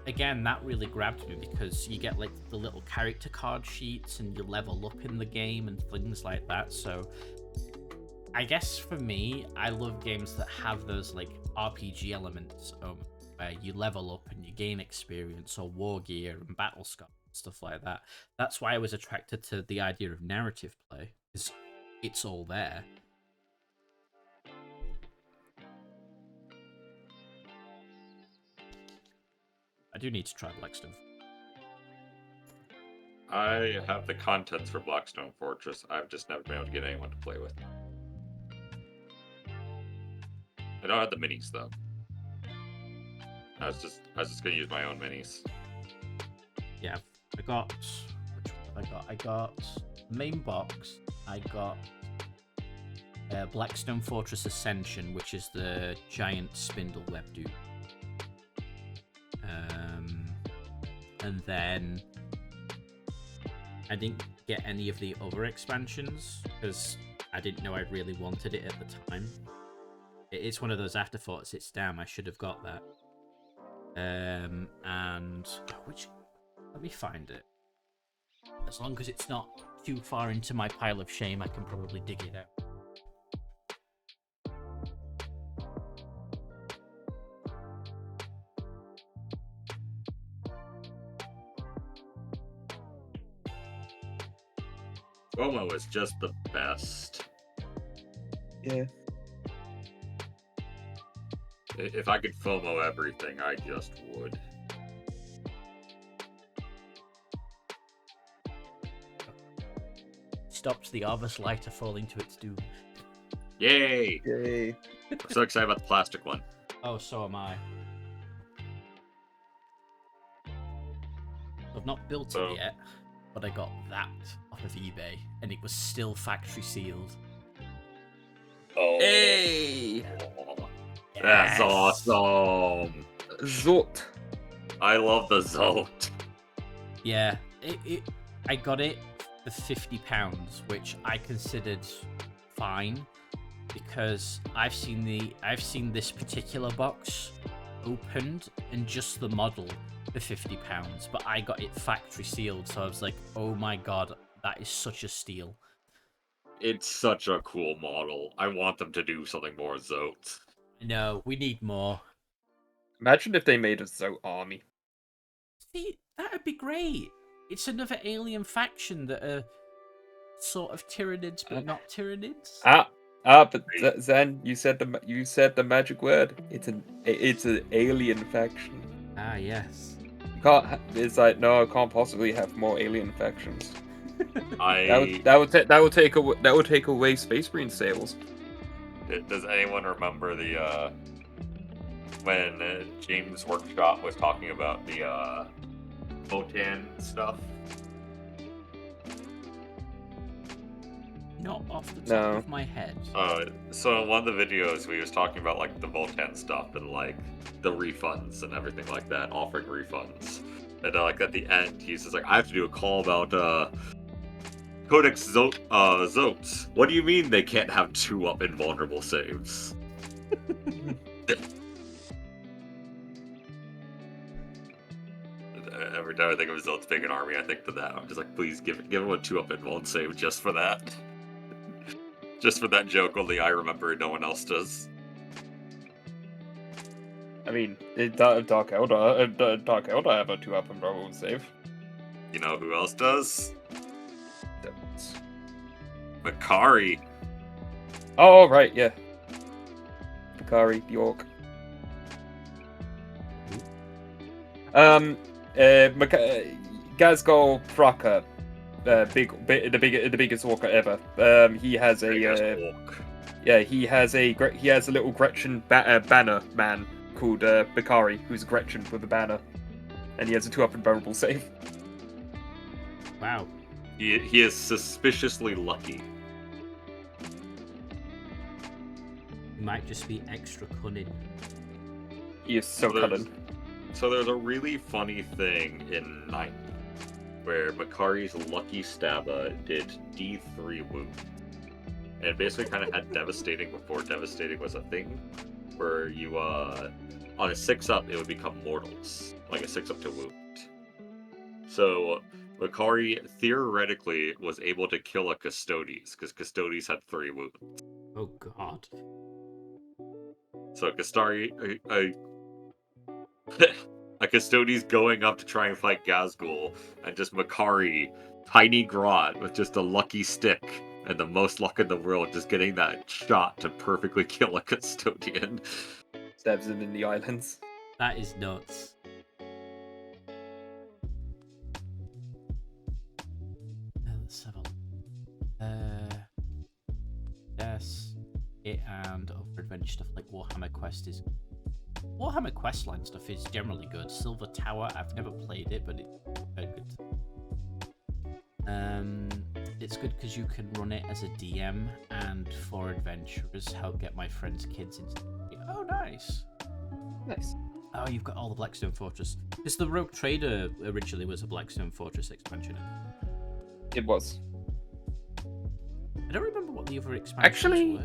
[SPEAKER 1] again, that really grabbed me because you get like the little character card sheets and you level up in the game and things like that. So I guess for me, I love games that have those like RPG elements where you level up and you gain experience or war gear and battle scars, stuff like that. That's why I was attracted to the idea of narrative play, because it's all there. I do need to try Blackstone.
[SPEAKER 3] I have the contents for Blackstone Fortress. I've just never been able to get anyone to play with. I don't have the minis though. I was just gonna use my own minis.
[SPEAKER 1] Yeah, I got. Which one have I got? I got the main box. I got Blackstone Fortress Ascension, which is the giant spindle web dude. And then I didn't get any of the other expansions because I didn't know I really wanted it at the time. It's one of those afterthoughts. It's damn, I should have got that. And which, let me find it. As long as it's not too far into my pile of shame, I can probably dig it out.
[SPEAKER 3] FOMO is just the best.
[SPEAKER 2] Yeah.
[SPEAKER 3] If I could FOMO everything, I just would.
[SPEAKER 1] Stops the Arvus lighter falling to its doom.
[SPEAKER 3] Yay!
[SPEAKER 2] Yay.
[SPEAKER 3] I'm so excited about the plastic one.
[SPEAKER 1] Oh, so am I. I've not built it yet, but I got that off of eBay, and it was still factory sealed.
[SPEAKER 3] Oh.
[SPEAKER 2] Hey!
[SPEAKER 3] That's
[SPEAKER 1] Yes!
[SPEAKER 3] awesome!
[SPEAKER 2] Zot.
[SPEAKER 3] I love the Zote.
[SPEAKER 1] Yeah, I got it for £50, which I considered fine because I've seen this particular box opened and just the model for £50, but I got it factory sealed, so I was like, oh my god, that is such a steal.
[SPEAKER 3] It's such a cool model. I want them to do something more Zotes.
[SPEAKER 1] No, we need more.
[SPEAKER 2] Imagine if they made a Zote army.
[SPEAKER 1] See, that'd be great. It's another alien faction that are sort of Tyranids, but not Tyranids.
[SPEAKER 2] But Zen, you said the magic word. It's an alien faction.
[SPEAKER 1] Ah, yes.
[SPEAKER 2] You can't. It's like no, I can't possibly have more alien factions.
[SPEAKER 3] I
[SPEAKER 2] That would take away Space Marine sales.
[SPEAKER 3] Does anyone remember the when James Workshop was talking about the Votan stuff?
[SPEAKER 1] Not off the top
[SPEAKER 2] No.
[SPEAKER 1] of my head.
[SPEAKER 3] So in one of the videos, we was talking about like the Votan stuff and like the refunds and everything like that, offering refunds. And like at the end, he's just like, I have to do a call about Codex Zotes. What do you mean they can't have 2-up invulnerable saves? Every time I think of Zotes being an army, I think to that. I'm just like, please give him a 2-up invuln save just for that. Just for that joke, only I remember and no one else does.
[SPEAKER 2] I mean, Dark Elder have a 2-up invulnerable save.
[SPEAKER 3] You know who else does? Makari.
[SPEAKER 2] Oh right, yeah. Bakari, York. Gazgol Fraka, the biggest orca ever. He has a he has a little Gretchen banner man called Bakari, who's Gretchen with a banner, and he has a 2-up invulnerable save.
[SPEAKER 1] Wow.
[SPEAKER 3] He is suspiciously lucky.
[SPEAKER 1] He might just be extra cunning.
[SPEAKER 2] He is so cunning.
[SPEAKER 3] So there's a really funny thing in 9th, where Makari's Lucky Stabba did D3 wound. And it basically kind of had Devastating before Devastating was a thing, where you on a 6-up, it would become mortals, like a 6-up to wound. So Makari theoretically was able to kill a Custodes, because Custodes had 3 wounds.
[SPEAKER 1] Oh god.
[SPEAKER 3] So a Custodes going up to try and fight Gazgul, and just Makari, tiny Grot with just a lucky stick and the most luck in the world, just getting that shot to perfectly kill a Custodian.
[SPEAKER 2] Stabs him in the islands.
[SPEAKER 1] That is nuts. Let's have a look. Yes. It and other adventure stuff like Warhammer Quest is... Warhammer Questline stuff is generally good. Silver Tower, I've never played it, but it's very good. It's good because you can run it as a DM, and for adventurers, help get my friends' kids into... Oh, nice.
[SPEAKER 2] Nice.
[SPEAKER 1] Oh, you've got all the Blackstone Fortress. Because the Rogue Trader originally was a Blackstone Fortress expansion.
[SPEAKER 2] It was.
[SPEAKER 1] I don't remember what the other expansions were.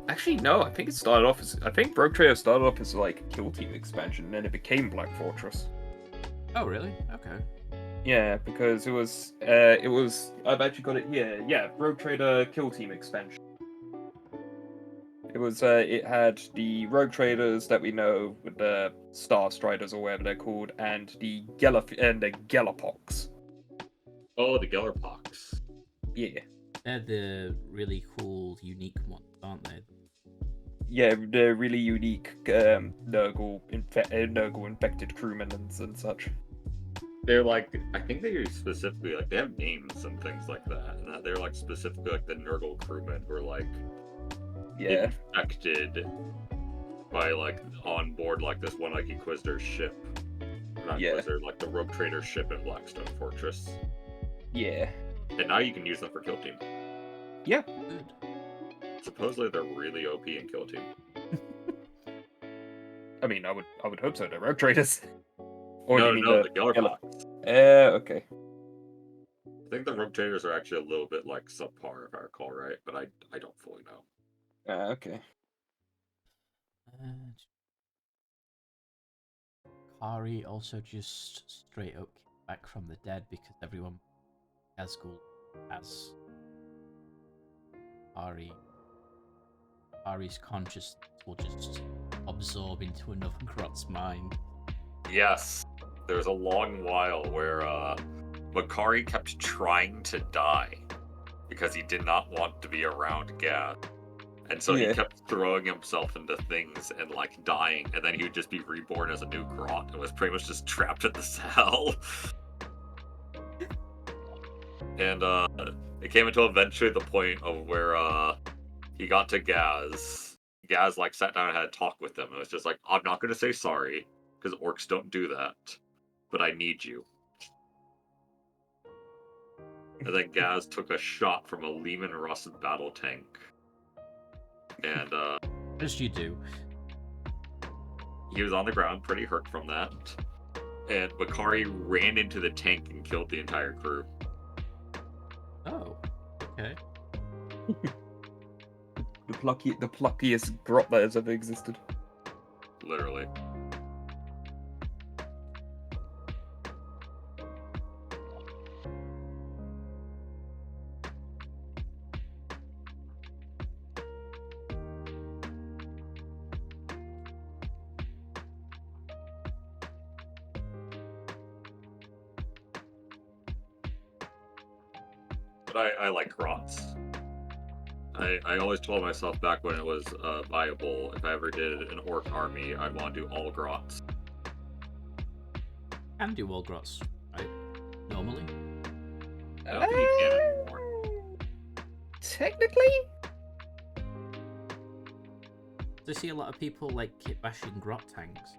[SPEAKER 2] Actually, no. I think it started off as... I think Rogue Trader started off as like a Kill Team expansion, and then it became Black Fortress.
[SPEAKER 1] Oh, really? Okay.
[SPEAKER 2] Yeah, because it was... I've actually got it here. Yeah, Rogue Trader Kill Team expansion. It was, it had the Rogue Traders that we know, with the Star Striders or whatever they're called, and the Galapox.
[SPEAKER 3] Oh, the Gellerpox.
[SPEAKER 2] Yeah.
[SPEAKER 1] They're the really cool, unique ones, aren't they?
[SPEAKER 2] Yeah, they're really unique Nurgle infected crewmen and such.
[SPEAKER 3] They're like, I think they're specifically, like, they have names and things like that. And they're like specifically like the Nurgle crewmen who are like infected by like on board like this one like Inquisitor ship. Not Inquisitor, like the Rogue Trader ship in Blackstone Fortress.
[SPEAKER 2] Yeah.
[SPEAKER 3] And now you can use them for Kill Team.
[SPEAKER 2] Yeah.
[SPEAKER 1] Good.
[SPEAKER 3] Supposedly they're really OP in Kill Team.
[SPEAKER 2] I mean, I would hope so. They're Rogue Traders. Or
[SPEAKER 3] No,
[SPEAKER 2] do you mean
[SPEAKER 3] the Gellerpox.
[SPEAKER 2] Okay.
[SPEAKER 3] I think the Rogue Traders are actually a little bit like subpar if I recall right, but I don't fully know.
[SPEAKER 2] Okay.
[SPEAKER 1] Kari also just straight up came back from the dead because everyone Gazgul has Kari's consciousness will just absorb into another Grot's mind.
[SPEAKER 3] Yes. There was a long while where Makari kept trying to die because he did not want to be around Gaz. And so he kept throwing himself into things and like dying, and then he would just be reborn as a new Grot and was pretty much just trapped in the cell. And it came until eventually the point of where he got to Gaz. Gaz like sat down and had a talk with him. And it was just like, I'm not gonna say sorry, because orcs don't do that. But I need you. And then Gaz took a shot from a Lehman Russ battle tank. And
[SPEAKER 1] As you do.
[SPEAKER 3] he was on the ground, pretty hurt from that. And Makari ran into the tank and killed the entire crew.
[SPEAKER 1] Oh, okay.
[SPEAKER 2] The pluckiest Grot that has ever existed.
[SPEAKER 3] Literally. But I like Grots. I always told myself back when it was viable, if I ever did an orc army, I'd want to do all Grots.
[SPEAKER 1] Can do all Grots, right? Normally.
[SPEAKER 3] I don't think you can anymore.
[SPEAKER 2] Technically?
[SPEAKER 1] Do you see a lot of people like kit bashing Grot tanks?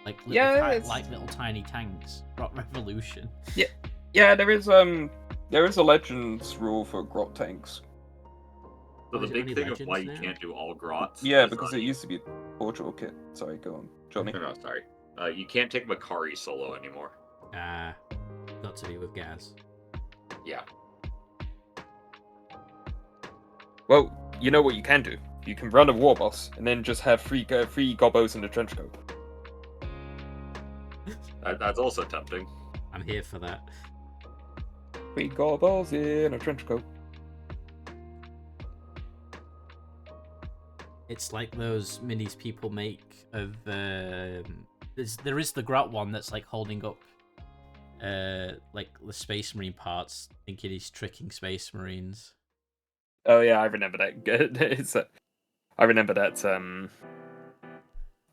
[SPEAKER 1] Like little, like little tiny tanks. Grot Revolution.
[SPEAKER 2] Yeah, there is a Legends rule for Grot tanks.
[SPEAKER 3] So the
[SPEAKER 1] Is it
[SPEAKER 3] big
[SPEAKER 1] only
[SPEAKER 3] thing of why
[SPEAKER 1] Legends
[SPEAKER 3] you
[SPEAKER 1] now?
[SPEAKER 3] can't do all Grots...
[SPEAKER 2] Yeah,
[SPEAKER 3] is,
[SPEAKER 2] because it used to be a Portugal kit. Sorry, go on, Johnny.
[SPEAKER 3] No, sorry. You can't take Makari solo anymore.
[SPEAKER 1] Ah, got to be with Gaz.
[SPEAKER 3] Yeah.
[SPEAKER 2] Well, you know what you can do? You can run a war boss and then just have three gobos in a trench coat.
[SPEAKER 3] That's also tempting.
[SPEAKER 1] I'm here for that.
[SPEAKER 2] 3 gobos in a trench coat.
[SPEAKER 1] It's like those minis people make of there is the Grot one that's like holding up like the Space Marine parts, thinking he's tricking Space Marines.
[SPEAKER 2] Oh yeah, I remember that. It's I remember that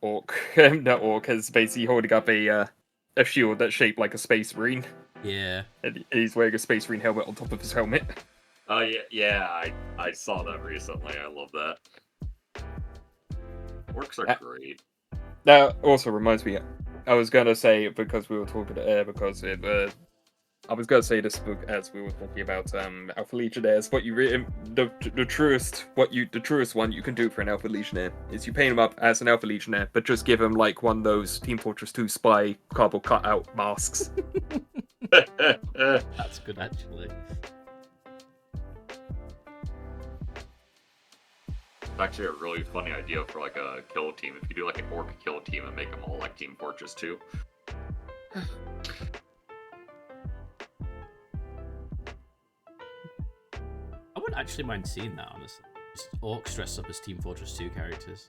[SPEAKER 2] orc. That orc is basically holding up a shield that's shaped like a Space Marine.
[SPEAKER 1] Yeah.
[SPEAKER 2] And he's wearing a Space Marine helmet on top of his helmet.
[SPEAKER 3] Oh yeah, I saw that recently. I love that. Orcs are great.
[SPEAKER 2] That also reminds me, I was gonna say, because we were talking I was gonna say this book as we were talking about Alpha Legionnaires. What you the truest one you can do for an Alpha Legionnaire is you paint him up as an Alpha Legionnaire, but just give him like one of those Team Fortress 2 spy cardboard cutout masks.
[SPEAKER 1] That's good, actually.
[SPEAKER 3] It's actually a really funny idea for like a kill team. If you do like an orc kill team and make them all like Team Fortress 2.
[SPEAKER 1] I wouldn't actually mind seeing that, honestly. Just orcs dressed up as Team Fortress 2 characters.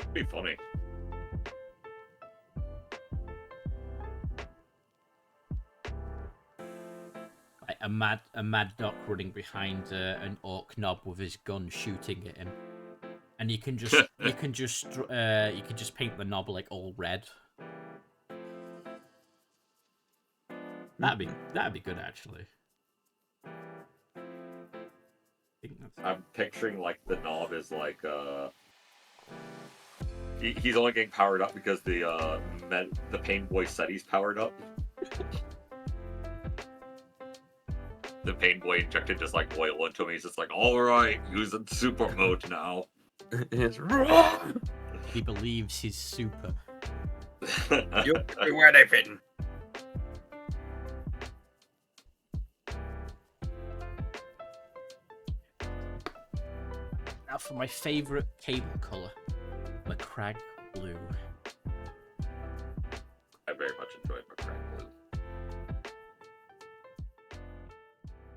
[SPEAKER 3] It'd be funny.
[SPEAKER 1] Like a mad doc running behind an orc knob with his gun shooting at him, and you can just paint the knob like all red. That'd be good, actually.
[SPEAKER 3] I'm picturing like the knob is like he's only getting powered up because the pain boy said he's powered up. The pain boy injected just like oil into him. He's just like, all right, using super mode now.
[SPEAKER 1] He believes he's super.
[SPEAKER 2] Where they fitting?
[SPEAKER 1] Now for my favourite cable colour, Macragge Blue.
[SPEAKER 3] I very much enjoyed Macragge Blue.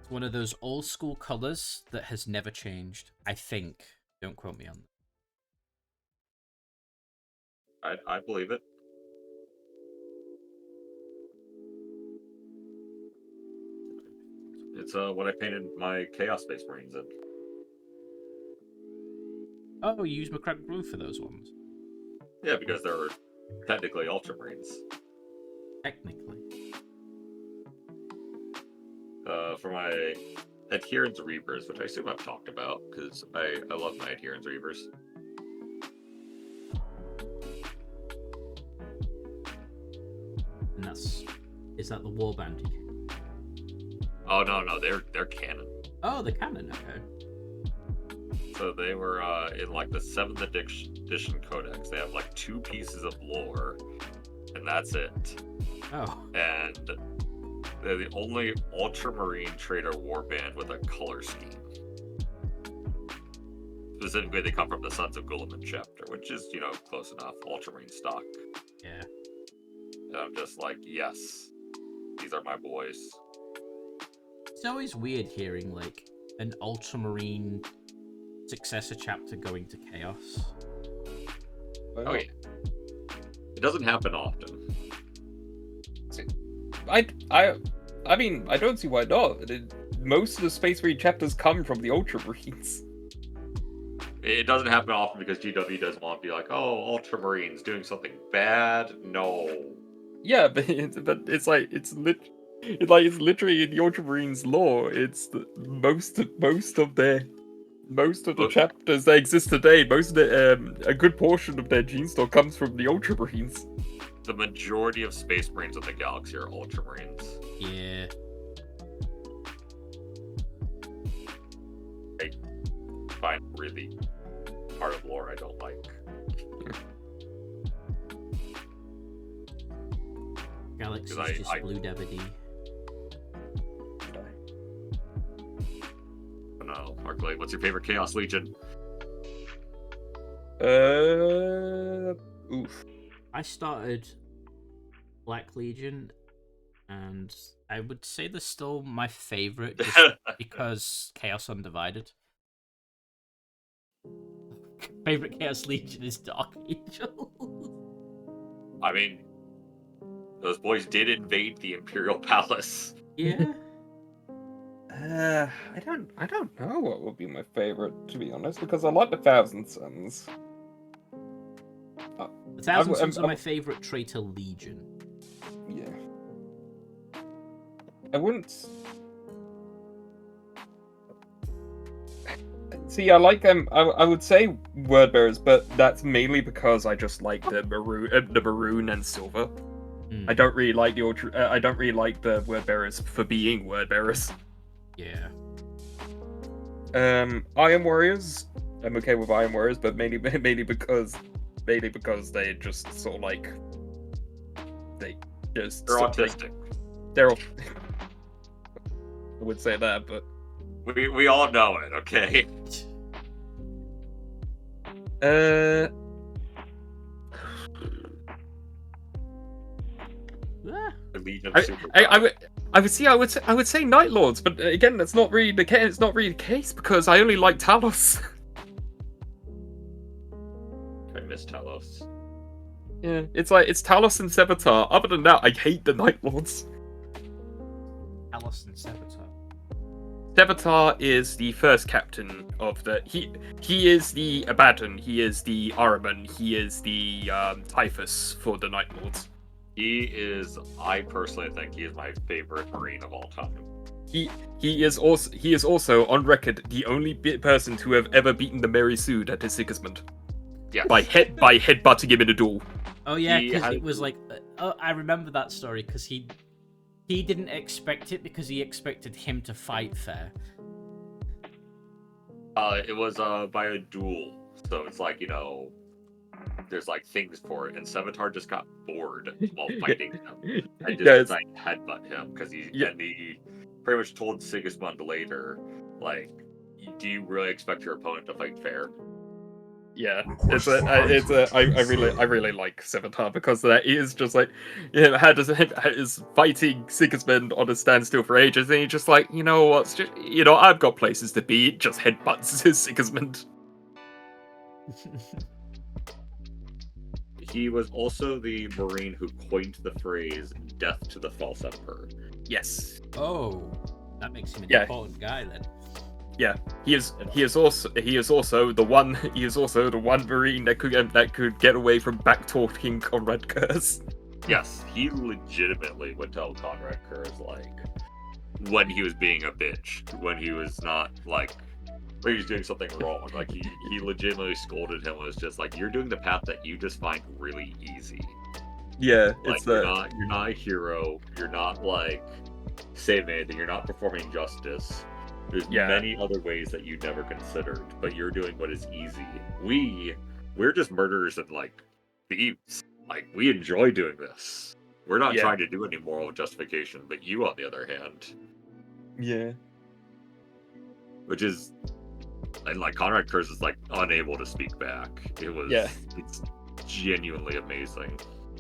[SPEAKER 1] It's one of those old school colours that has never changed, I think. Don't quote me on that.
[SPEAKER 3] I believe it. It's what I painted my Chaos Space Marines in.
[SPEAKER 1] Oh, you use Macragge Blue for those ones?
[SPEAKER 3] Yeah, because they're technically Ultramarines.
[SPEAKER 1] Technically.
[SPEAKER 3] For my Adherence Reavers, which I assume I've talked about, because I love my Adherence Reavers.
[SPEAKER 1] And is that the Warbandy?
[SPEAKER 3] Oh no, they're canon.
[SPEAKER 1] Oh, the canon, okay.
[SPEAKER 3] So they were in like the 7th edition codex. They have like 2 pieces of lore, and that's it.
[SPEAKER 1] Oh.
[SPEAKER 3] And they're the only Ultramarine trader warband with a color scheme. Specifically, they come from the Sons of Guilliman chapter, which is, close enough. Ultramarine stock.
[SPEAKER 1] Yeah.
[SPEAKER 3] And I'm just like, yes, these are my boys.
[SPEAKER 1] It's always weird hearing, like, an Ultramarine successor chapter going to Chaos.
[SPEAKER 3] Oh yeah. It doesn't happen often.
[SPEAKER 2] I mean, I don't see why not. Most of the Space Marine chapters come from the Ultramarines.
[SPEAKER 3] It doesn't happen often because GW doesn't want to be like, oh, Ultramarines doing something bad. No.
[SPEAKER 2] Yeah, but it's literally in the Ultramarines lore. It's most of the chapters that exist today. A good portion of their gene stock comes from the Ultramarines.
[SPEAKER 3] The majority of Space Marines in the galaxy are Ultramarines.
[SPEAKER 1] Yeah.
[SPEAKER 3] I find really part of lore I don't like.
[SPEAKER 1] Galaxy's just Blue Devil.
[SPEAKER 3] No, Arclight, what's your favorite Chaos Legion?
[SPEAKER 2] Oof.
[SPEAKER 1] I started Black Legion, and I would say they're still my favorite just because Chaos Undivided. Favorite Chaos Legion is Dark Angel.
[SPEAKER 3] I mean, those boys did invade the Imperial Palace.
[SPEAKER 1] Yeah.
[SPEAKER 2] I don't know what would be my favorite, to be honest, because I like the Thousand Suns.
[SPEAKER 1] The Thousand Suns are my favorite traitor legion.
[SPEAKER 2] Yeah. I wouldn't. See, I like them. I would say Wordbearers, but that's mainly because I just like the maroon and silver. I don't really like the I don't really like the Wordbearers for being Wordbearers.
[SPEAKER 1] Yeah.
[SPEAKER 2] Iron Warriors. I'm okay with Iron Warriors, but mainly because they just sort of like they're
[SPEAKER 3] autistic.
[SPEAKER 2] They're. I would say that, but
[SPEAKER 3] we all know it, okay?
[SPEAKER 2] I would say Night Lords, but again, that's not really the case. It's not really the case because I only like Talos.
[SPEAKER 3] I miss Talos.
[SPEAKER 2] Yeah, it's Talos and Sevatar. Other than that, I hate the Night Lords.
[SPEAKER 1] Talos and Sevatar.
[SPEAKER 2] Sevatar is the first captain of the. He is the Abaddon. He is the Ahriman. He is the Typhus for the Night Lords.
[SPEAKER 3] I personally think he is my favorite Marine of all time.
[SPEAKER 2] He is also on record the only person to have ever beaten the Mary Sue at his Sigismund.
[SPEAKER 3] Yeah.
[SPEAKER 2] By headbutting him in a duel.
[SPEAKER 1] Oh yeah, because it was like, I remember that story because he didn't expect it because he expected him to fight fair.
[SPEAKER 3] It was by a duel, so it's like, there's like things for it, and Sevatar just got bored while fighting him. I just headbutt him because he pretty much told Sigismund later, like, do you really expect your opponent to fight fair?
[SPEAKER 2] Yeah, I really like Sevatar because that is just like, is fighting Sigismund on a standstill for ages, and he's just like, you know what's just, I've got places to be. Just headbutts his Sigismund.
[SPEAKER 3] He was also the Marine who coined the phrase "death to the false emperor."
[SPEAKER 2] Yes.
[SPEAKER 1] Oh, that makes him an important guy then.
[SPEAKER 2] Yeah, he is also the one Marine that could get away from back-talking Conrad Kurz.
[SPEAKER 3] Yes, he legitimately would tell Conrad Kurz, like, when he was being a bitch, when he was not, like, when he was doing something wrong. Like, he legitimately scolded him and was just like, you're doing the path that you just find really easy.
[SPEAKER 2] Yeah,
[SPEAKER 3] like,
[SPEAKER 2] it's
[SPEAKER 3] you're not a hero, you're not, like, saving anything, you're not performing justice. There's many other ways that you never considered, but you're doing what is easy. We're just murderers and, like, thieves. Like, we enjoy doing this. We're not trying to do any moral justification, but you, on the other hand...
[SPEAKER 2] Yeah.
[SPEAKER 3] Which is... And, like, Conrad Kurz is, like, unable to speak back. It's genuinely amazing.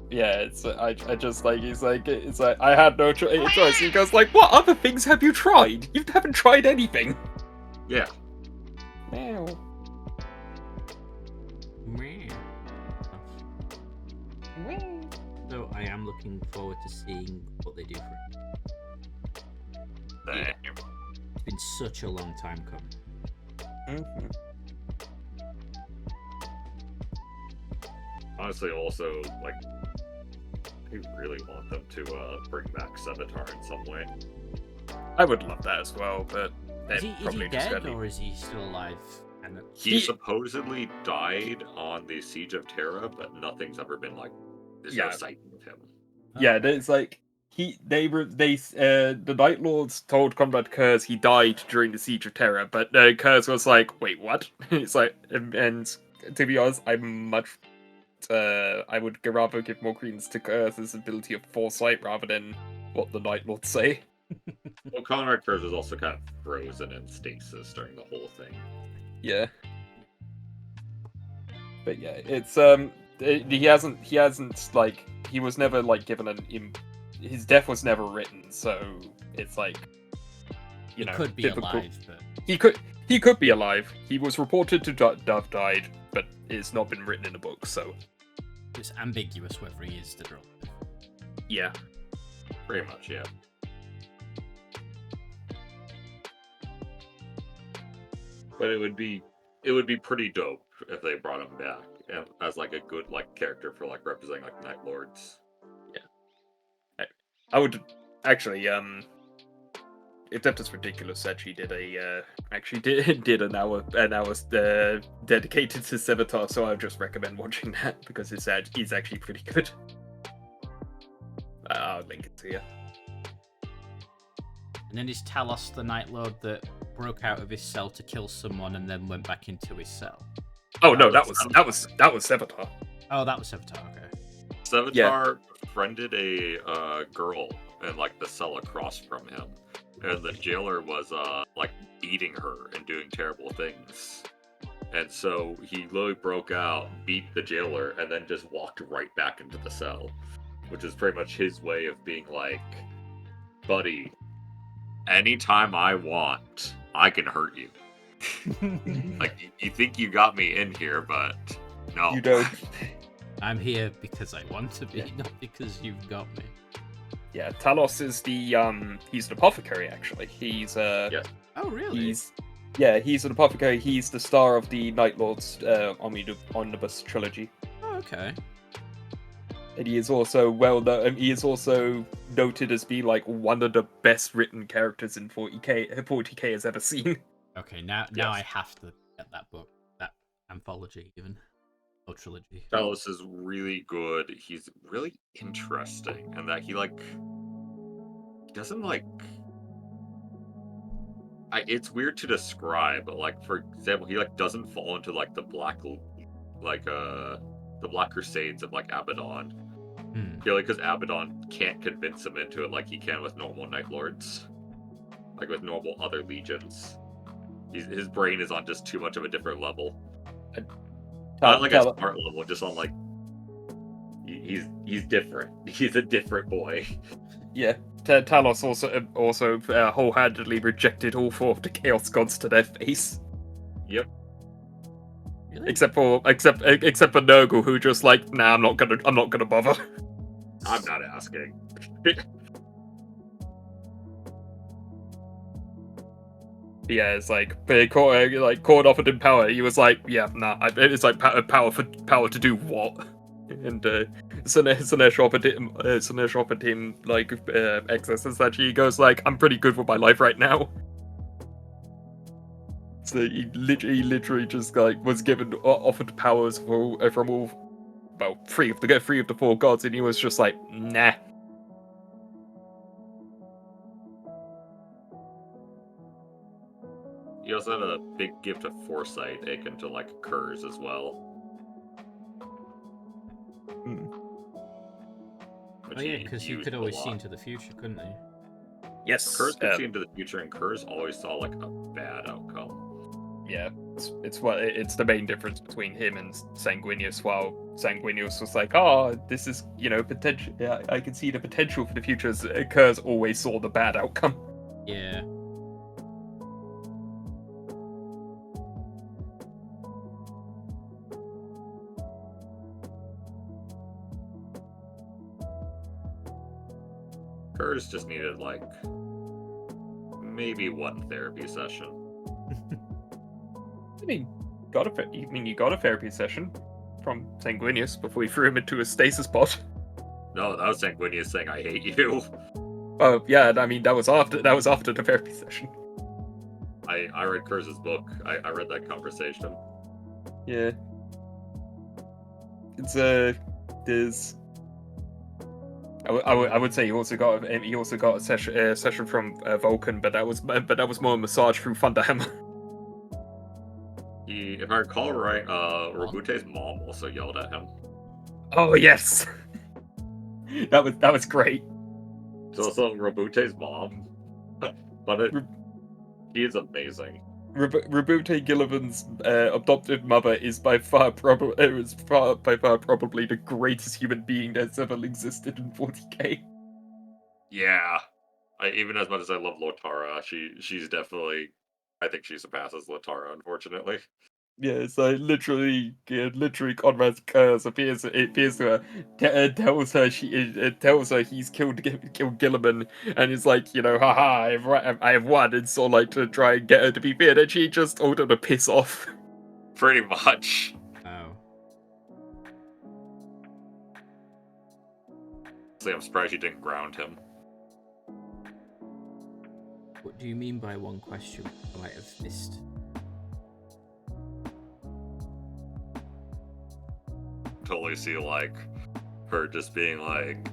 [SPEAKER 2] Yeah, it's I just like it's like I had no choice. He goes like, what other things have you tried? You haven't tried anything.
[SPEAKER 3] Yeah.
[SPEAKER 2] Meow.
[SPEAKER 1] So I am looking forward to seeing what they do for it.
[SPEAKER 3] Yeah.
[SPEAKER 1] It's been such a long time coming.
[SPEAKER 2] Mm-hmm.
[SPEAKER 3] Honestly, also, like, I really want them to bring back Sevatar in some way.
[SPEAKER 2] I would love that as well, but
[SPEAKER 1] Is he dead or is he still alive?
[SPEAKER 3] He supposedly died on the Siege of Terra, but nothing's ever been like. There's no sighting of him.
[SPEAKER 2] Yeah, it's like the Night Lords told Conrad Kurz he died during the Siege of Terra, but Kurz was like, wait, what? It's like, and to be honest, I would rather give more credence to Kurz's ability of foresight rather than what the Night Lords say.
[SPEAKER 3] Well, Conrad Kurz was also kind of frozen in stasis during the whole thing.
[SPEAKER 2] Yeah. But yeah, it's he hasn't like he was never like given his death was never written, so it's like
[SPEAKER 1] He
[SPEAKER 2] know
[SPEAKER 1] could be
[SPEAKER 2] difficult.
[SPEAKER 1] alive, but
[SPEAKER 2] He could be alive. He was reported to have died, but it's not been written in the book, so
[SPEAKER 1] it's ambiguous whether he is still alive.
[SPEAKER 2] yeah.
[SPEAKER 3] Pretty much, yeah. But it would be pretty dope if they brought him back as like a good like character for like representing like Night Lords.
[SPEAKER 2] I would actually if that's ridiculous, actually did an hour dedicated to Sevatar, so I would just recommend watching that because he's actually pretty good. I'll link it to you.
[SPEAKER 1] And then is Talos the Night Lord that broke out of his cell to kill someone and then went back into his cell?
[SPEAKER 2] Oh no, that was Sevatar.
[SPEAKER 1] Oh, that was Sevatar. Okay.
[SPEAKER 3] Sevatar befriended a girl in like the cell across from him, and the jailer was like beating her and doing terrible things. And so he literally broke out, beat the jailer, and then just walked right back into the cell, which is pretty much his way of being like, buddy, anytime I want, I can hurt you. Like, you think you got me in here, but no.
[SPEAKER 2] You don't.
[SPEAKER 1] I'm here because I want to be, not because you've got me.
[SPEAKER 2] Yeah, Talos is he's an apothecary actually. He's
[SPEAKER 3] Yeah.
[SPEAKER 1] Oh, really?
[SPEAKER 2] He's an apothecary. He's the star of the Night Lords Omnibus trilogy.
[SPEAKER 1] Oh, okay.
[SPEAKER 2] And he is also he is also noted as being like one of the best written characters in 40k has ever seen.
[SPEAKER 1] Okay, now I have to get that book, that anthology even, or trilogy.
[SPEAKER 3] Talos is really good. He's really interesting, and that he doesn't like. It's weird to describe, but like for example, he like doesn't fall into like the Black Crusades of like Abaddon. Purely because Abaddon can't convince him into it like he can with normal Night Lords, like with normal other legions. His brain is on just too much of a different level. Not like a smart level, just on like he's different. He's a different boy.
[SPEAKER 2] Yeah, Talos also wholeheartedly rejected all four of the Chaos Gods to their face.
[SPEAKER 3] Yep.
[SPEAKER 1] Really?
[SPEAKER 2] Except for Nurgle, who just like, nah, I'm not gonna bother.
[SPEAKER 3] I'm not asking.
[SPEAKER 2] Yeah, it's like Cord offered him power. He was like, yeah, nah. It's like power to do what? And Sinesh offered him like excess, and such. He goes like, I'm pretty good with my life right now. So he literally just like was offered powers from all, well, three of the four gods, and he was just like, nah.
[SPEAKER 3] He also had a big gift of foresight akin to like Kurz as well.
[SPEAKER 1] Oh yeah, because he could always see into the future, couldn't he?
[SPEAKER 2] Yes.
[SPEAKER 3] Kurz could see into the future, and Kurz always saw like a bad outcome.
[SPEAKER 2] Yeah, it's the main difference between him and Sanguinius. While Sanguinius was like, "Oh, this is potential. Yeah, I can see the potential for the future." Kurz always saw the bad outcome.
[SPEAKER 1] Yeah.
[SPEAKER 3] Kurz just needed like maybe one therapy session.
[SPEAKER 2] I mean, you got a therapy session from Sanguinius before you threw him into a stasis pod.
[SPEAKER 3] No, that was Sanguinius saying, "I hate you."
[SPEAKER 2] Oh yeah, I mean that was after the therapy session.
[SPEAKER 3] I read Kurz's book. I read that conversation.
[SPEAKER 2] Yeah. It's there's. I would say he also got a session from Vulcan, but that was more a massage through Thunderhammer.
[SPEAKER 3] If I recall right, Robute's mom also yelled at him.
[SPEAKER 2] Oh yes, that was great.
[SPEAKER 3] It's also Robute's mom, but she is amazing.
[SPEAKER 2] Robute Gillivan's adoptive mother is by far probably the greatest human being that's ever existed in 40k.
[SPEAKER 3] Yeah. Even as much as I love Lotara, she's definitely. I think she surpasses Lotara, unfortunately.
[SPEAKER 2] Yeah, so literally Conrad's curse appears to her, tells her he's killed Gilliman, and it's like, haha, I have won, and so like to try and get her to be feared, and she just told her to piss off.
[SPEAKER 3] Pretty much.
[SPEAKER 1] Oh.
[SPEAKER 3] So I'm surprised you didn't ground him.
[SPEAKER 1] What do you mean by one question I might have missed?
[SPEAKER 3] Totally see like her just being like,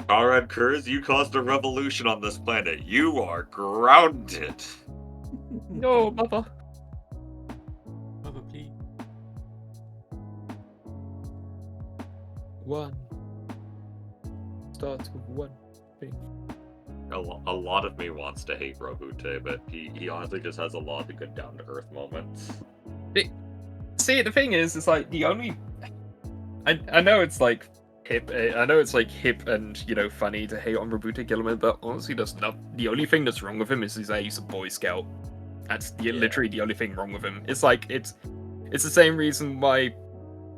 [SPEAKER 3] Conrad Kurz, you caused a revolution on this planet. You are grounded.
[SPEAKER 2] No, mother.
[SPEAKER 1] Mother, please.
[SPEAKER 2] One. Starts with one thing.
[SPEAKER 3] A lot of me wants to hate Robute, but he honestly just has a lot of good down-to-earth moments.
[SPEAKER 2] See, the thing is, it's like the only. I know it's like hip. I know it's like hip and funny to hate on Robute Gilliman, but honestly, that's not the only thing that's wrong with him. Is that he's a Boy Scout. That's literally the only thing wrong with him. It's like it's the same reason why.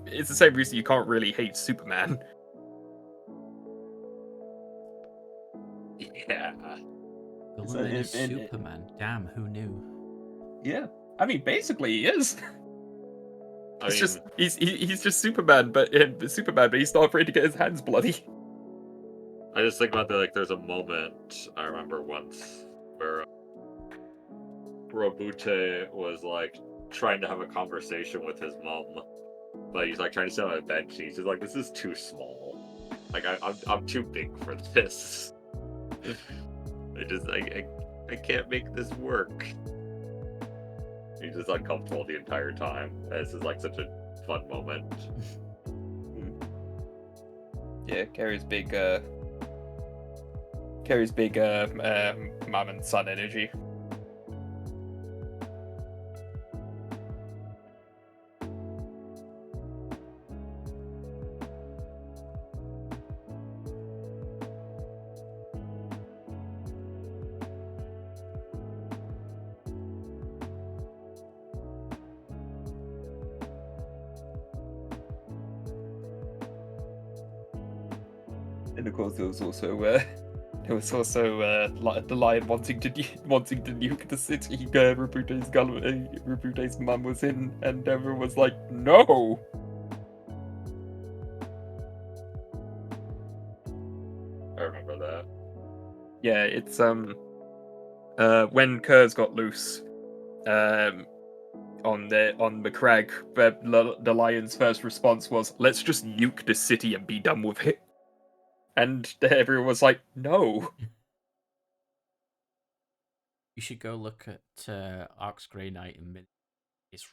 [SPEAKER 2] It's the same reason you can't really hate Superman.
[SPEAKER 3] Yeah.
[SPEAKER 1] Gilliman is Superman. Damn, who knew?
[SPEAKER 2] Yeah, I mean, basically he is.
[SPEAKER 3] I
[SPEAKER 2] It's
[SPEAKER 3] mean,
[SPEAKER 2] just he's just Superman, but he's not afraid to get his hands bloody.
[SPEAKER 3] I just think about there's a moment I remember once where Robute was like trying to have a conversation with his mom, but he's like trying to sit on a bench. And he's just like, "This is too small. Like I'm too big for this. I can't make this work." He's just uncomfortable the entire time. This is like such a fun moment.
[SPEAKER 2] Yeah, Carrie's big mom and son energy. And of course, there was also the lion wanting to nuke the city. Rubute's mum was in, and everyone was like, "No."
[SPEAKER 3] I remember that.
[SPEAKER 2] Yeah, it's when Kurz got loose, on the crag, the lion's first response was, "Let's just nuke the city and be done with it." And everyone was like, "No."
[SPEAKER 1] You should go look at Ark's Grey Knight in mid. It's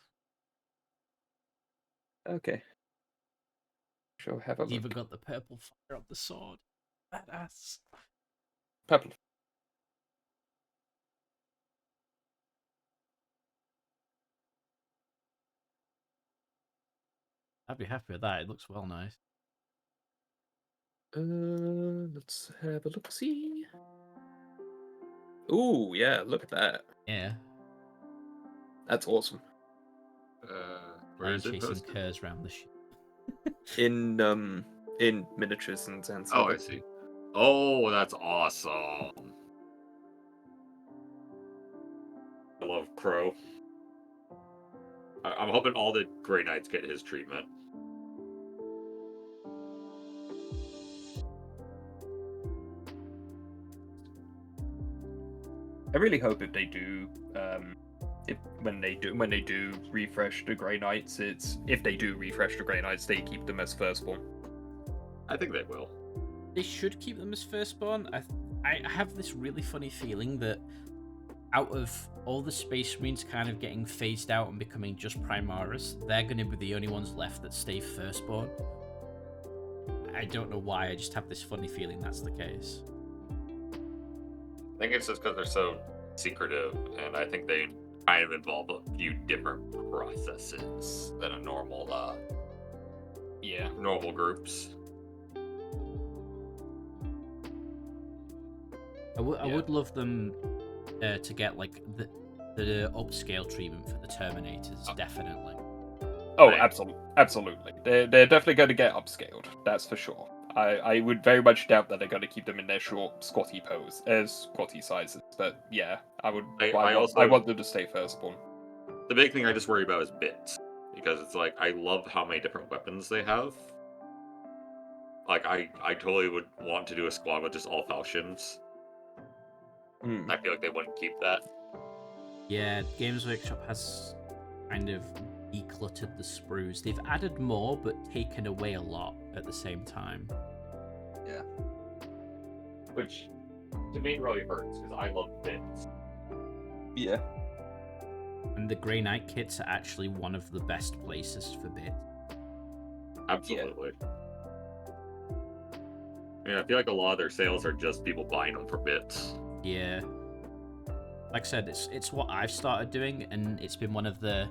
[SPEAKER 2] Okay. Shall have a
[SPEAKER 1] He's even
[SPEAKER 2] look.
[SPEAKER 1] got the purple fire on the sword. Badass.
[SPEAKER 2] Purple.
[SPEAKER 1] I'd be happy with that. It looks well nice.
[SPEAKER 2] Let's have a look. See. Ooh, yeah, look at that.
[SPEAKER 1] Yeah.
[SPEAKER 2] That's awesome.
[SPEAKER 3] Where
[SPEAKER 1] Lion
[SPEAKER 3] is it
[SPEAKER 1] chasing
[SPEAKER 3] posted?
[SPEAKER 1] curs around the ship.
[SPEAKER 2] In miniatures and
[SPEAKER 3] Oh, I see. Oh, that's awesome. I love Crow. I'm hoping all the Grey Knights get his treatment.
[SPEAKER 2] I really hope if they do, when they do refresh the Grey Knights, if they do refresh the Grey Knights, they keep them as firstborn.
[SPEAKER 3] I think they will.
[SPEAKER 1] They should keep them as firstborn. I have this really funny feeling that out of all the Space Marines kind of getting phased out and becoming just Primaris, they're going to be the only ones left that stay firstborn. I don't know why, I just have this funny feeling that's the case.
[SPEAKER 3] I think it's just because they're so secretive, and I think they kind of involve a few different processes than a normal, normal groups.
[SPEAKER 1] I would love them to get like the upscale treatment for the Terminators, definitely.
[SPEAKER 2] Oh,
[SPEAKER 3] Right.
[SPEAKER 2] absolutely. They're definitely going to get upscaled. That's for sure. I would very much doubt that they're going to keep them in their short, squatty squatty sizes. But yeah, I want them to stay firstborn.
[SPEAKER 3] The big thing I just worry about is bits, because it's like I love how many different weapons they have. Like I totally would want to do a squad with just all Falchions. I feel like they wouldn't keep that.
[SPEAKER 1] Yeah, Games Workshop has kind of decluttered the sprues. They've added more, but taken away a lot at the same time.
[SPEAKER 3] Yeah. Which, to me, really hurts, because I love bits.
[SPEAKER 2] Yeah.
[SPEAKER 1] And the Grey Knight kits are actually one of the best places for bits.
[SPEAKER 3] Absolutely. Yeah, I feel like a lot of their sales are just people buying them for bits.
[SPEAKER 1] Yeah. Like I said, it's what I've started doing, and it's been one of the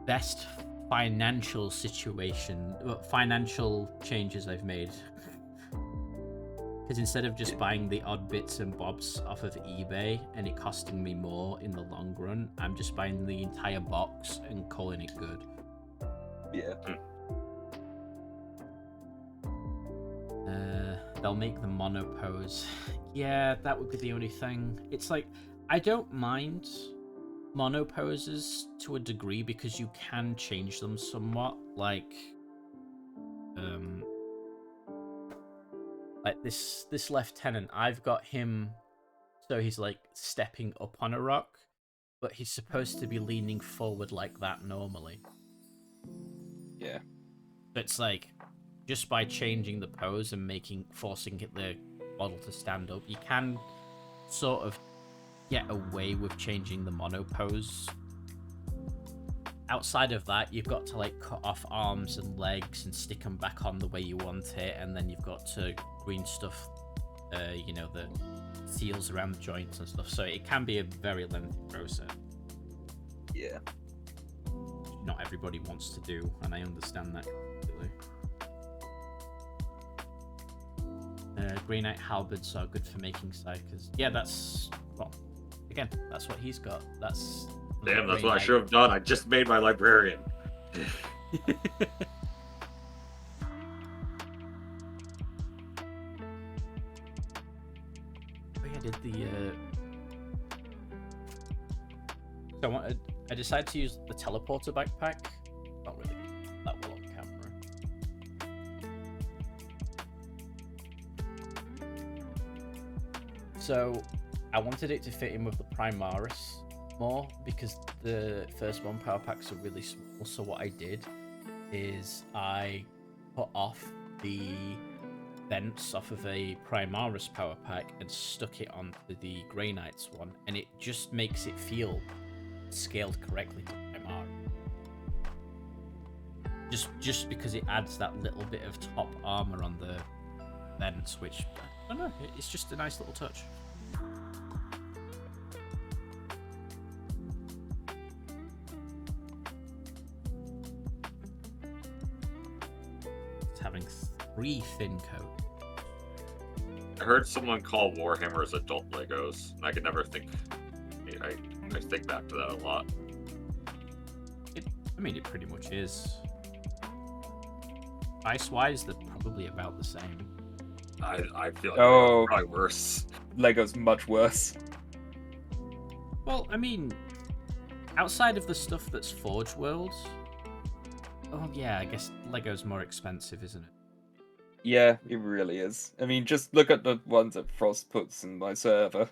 [SPEAKER 1] best financial changes I've made. Because instead of just buying the odd bits and bobs off of eBay and it costing me more in the long run, I'm just buying the entire box and calling it good.
[SPEAKER 2] Yeah.
[SPEAKER 1] They'll make the mono pose. Yeah, that would be the only thing. It's like, I don't mind mono poses to a degree because you can change them somewhat. Like this lieutenant, I've got him so he's like stepping up on a rock, but he's supposed to be leaning forward like that normally.
[SPEAKER 2] Yeah.
[SPEAKER 1] It's like, just by changing the pose and forcing the model to stand up, you can sort of get away with changing the mono pose. Outside of that, you've got to like cut off arms and legs and stick them back on the way you want it, and then you've got to green stuff, the seals around the joints and stuff. So it can be a very lengthy process.
[SPEAKER 2] Yeah.
[SPEAKER 1] Not everybody wants to do, and I understand that completely. Green Knight halberds are good for making psychers. Yeah, that's what he's got. That's
[SPEAKER 3] Damn, that's what I should have done. I just made my librarian.
[SPEAKER 1] Oh yeah, did the so I decided to use the teleporter backpack. Not really that well on camera. So I wanted it to fit in with the Primaris more because the first one power packs are really small. So what I did is I put off the vents off of a Primaris power pack and stuck it onto the Grey Knights one, and it just makes it feel scaled correctly to Primaris. Just because it adds that little bit of top armor on the vents, which I don't know, it's just a nice little touch. It's having 3 thin coat.
[SPEAKER 3] I heard someone call Warhammers adult Legos, and I could never think. I think back to that a lot.
[SPEAKER 1] I mean, it pretty much is. Price-wise, they're probably about the same.
[SPEAKER 3] I feel like they're probably worse.
[SPEAKER 2] Lego's much worse.
[SPEAKER 1] Well, I mean, outside of the stuff that's Forge World, oh yeah, I guess Lego's more expensive, isn't it?
[SPEAKER 2] Yeah, it really is. I mean, just look at the ones that Frost puts in my server.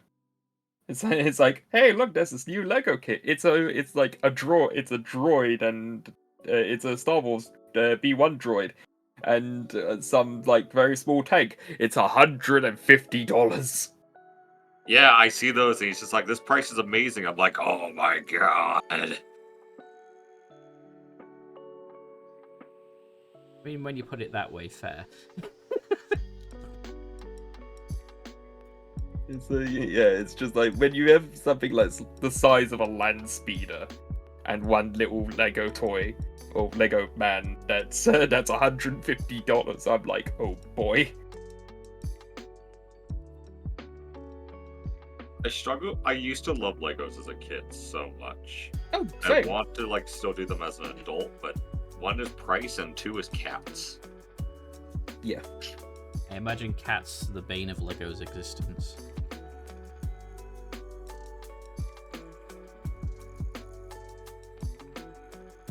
[SPEAKER 2] It's like, hey, look, there's this new Lego kit. It's like a droid, and it's a Star Wars B1 droid, and some like very small tank. It's $150.
[SPEAKER 3] Yeah, I see those, and he's just like, this price is amazing. I'm like, oh my god.
[SPEAKER 1] I mean, when you put it that way, fair.
[SPEAKER 2] It's just like when you have something like the size of a land speeder and one little Lego toy or Lego man that's $150. I'm like, oh boy.
[SPEAKER 3] I used to love Legos as a kid so much.
[SPEAKER 2] Oh,
[SPEAKER 3] I
[SPEAKER 2] same.
[SPEAKER 3] want to like still do them as an adult, but one is price and two is cats.
[SPEAKER 2] Yeah.
[SPEAKER 1] I imagine cats the bane of Lego's existence.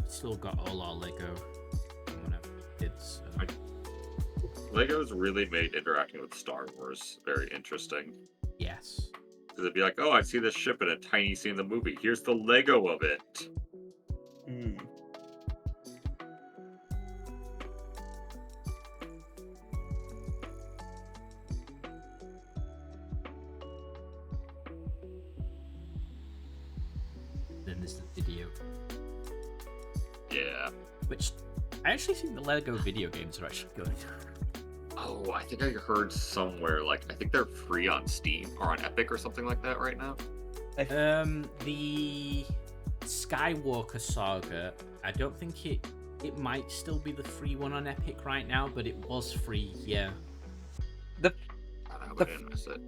[SPEAKER 1] Still got all our Lego from when I was a kid, so...
[SPEAKER 3] Legos really made interacting with Star Wars very interesting.
[SPEAKER 1] Yes.
[SPEAKER 3] Because it'd be like, oh, I see this ship in a tiny scene in the movie. Here's the Lego of it.
[SPEAKER 1] Then there's the video.
[SPEAKER 3] Yeah.
[SPEAKER 1] Which, I actually think the Lego video games are actually good.
[SPEAKER 3] Oh, I think I heard somewhere, like, I think they're free on Steam or on Epic or something like that right now.
[SPEAKER 1] The Skywalker Saga, I don't think it might still be the free one on Epic right now, but it was free, yeah.
[SPEAKER 3] I wouldn't miss it.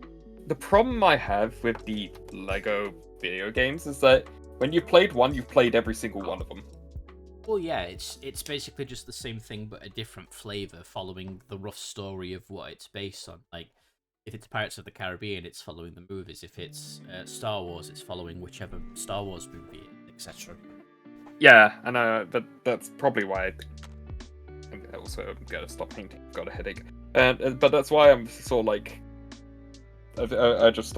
[SPEAKER 2] The problem I have with the Lego video games is that when you played one, you've played every single one of them.
[SPEAKER 1] Well, yeah, it's basically just the same thing, but a different flavor, following the rough story of what it's based on. Like, if it's Pirates of the Caribbean, it's following the movies. If it's Star Wars, it's following whichever Star Wars movie, etc.
[SPEAKER 2] Yeah, I know, but that's probably why I'm also gonna stop painting. Got a headache, but that's why I'm sort of like I just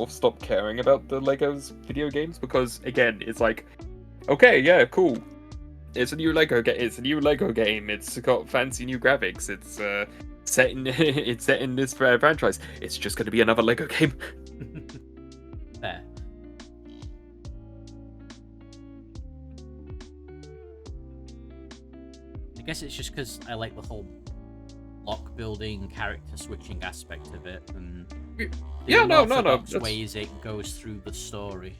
[SPEAKER 2] stopped caring about the Legos video games, because again, it's like, okay, yeah, cool. It's a new Lego game. It's a new Lego game. It's got fancy new graphics. It's set in this franchise. It's just going to be another Lego game.
[SPEAKER 1] There. I guess it's just because I like the whole block building, character switching aspect of it, and the unorthodox ways it goes through the story.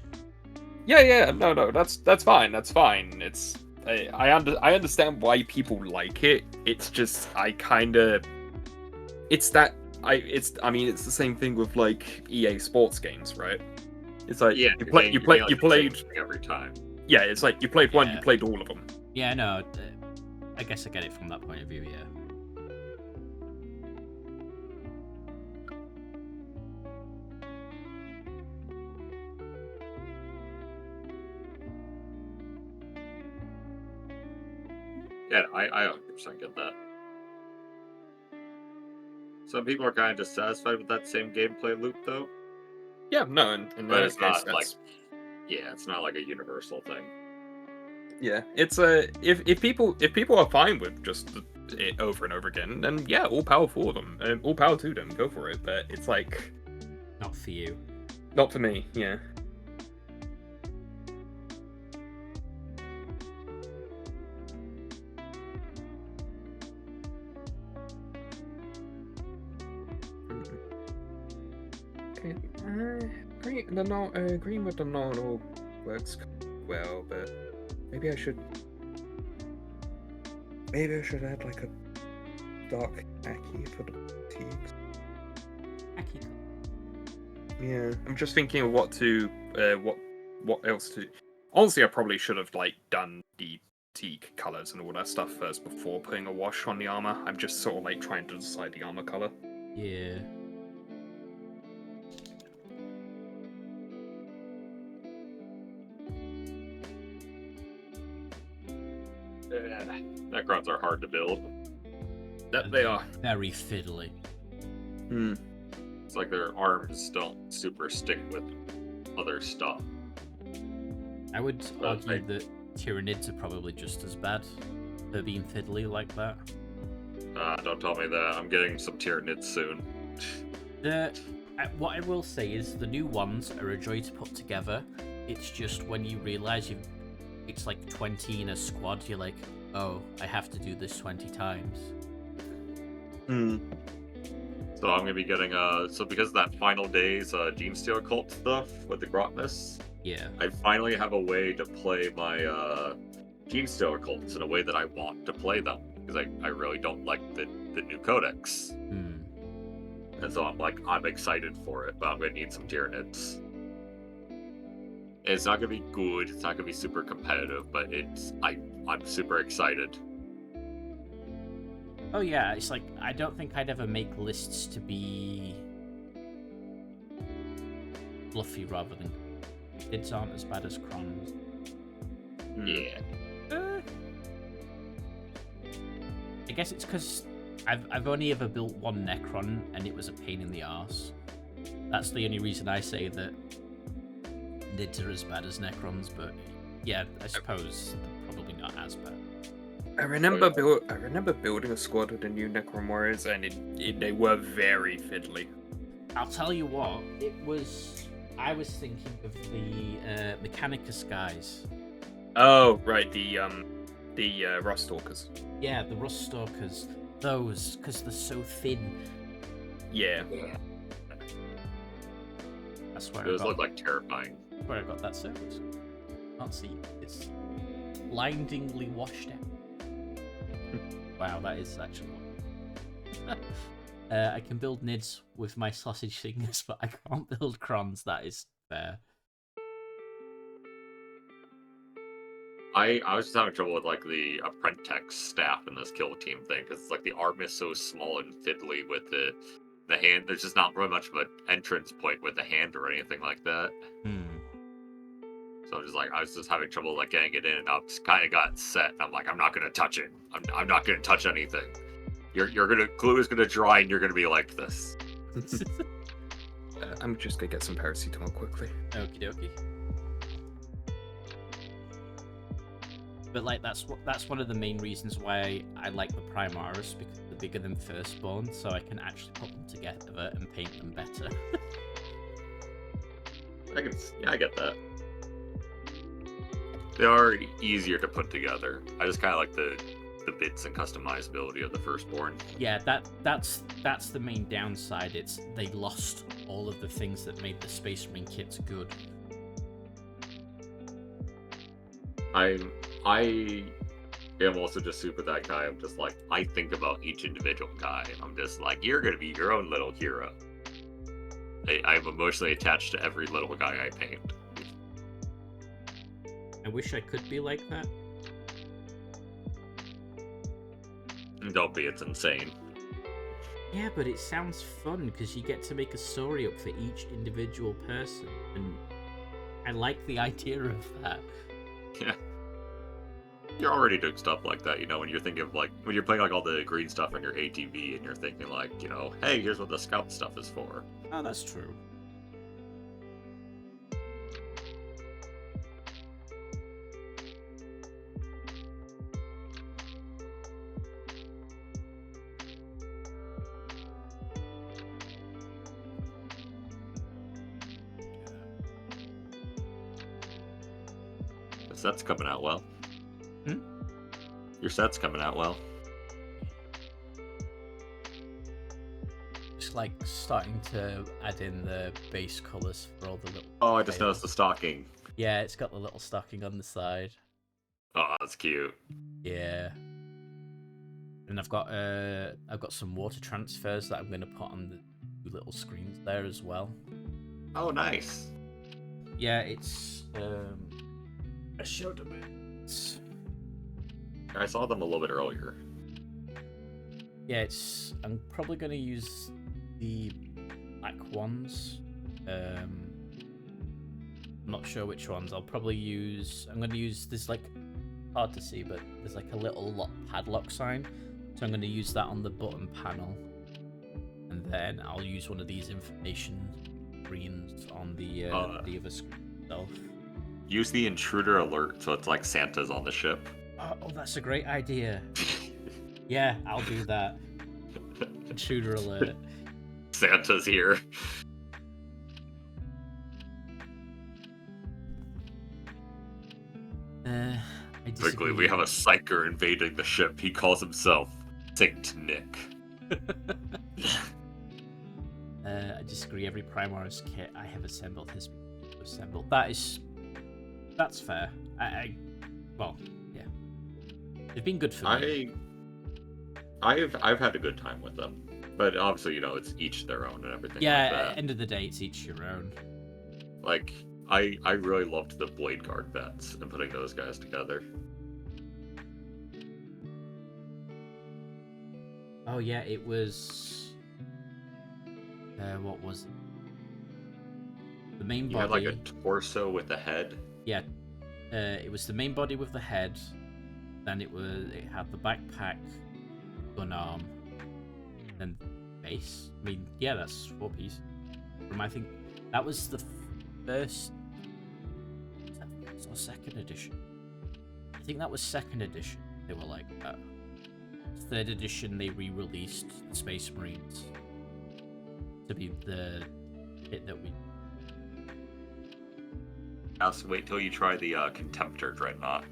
[SPEAKER 2] Yeah, no, that's fine. That's fine. It's I understand why people like it. It's just I mean it's the same thing with like EA Sports games, right? It's like you played
[SPEAKER 3] every time.
[SPEAKER 2] Yeah, it's like you played one, you played all of them.
[SPEAKER 1] Yeah, no, I guess I get it from that point of view. Yeah.
[SPEAKER 3] Yeah, I 100% get that. Some people are kind of dissatisfied with that same gameplay loop, though.
[SPEAKER 2] Yeah, no, and
[SPEAKER 3] but it's not like, it's not like a universal thing.
[SPEAKER 2] Yeah, it's if people are fine with just it over and over again, then yeah, all power for them, all power to them, go for it. But it's like,
[SPEAKER 1] not for you,
[SPEAKER 2] not for me. Yeah. Green with the normal works well, but maybe I should add like a dark khaki for the fatigues.
[SPEAKER 1] Khaki.
[SPEAKER 2] Yeah, I'm just thinking of what else to. Honestly, I probably should have like done the fatigue colors and all that stuff first before putting a wash on the armor. I'm just sort of like trying to decide the armor color.
[SPEAKER 1] Yeah.
[SPEAKER 3] Necrons are hard to build.
[SPEAKER 2] That they are.
[SPEAKER 1] Very fiddly.
[SPEAKER 3] It's like their arms don't super stick with other stuff.
[SPEAKER 1] I would argue that Tyranids are probably just as bad for being fiddly like that.
[SPEAKER 3] Don't tell me that. I'm getting some Tyranids soon.
[SPEAKER 1] What I will say is the new ones are a joy to put together. It's just when you realise it's like 20 in a squad, you're like, oh, I have to do this 20 times.
[SPEAKER 3] So I'm gonna be getting so because of that final day's Gene Stealer cult stuff with the Grotness,
[SPEAKER 1] Yeah.
[SPEAKER 3] I finally have a way to play my Gene Stealer cults in a way that I want to play them because I really don't like the new codex, and so I'm excited for it, but I'm gonna need some Tyranids. It's not gonna be good. It's not gonna be super competitive, but I'm super excited.
[SPEAKER 1] Oh yeah, it's like I don't think I'd ever make lists to be fluffy rather than kids aren't as bad as crons.
[SPEAKER 3] Yeah.
[SPEAKER 1] I guess it's because I've only ever built one Necron and it was a pain in the arse. That's the only reason I say that Nids are as bad as Necrons, but yeah, I suppose they're probably not as bad.
[SPEAKER 2] I remember building a squad with the new Necron Warriors, and they were very fiddly.
[SPEAKER 1] I'll tell you what, I was thinking of the Mechanicus guys.
[SPEAKER 2] Oh, right, the Rust Stalkers.
[SPEAKER 1] Yeah, the Rust Stalkers. Those, because they're so thin.
[SPEAKER 2] Yeah.
[SPEAKER 1] That's where
[SPEAKER 3] Those look like terrifying.
[SPEAKER 1] Where I got that service. Can't see. It's blindingly washed out. Wow, that is actually. I can build Nids with my sausage fingers, but I can't build crons. That is fair.
[SPEAKER 3] I was just having trouble with like the Apprentice staff in this kill team thing because like the arm is so small and fiddly with the hand. There's just not really much of an entrance point with the hand or anything like that. So I was just having trouble like getting it in, and I just kind of got set. And I'm like, I'm not gonna touch it. I'm not gonna touch anything. Glue is gonna dry, and you're gonna be like this.
[SPEAKER 2] I'm just gonna get some paracetamol quickly.
[SPEAKER 1] Okie dokie. But like that's one of the main reasons why I like the Primaris, because they're bigger than Firstborn, so I can actually put them together and paint them better.
[SPEAKER 3] I get that. They are easier to put together. I just kind of like the bits and customizability of the Firstborn.
[SPEAKER 1] Yeah, that's the main downside. It's they lost all of the things that made the Space Marine kits good.
[SPEAKER 3] I am also just super that guy. I'm just like, I think about each individual guy. I'm just like, you're gonna be your own little hero. I'm emotionally attached to every little guy I paint.
[SPEAKER 1] I wish I could be like that.
[SPEAKER 3] Don't be, it's insane.
[SPEAKER 1] Yeah, but it sounds fun because you get to make a story up for each individual person, and I like the idea of that.
[SPEAKER 3] Yeah. You're already doing stuff like that, when you're thinking of when you're playing all the green stuff on your ATV and you're thinking hey, here's what the scout stuff is for.
[SPEAKER 1] Oh, that's true.
[SPEAKER 3] The set's coming out well.
[SPEAKER 1] Hmm?
[SPEAKER 3] Your set's coming out well.
[SPEAKER 1] Just like starting to add in the base colours for all the little...
[SPEAKER 3] Oh, I just noticed the stocking.
[SPEAKER 1] Yeah, it's got the little stocking on the side.
[SPEAKER 3] Oh, that's cute.
[SPEAKER 1] Yeah. And I've got some water transfers that I'm going to put on the two little screens there as well.
[SPEAKER 3] Oh, nice.
[SPEAKER 1] Yeah, it's... I showed them it.
[SPEAKER 3] I saw them a little bit earlier.
[SPEAKER 1] Yeah, I'm probably going to use the black ones. I'm not sure which ones. I'm going to use this, hard to see, but there's a little padlock sign. So I'm going to use that on the button panel. And then I'll use one of these information screens on the other screen itself.
[SPEAKER 3] Use the intruder alert so it's like Santa's on the ship.
[SPEAKER 1] Oh, that's a great idea. Yeah, I'll do that. Intruder alert.
[SPEAKER 3] Santa's here.
[SPEAKER 1] I disagree.
[SPEAKER 3] Quickly, we have a psyker invading the ship. He calls himself Saint Nick.
[SPEAKER 1] I disagree. Every Primaris kit I have assembled has been assembled. That's fair. Well, yeah, they've been good for me.
[SPEAKER 3] I've had a good time with them, but obviously, it's each their own and everything.
[SPEAKER 1] Yeah,
[SPEAKER 3] like that.
[SPEAKER 1] at the end of the day, it's each your own.
[SPEAKER 3] Like, I really loved the Blade Guard vets and putting those guys together.
[SPEAKER 1] Oh yeah, it was. What was it? The main body.
[SPEAKER 3] You had like a torso with a head.
[SPEAKER 1] Yeah, it was the main body with the head. Then it had the backpack, gun arm, then base. I mean, yeah, that's 4 pieces. I think that was the first. Was that first or second edition? I think that was second edition. They were like, third edition they re-released the Space Marines to be the kit that we.
[SPEAKER 3] So wait till you try the Contemptor Dreadnought.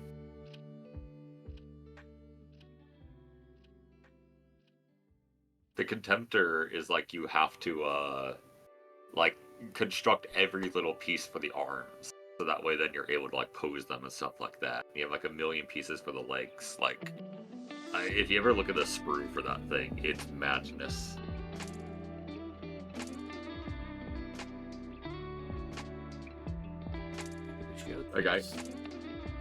[SPEAKER 3] The Contemptor is like you have to like construct every little piece for the arms, so that way then you're able to like pose them and stuff like that. You have like 1,000,000 pieces for the legs. Like, if you ever look at the sprue for that thing, it's madness. Like I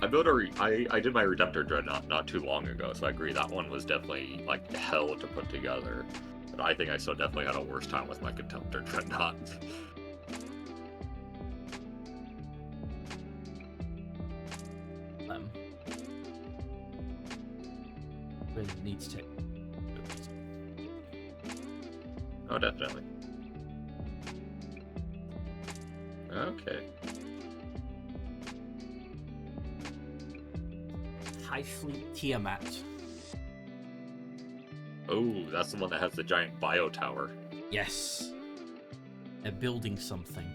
[SPEAKER 3] built I did my Redemptor Dreadnought not too long ago, so I agree that one was definitely like hell to put together. But I think I still definitely had a worse time with my Contemptor Dreadnought.
[SPEAKER 1] Really needs to.
[SPEAKER 3] Oh, definitely. Okay.
[SPEAKER 1] High Fleet Tiamat.
[SPEAKER 3] Oh, that's the one that has the giant bio tower.
[SPEAKER 1] Yes. They're building something.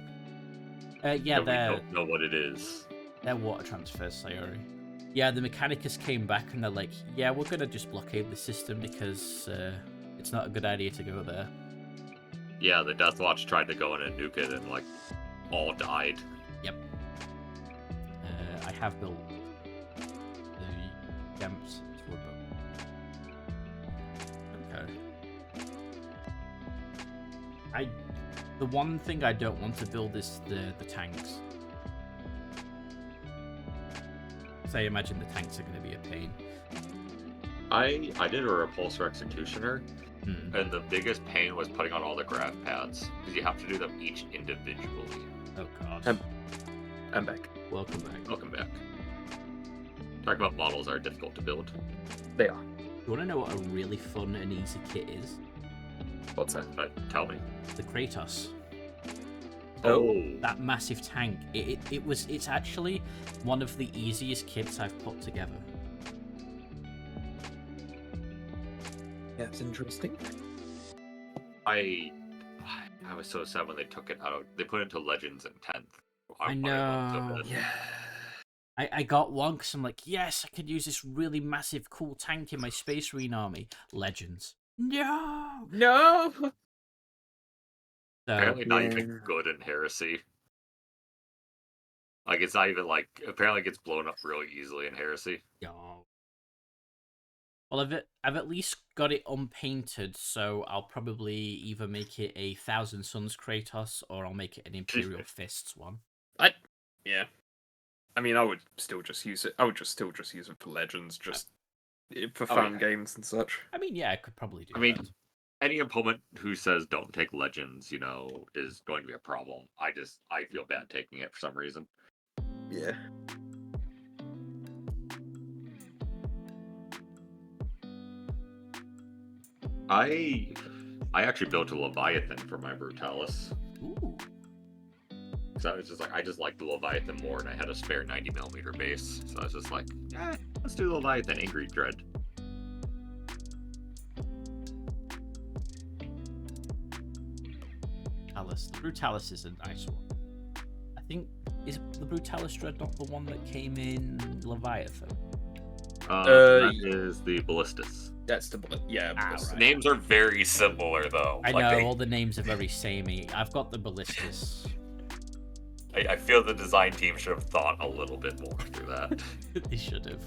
[SPEAKER 1] Yeah,
[SPEAKER 3] we don't know what it is.
[SPEAKER 1] They're water transfer, Sayori. Yeah, the Mechanicus came back and they're like, yeah, we're gonna just blockade the system because it's not a good idea to go there.
[SPEAKER 3] Yeah, the Deathwatch tried to go in and nuke it and like all died.
[SPEAKER 1] Yep. I have built the Gemps sword boat. Okay. The one thing I don't want to build is the tanks. So I imagine the tanks are going to be a pain.
[SPEAKER 3] I did a Repulsor Executioner, and the biggest pain was putting on all the grav pads, because you have to do them each individually.
[SPEAKER 1] Oh god.
[SPEAKER 2] I'm back.
[SPEAKER 1] Welcome back.
[SPEAKER 3] Welcome back. Talk about models are difficult to build.
[SPEAKER 2] They are.
[SPEAKER 1] You want to know what a really fun and easy kit is?
[SPEAKER 2] What's that?
[SPEAKER 3] Tell me.
[SPEAKER 1] The Kratos.
[SPEAKER 3] Oh.
[SPEAKER 1] That massive tank. It's actually one of the easiest kits I've put together.
[SPEAKER 2] That's interesting.
[SPEAKER 3] I was so sad when they took it out. They put it into Legends in 10th.
[SPEAKER 1] I know.
[SPEAKER 2] Yeah.
[SPEAKER 1] I got one because I'm like, yes, I could use this really massive, cool tank in my Space Marine army. Legends. No!
[SPEAKER 2] No!
[SPEAKER 1] So,
[SPEAKER 3] Apparently not even good in Heresy. Like, it's not even like... Apparently it gets blown up really easily in Heresy.
[SPEAKER 1] no. Well, I've at least got it unpainted, so I'll probably either make it a Thousand Suns Kratos, or I'll make it an Imperial Fists one.
[SPEAKER 2] Yeah. I mean, I would still just use it. I would still just use it for Legends, just for fun games and such.
[SPEAKER 1] I mean, yeah, I could probably do that.
[SPEAKER 3] I mean, any opponent who says don't take Legends, is going to be a problem. I feel bad taking it for some reason.
[SPEAKER 2] Yeah.
[SPEAKER 3] I actually built a Leviathan for my Brutalis.
[SPEAKER 1] Ooh.
[SPEAKER 3] So I was just like, I just like the Leviathan more, and I had a spare 90mm base. So I was just like, let's do the Leviathan Angry Dread.
[SPEAKER 1] Brutalis. The Brutalis is a nice one. I think, is the Brutalis Dread not the one that came in Leviathan?
[SPEAKER 3] That is the Ballistus.
[SPEAKER 2] That's the yeah. Of course.
[SPEAKER 1] Right.
[SPEAKER 3] Names are very similar though.
[SPEAKER 1] I
[SPEAKER 3] Like,
[SPEAKER 1] know all the names are very samey. I've got the ballistas.
[SPEAKER 3] I feel the design team should have thought a little bit more through that.
[SPEAKER 1] They should have.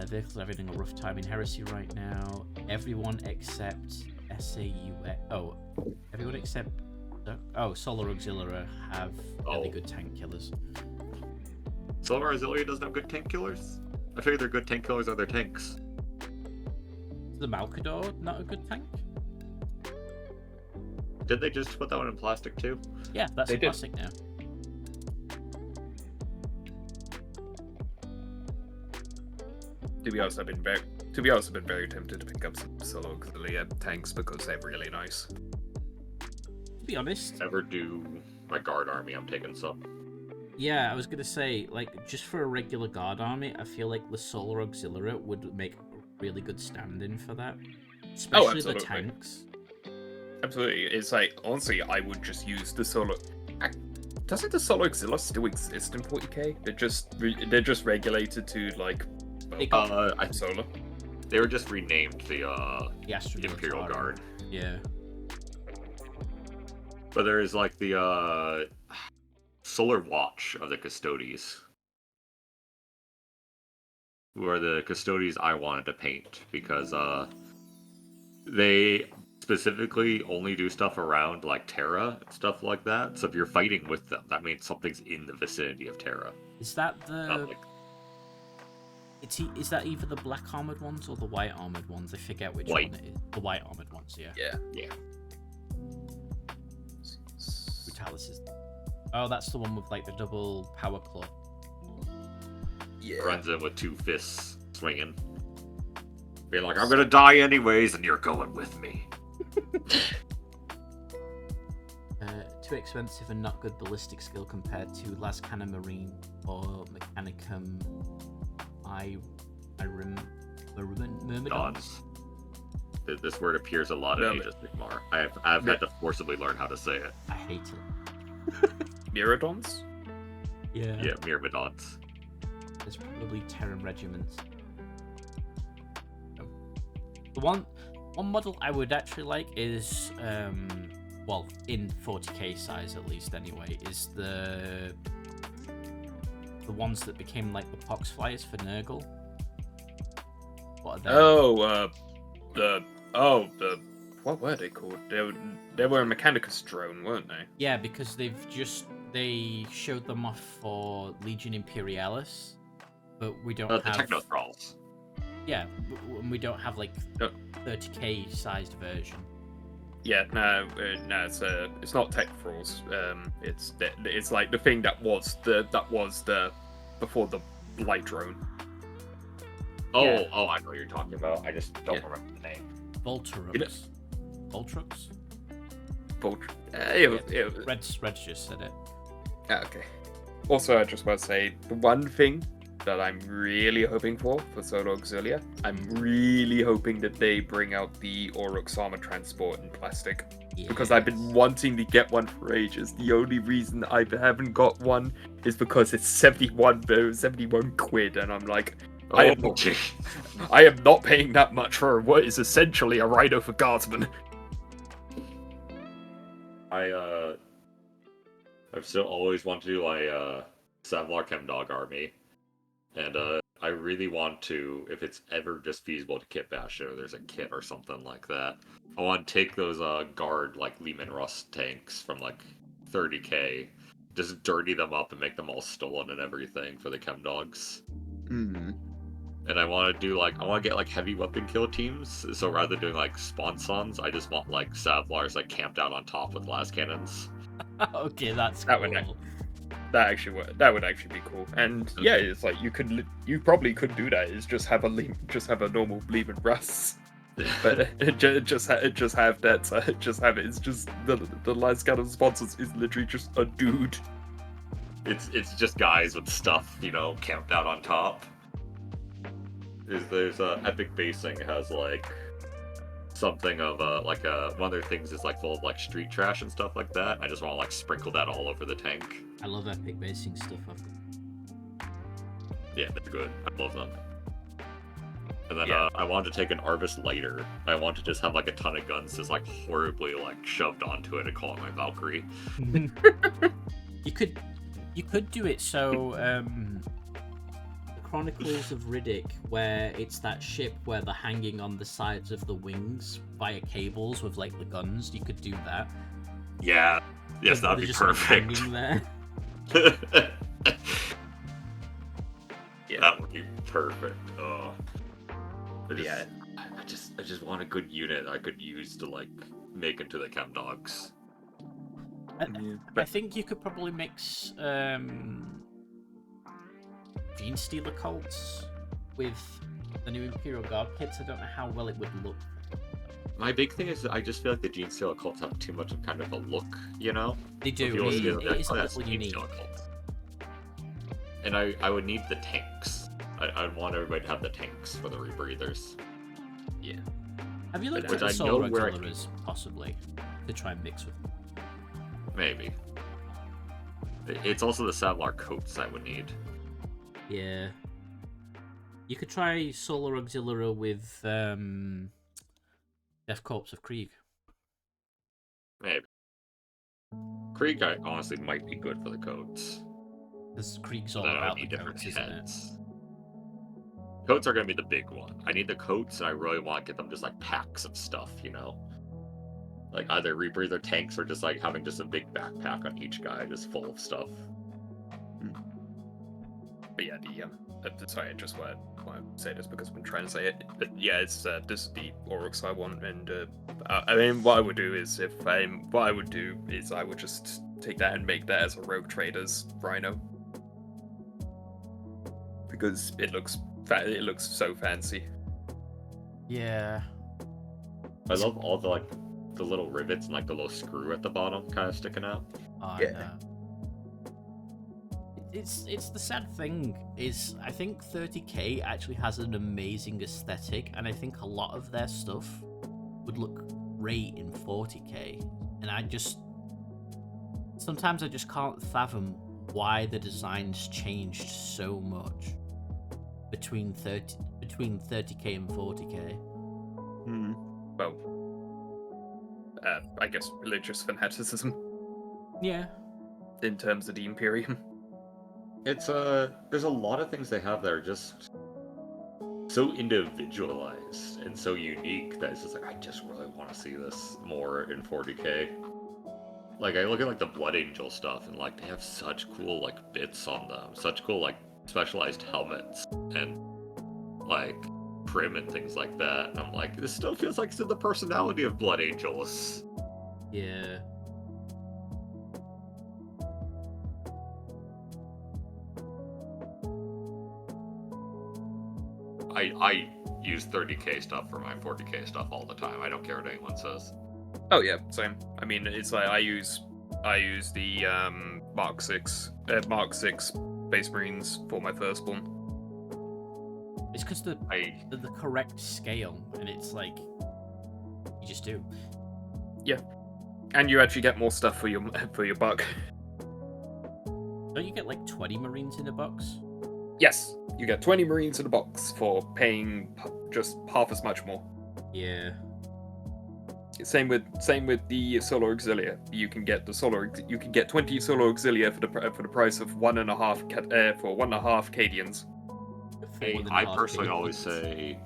[SPEAKER 1] Vehicles are having a rough time in Heresy right now. Everyone except SAU. Oh, everyone except. Oh, Solar Auxiliary have really good tank killers.
[SPEAKER 3] Solar Auxiliary doesn't have good tank killers? I figure their good tank killers are their tanks.
[SPEAKER 1] Is the Malkador not a good tank?
[SPEAKER 3] Did they just put that one in plastic too?
[SPEAKER 1] Yeah, that's
[SPEAKER 2] They
[SPEAKER 1] a
[SPEAKER 2] did.
[SPEAKER 1] plastic now.
[SPEAKER 2] To be honest, I've been very tempted to pick up some Solo Auxilia tanks because they're really nice.
[SPEAKER 1] To be honest,
[SPEAKER 3] Ever do my guard army, I'm taking some.
[SPEAKER 1] yeah, I was gonna say, like, just for a regular guard army, I feel like the Solar Auxiliary would make a really good stand-in for that. Especially the
[SPEAKER 2] absolutely.
[SPEAKER 1] tanks.
[SPEAKER 2] Absolutely, it's like honestly, I would just use the Solo. Doesn't the Solo Auxilia still exist in 40k? They're just regulated to like.
[SPEAKER 1] They got
[SPEAKER 2] Solar.
[SPEAKER 3] They were just renamed the
[SPEAKER 1] the
[SPEAKER 3] Imperial Guard.
[SPEAKER 1] Yeah.
[SPEAKER 3] But there is like the Solar Watch of the Custodes. Who are the Custodes I wanted to paint because they specifically only do stuff around like Terra and stuff like that. So if you're fighting with them, that means something's in the vicinity of Terra.
[SPEAKER 1] Is that the?
[SPEAKER 3] Not like
[SPEAKER 1] Is that either the black armored ones or the white armored ones? I forget which
[SPEAKER 3] White.
[SPEAKER 1] one it is. The white armored ones, yeah.
[SPEAKER 2] Yeah.
[SPEAKER 1] Brutalis is. Oh, that's the one with like the double power claw.
[SPEAKER 2] Yeah.
[SPEAKER 3] runs in with two fists swinging. Being like, I'm gonna die anyways, and you're going with me.
[SPEAKER 1] Too expensive and not good ballistic skill compared to Lascana Marine or Mechanicum Myrmidons.
[SPEAKER 3] Dons. This word appears a lot in Age of Sigmar. I've had to forcibly learn how to say it.
[SPEAKER 1] I hate it.
[SPEAKER 2] Miradons?
[SPEAKER 1] Yeah.
[SPEAKER 3] Yeah, Myrmidons.
[SPEAKER 1] There's probably Terran regiments. The one model I would actually like is, well, in 40k size at least anyway, is the ones that became like the pox flyers for Nurgle. What are they?
[SPEAKER 2] What were they called? They were a Mechanicus drone, weren't they?
[SPEAKER 1] Yeah, because they showed them off for Legion Imperialis, but we don't
[SPEAKER 3] The
[SPEAKER 1] have
[SPEAKER 3] Techno Thralls.
[SPEAKER 1] Yeah, we don't have like 30k sized version.
[SPEAKER 2] Yeah, no, it's not Tech Thralls. It's like the thing that was the before the light drone.
[SPEAKER 3] Oh,
[SPEAKER 1] Yeah.
[SPEAKER 3] oh, I know what you're talking about. I just don't remember the name.
[SPEAKER 1] Voltrux.
[SPEAKER 2] You know-
[SPEAKER 1] Voltrux? Red's just said it.
[SPEAKER 2] Okay. Also, I just want to say the one thing that I'm really hoping for Solo Auxilia, I'm really hoping that they bring out the Aurochs armor transport in plastic. Because I've been wanting to get one for ages. The only reason I haven't got one is because it's 71 quid, and I'm like, I am not paying that much for what is essentially a Rhino for Guardsmen.
[SPEAKER 3] I've still always wanted to do a Savlar Chemdog army, and I really want to, if it's ever just feasible to kit bash it, or there's a kit or something like that, I want to take those guard like Lehman Russ tanks from like 30k, just dirty them up and make them all stolen and everything for the Chemdogs. And I want to get like heavy weapon kill teams. So rather than doing like sponsons, I just want like Savlars like camped out on top with las cannons.
[SPEAKER 1] Okay, that's
[SPEAKER 2] That
[SPEAKER 1] cool.
[SPEAKER 2] would that would actually be cool. And yeah, it's like you probably could do that. Is just have a normal Lehman Russ, but just have that. Just have it. It's just the last kind of sponsors is literally just a dude.
[SPEAKER 3] It's just guys with stuff, camped out on top. There's epic basing has like something of one of their things is like full of like street trash and stuff like that. I just want to like sprinkle that all over the tank.
[SPEAKER 1] I love epic basing stuff.
[SPEAKER 3] Yeah, they're good. I love them. And then
[SPEAKER 2] Yeah.
[SPEAKER 3] I wanted to take an Arvis lighter. I want to just have like a ton of guns just like horribly like shoved onto it and call it my Valkyrie.
[SPEAKER 1] You could do it so the Chronicles of Riddick, where it's that ship where they're hanging on the sides of the wings via cables with like the guns. You could do that.
[SPEAKER 3] Yeah. Yes,
[SPEAKER 1] They're
[SPEAKER 3] that'd be
[SPEAKER 1] just, like,
[SPEAKER 3] perfect.
[SPEAKER 1] hanging there.
[SPEAKER 2] Yeah.
[SPEAKER 3] That would be perfect. Oh.
[SPEAKER 2] Yeah.
[SPEAKER 3] I just want a good unit I could use to like make into the chem dogs.
[SPEAKER 1] I think you could probably mix Gene Stealer cults with the new Imperial Guard kits. I don't know how well it would look.
[SPEAKER 3] My big thing is that I just feel like the Gene Stealer cults have too much of kind of a look, you know?
[SPEAKER 1] They do.
[SPEAKER 3] If you want to do
[SPEAKER 1] It is a
[SPEAKER 3] that's
[SPEAKER 1] little
[SPEAKER 3] Gene
[SPEAKER 1] unique.
[SPEAKER 3] Stealer cult. And I would need the tanks. I'd want everybody to have the tanks for the rebreathers.
[SPEAKER 2] Yeah.
[SPEAKER 1] Have you looked
[SPEAKER 3] Which
[SPEAKER 1] at
[SPEAKER 3] I
[SPEAKER 1] the
[SPEAKER 3] know
[SPEAKER 1] Solar
[SPEAKER 3] where I
[SPEAKER 1] Auxiliaries, possibly, to try and mix with them?
[SPEAKER 3] Maybe. It's also the Savlar coats I would need.
[SPEAKER 1] Yeah. You could try Solar Auxiliary with Death Corps of Krieg.
[SPEAKER 3] Maybe. Krieg, I honestly might be good for the coats.
[SPEAKER 1] Because Krieg's
[SPEAKER 3] But
[SPEAKER 1] all
[SPEAKER 3] then I would
[SPEAKER 1] about the
[SPEAKER 3] need different
[SPEAKER 1] coats, isn't it?
[SPEAKER 3] heads. Coats are going to be the big one. I need the coats, and I really want to get them just like packs of stuff, you know? Like either rebreather tanks or just like having just a big backpack on each guy just full of stuff.
[SPEAKER 2] But yeah, sorry, I just want to say this because I've been trying to say it. But yeah, it's this is the Oryx I want, and I mean, what I would do is I would just take that and make that as a rogue trader's Rhino because it looks so fancy.
[SPEAKER 1] Yeah.
[SPEAKER 3] I love all the like the little rivets and like the little screw at the bottom kind of sticking out.
[SPEAKER 1] Oh,
[SPEAKER 2] Yeah.
[SPEAKER 1] no. It's the sad thing is I think 30k actually has an amazing aesthetic, and I think a lot of their stuff would look great in 40k. And sometimes I just can't fathom why the designs changed so much between 30k and 40k.
[SPEAKER 2] Well, I guess religious fanaticism
[SPEAKER 1] Yeah.
[SPEAKER 2] in terms of the Imperium.
[SPEAKER 3] It's there's a lot of things they have that are just so individualized and so unique that it's just like I just really want to see this more in 40k. Like I look at like the Blood Angel stuff and like they have such cool like bits on them, such cool like specialized helmets and like trim and things like that. And I'm like, this still feels like it's in the personality of Blood Angels.
[SPEAKER 1] Yeah.
[SPEAKER 3] I use 30k stuff for my 40k stuff all the time. I don't care what anyone says.
[SPEAKER 2] Oh yeah, same. I mean, it's like I use the Mark 6 Space Marines for my firstborn.
[SPEAKER 1] It's because the correct scale, and it's like you just do.
[SPEAKER 2] Yeah, and you actually get more stuff for your buck.
[SPEAKER 1] Don't you get like 20 Marines in a box?
[SPEAKER 2] Yes, you get 20 Marines in a box for paying just half as much more.
[SPEAKER 1] Yeah.
[SPEAKER 2] Same with the Solar Auxilia. You can get 20 Solar Auxilia for the price of 1.5 for 1.5 Cadians.
[SPEAKER 3] I personally always say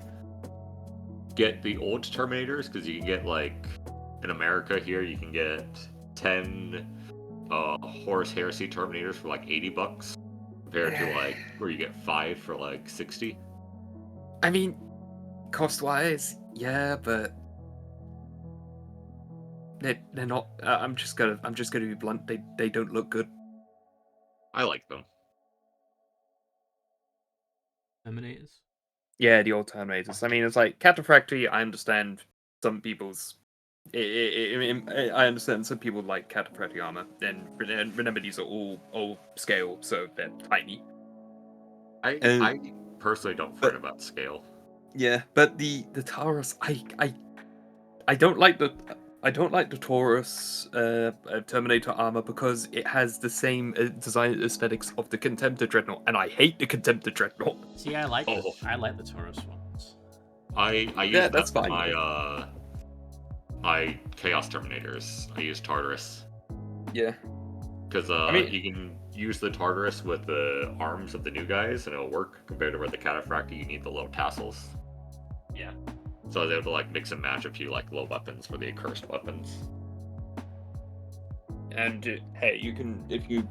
[SPEAKER 3] get the old Terminators because you can get like in America here you can get 10 Horus Heresy Terminators for like $80 compared to like where you get 5 for like 60.
[SPEAKER 2] I mean, cost wise, yeah, but they're not. I'm just gonna be blunt. They don't look good.
[SPEAKER 3] I like them.
[SPEAKER 1] Terminators?
[SPEAKER 2] Yeah, the old Terminators. I mean, it's like Cataphractory. I understand some people's. I understand some people like Cataphractory armor, and remember these are all scale, so they're tiny.
[SPEAKER 3] I personally don't fret about scale.
[SPEAKER 2] Yeah, but the Taurus, I don't like the Taurus Terminator armor because it has the same design aesthetics of the Contemptor Dreadnought, and I hate the Contemptor Dreadnought.
[SPEAKER 1] See, I like the Taurus ones.
[SPEAKER 3] I use
[SPEAKER 2] Yeah,
[SPEAKER 3] that
[SPEAKER 2] that's
[SPEAKER 3] for
[SPEAKER 2] fine.
[SPEAKER 3] my Chaos Terminators. I use Tartarus.
[SPEAKER 2] Yeah.
[SPEAKER 3] Because
[SPEAKER 2] mean-
[SPEAKER 3] you can use the Tartarus with the arms of the new guys, and it'll work, compared to with the Cataphractii, you need the low tassels.
[SPEAKER 2] Yeah.
[SPEAKER 3] So I was able to like mix and match a few like low weapons for the accursed weapons.
[SPEAKER 2] And hey, you can if you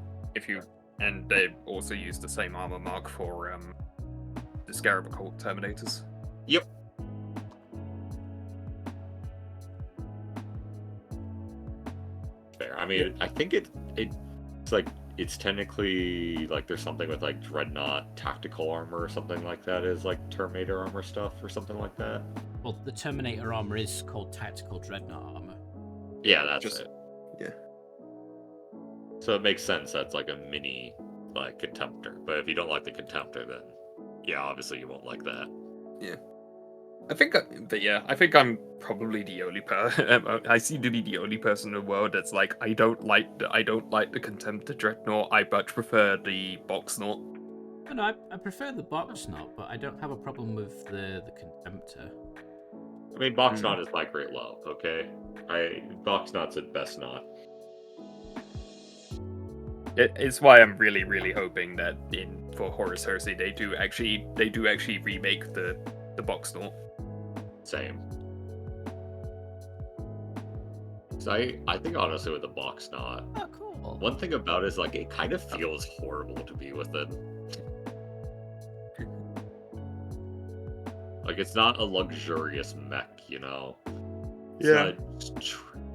[SPEAKER 2] and they also use the same armor mark for the Scarab Occult Terminators.
[SPEAKER 3] Yep. Fair. I mean, I think it's like it's technically like there's something with like Dreadnought tactical armor or something like that is like Terminator armor stuff or something like that.
[SPEAKER 1] Well, the Terminator armor is called tactical dreadnought armor.
[SPEAKER 3] Yeah, that's
[SPEAKER 2] Just-
[SPEAKER 3] it.
[SPEAKER 2] yeah.
[SPEAKER 3] So it makes sense that's like a mini like Contemptor. But if you don't like the Contemptor, then yeah, obviously you won't like that.
[SPEAKER 2] I think I'm probably the only I seem to be the only person in the world that's like I don't like the Contemptor Dreadnought. I much prefer the Boxnaut.
[SPEAKER 1] No, I prefer the box knot, but I don't have a problem with the Contemptor.
[SPEAKER 3] I mean, box knot is my great love. Okay, box knot's the best knot.
[SPEAKER 2] It's why I'm really, really hoping that for Horus Heresy they do actually remake the Boxnaut.
[SPEAKER 3] Same. So I think honestly with the box knot,
[SPEAKER 1] Oh, cool.
[SPEAKER 3] one thing about it is like it kind of feels horrible to be with it. Like it's not a luxurious mech, you know. It's not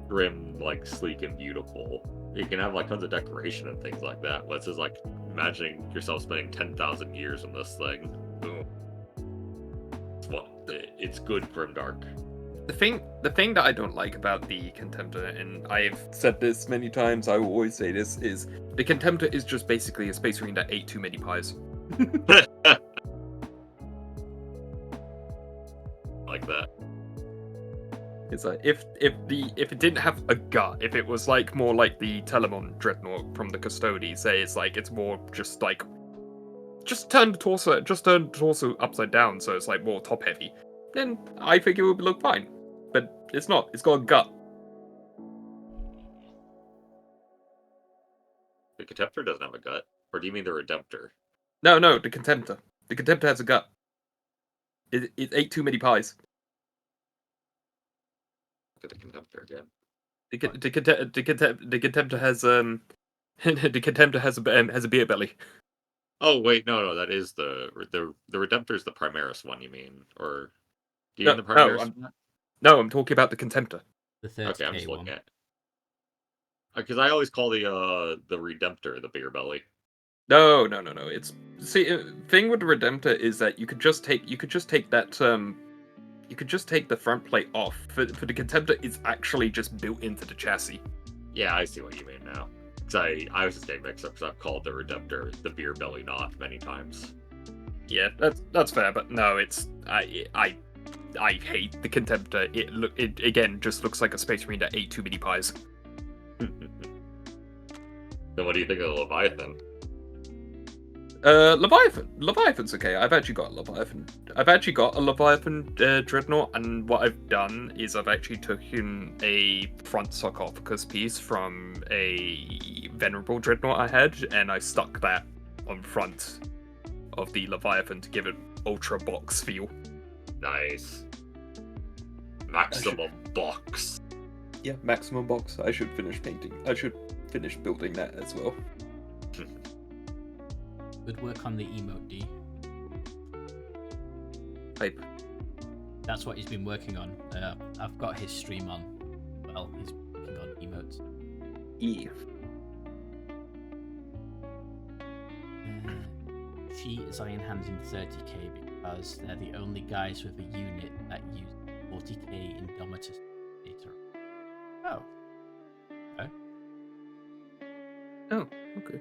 [SPEAKER 3] trim, like sleek and beautiful. You can have like tons of decoration and things like that, but it's just like imagining yourself spending 10,000 years on this thing. Ooh. It's good grimdark.
[SPEAKER 2] The thing that I don't like about the Contemptor, and I've said this many times, I will always say this, is the Contemptor is just basically a Space Marine that ate too many pies.
[SPEAKER 3] Like that.
[SPEAKER 2] It's like if it didn't have a gut, if it was like more like the Telemon Dreadnought from the Custodes, say it's like it's more just like turn the torso upside down, so it's like more top heavy, then I think it would look fine. But it's not. It's got a gut.
[SPEAKER 3] The Contemptor doesn't have a gut. Or do you mean the Redemptor?
[SPEAKER 2] No, the Contemptor. The Contemptor has a gut. It ate too many pies.
[SPEAKER 3] Look at the Contemptor again.
[SPEAKER 2] The Contemptor has the Contemptor has a beer belly.
[SPEAKER 3] Oh wait, no, that is the Redemptor is the Primaris one. You mean, or do you mean the Primaris?
[SPEAKER 2] No, I'm talking about the Contemptor.
[SPEAKER 1] The 30K
[SPEAKER 3] Okay, I'm just
[SPEAKER 1] one.
[SPEAKER 3] looking at. Because I always call the Redemptor the beer belly.
[SPEAKER 2] No. It's thing with the Redemptor is that you could just take that you could just take the front plate off. For the Contemptor, it's actually just built into the chassis.
[SPEAKER 3] Yeah, I see what you mean now. Because I was just getting mixed up because I've called the Redemptor the beer belly knot many times.
[SPEAKER 2] Yeah, that's fair, but no, it's I hate the Contemptor. It again just looks like a Space Marine that ate too many pies.
[SPEAKER 3] Then what do you think of the Leviathan?
[SPEAKER 2] Leviathan's okay. I've actually got a Leviathan Dreadnought, and what I've done is I've actually taken a front sarcophagus piece from a Venerable Dreadnought I had, and I stuck that on front of the Leviathan to give it ultra box feel.
[SPEAKER 3] Nice. Maximum box.
[SPEAKER 2] Yeah, maximum box. I should finish building that as well.
[SPEAKER 1] Good work on the emote, D.
[SPEAKER 2] Hype.
[SPEAKER 1] That's what he's been working on. I've got his stream on. Well, he's working on emotes.
[SPEAKER 2] E.
[SPEAKER 1] She is Iron Hands in 30k because they're the only guys with a unit that use 40k Indomitus data. Oh. Okay.
[SPEAKER 2] Oh, okay.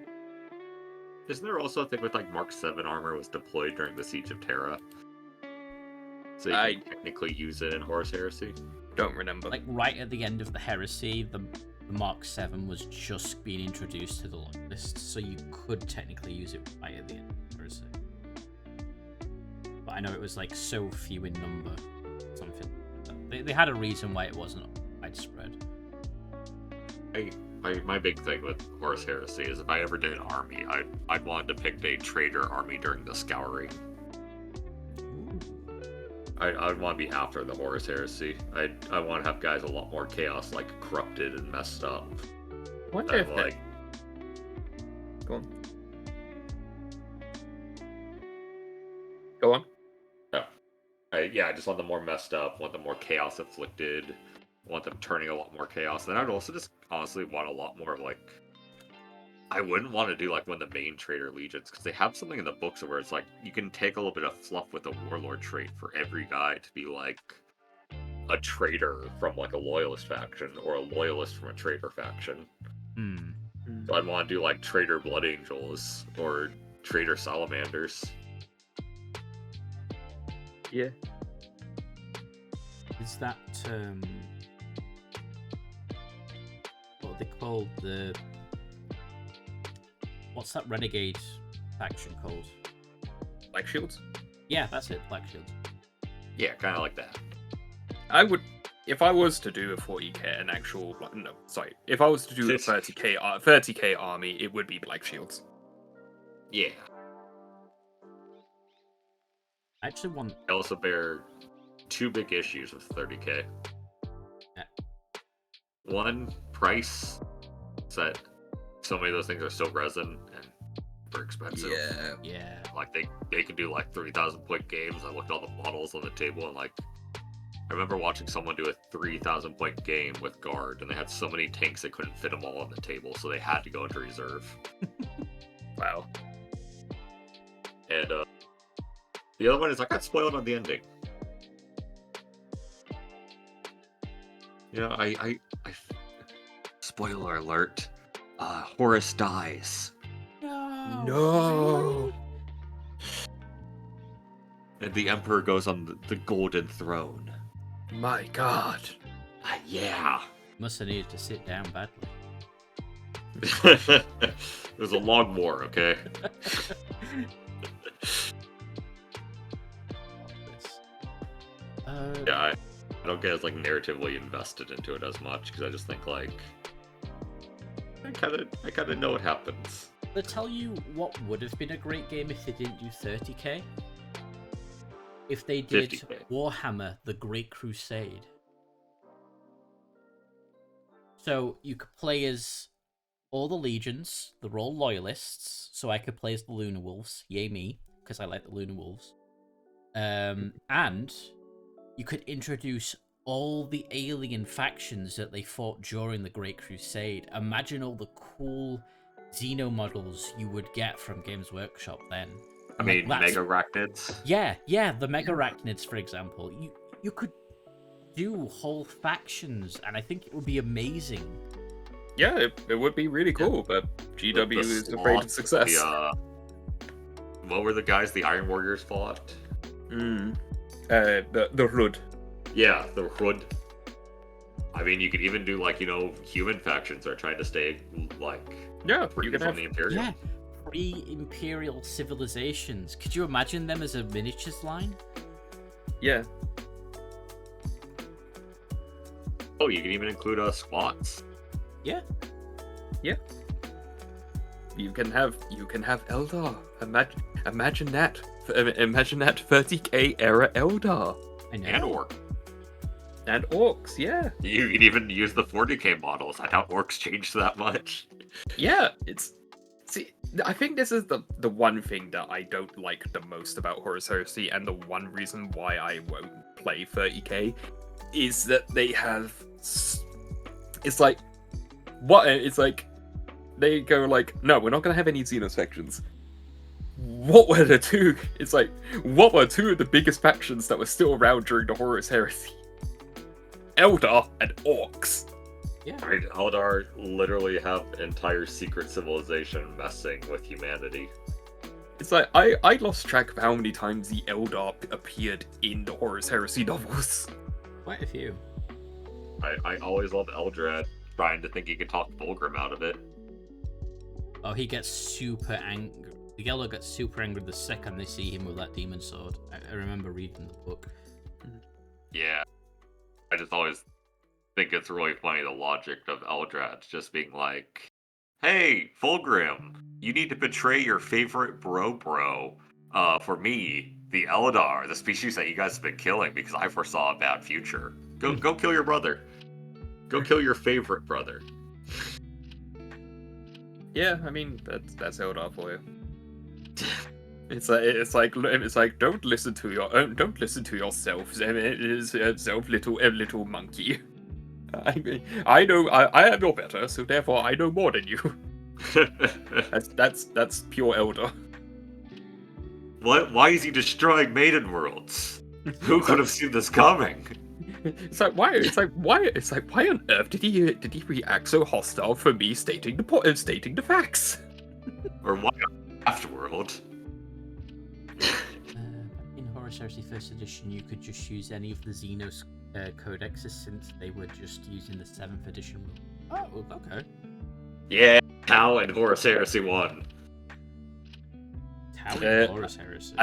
[SPEAKER 3] Isn't there also a thing with like Mark 7 armor was deployed during the Siege of Terra? So you can technically use it in Horus Heresy?
[SPEAKER 2] Don't remember.
[SPEAKER 1] Like right at the end of the Heresy, the Mark 7 was just being introduced to the long list, so you could technically use it right at the end of the Heresy. But I know it was like so few in number They had a reason why it wasn't widespread.
[SPEAKER 3] My big thing with Horus Heresy is if I ever did an army, I'd want to pick a traitor army during the Scouring. I'd want to be after the Horus Heresy. I want to have guys a lot more chaos, like corrupted and messed up.
[SPEAKER 2] I wonder if
[SPEAKER 3] Like,
[SPEAKER 2] Go on. Go on.
[SPEAKER 3] yeah, I just want them more messed up, want them more chaos inflicted, want them turning a lot more chaos. Then I'd also just honestly want a lot more of like, I wouldn't want to do like one of the main traitor legions, because they have something in the books where it's like, you can take a little bit of fluff with the warlord trait for every guy to be like a traitor from like a loyalist faction, or a loyalist from a traitor faction. So I'd want to do like traitor blood angels, or traitor salamanders.
[SPEAKER 2] Yeah.
[SPEAKER 1] Is that what are they called? What's that renegade faction called?
[SPEAKER 2] Black Shields?
[SPEAKER 1] Yeah, that's it, Black Shield.
[SPEAKER 3] Yeah, kind of like that.
[SPEAKER 2] I would, if I was to do a 40k, if I was to do a 30k army, it would be Black Shields.
[SPEAKER 3] Yeah.
[SPEAKER 1] I actually want.
[SPEAKER 3] I also bear two big issues with 30k.
[SPEAKER 1] Yeah.
[SPEAKER 3] One, price. That so many of those things are so resin and super expensive.
[SPEAKER 1] Yeah.
[SPEAKER 3] Like they could do like 3,000 point games. I looked at all the models on the table and like, I remember watching someone do a 3,000 point game with guard, and they had so many tanks they couldn't fit them all on the table, so they had to go into reserve.
[SPEAKER 2] Wow.
[SPEAKER 3] And the other one is I got spoiled on the ending. You know, I spoiler alert. Horus dies.
[SPEAKER 2] No.
[SPEAKER 3] And the Emperor goes on the golden throne.
[SPEAKER 2] My God.
[SPEAKER 3] Yeah.
[SPEAKER 1] Must have needed to sit down badly.
[SPEAKER 3] It was a long war, okay? Yeah, I don't get as like narratively invested into it as much, because I just think like I kind of know what happens.
[SPEAKER 1] They tell you what would have been a great game if they didn't do 30k. If they did
[SPEAKER 3] 50K.
[SPEAKER 1] Warhammer: The Great Crusade. So you could play as all the legions. They're all loyalists. So I could play as the Lunar Wolves. Yay me, because I like the Lunar Wolves. And you could introduce all the alien factions that they fought during the Great Crusade. Imagine all the cool Xeno models you would get from Games Workshop then.
[SPEAKER 3] I mean,
[SPEAKER 1] that's-
[SPEAKER 3] Mega Arachnids.
[SPEAKER 1] Yeah, the Mega Arachnids, for example. You could do whole factions, and I think it would be amazing.
[SPEAKER 2] Yeah, it would be really cool, but GW is afraid of success.
[SPEAKER 3] What were the guys the Iron Warriors fought?
[SPEAKER 2] The Rud.
[SPEAKER 3] Yeah, the Hood. I mean, you could even do like, human factions are trying to stay like
[SPEAKER 2] Yeah,
[SPEAKER 3] free
[SPEAKER 2] you can
[SPEAKER 3] from
[SPEAKER 2] have
[SPEAKER 3] the Imperial.
[SPEAKER 1] Yeah, pre-imperial civilizations. Could you imagine them as a miniatures line?
[SPEAKER 2] Yeah.
[SPEAKER 3] Oh, you can even include squats.
[SPEAKER 1] Yeah.
[SPEAKER 2] You can have Eldar. Imagine that. Imagine that 30k era Eldar.
[SPEAKER 1] I know.
[SPEAKER 3] And Orc.
[SPEAKER 2] And orcs, yeah.
[SPEAKER 3] You could even use the 40k models. I doubt orcs changed that much.
[SPEAKER 2] Yeah, I think this is the one thing that I don't like the most about Horus Heresy, and the one reason why I won't play 30k is that they have. It's like they go like, no, we're not gonna have any Xenos factions. What were the two? It's like, what were two of the biggest factions that were still around during the Horus Heresy? Eldar and Orcs.
[SPEAKER 1] Yeah.
[SPEAKER 3] Right, Eldar literally have entire secret civilization messing with humanity.
[SPEAKER 2] It's like, I lost track of how many times the Eldar appeared in the Horus Heresy novels.
[SPEAKER 1] Quite a few.
[SPEAKER 3] I always loved Eldrad trying to think he could talk Fulgrim out of it.
[SPEAKER 1] Oh, he gets super angry. The Yellow gets super angry the second they see him with that demon sword. I remember reading the book.
[SPEAKER 3] Yeah. I just always think it's really funny the logic of Eldrad just being like, "Hey, Fulgrim, you need to betray your favorite bro, for me, the Eldar, the species that you guys have been killing because I foresaw a bad future. Go kill your brother. Go kill your favorite brother."
[SPEAKER 2] Yeah, I mean that's Eldar for you. It's like don't listen to yourself, self little monkey. I know I am your better, so therefore I know more than you. That's pure Elder.
[SPEAKER 3] What? Why is he destroying Maiden Worlds? Who could have seen this coming?
[SPEAKER 2] It's like why on earth did he react so hostile for me stating the facts?
[SPEAKER 3] Or why Afterworld?
[SPEAKER 1] In Horus Heresy First Edition, you could just use any of the Xenos codexes since they were just using the 7th edition rule. Oh, okay.
[SPEAKER 3] Yeah, Tau and Horus Heresy 1.
[SPEAKER 1] Tau in Horus Heresy.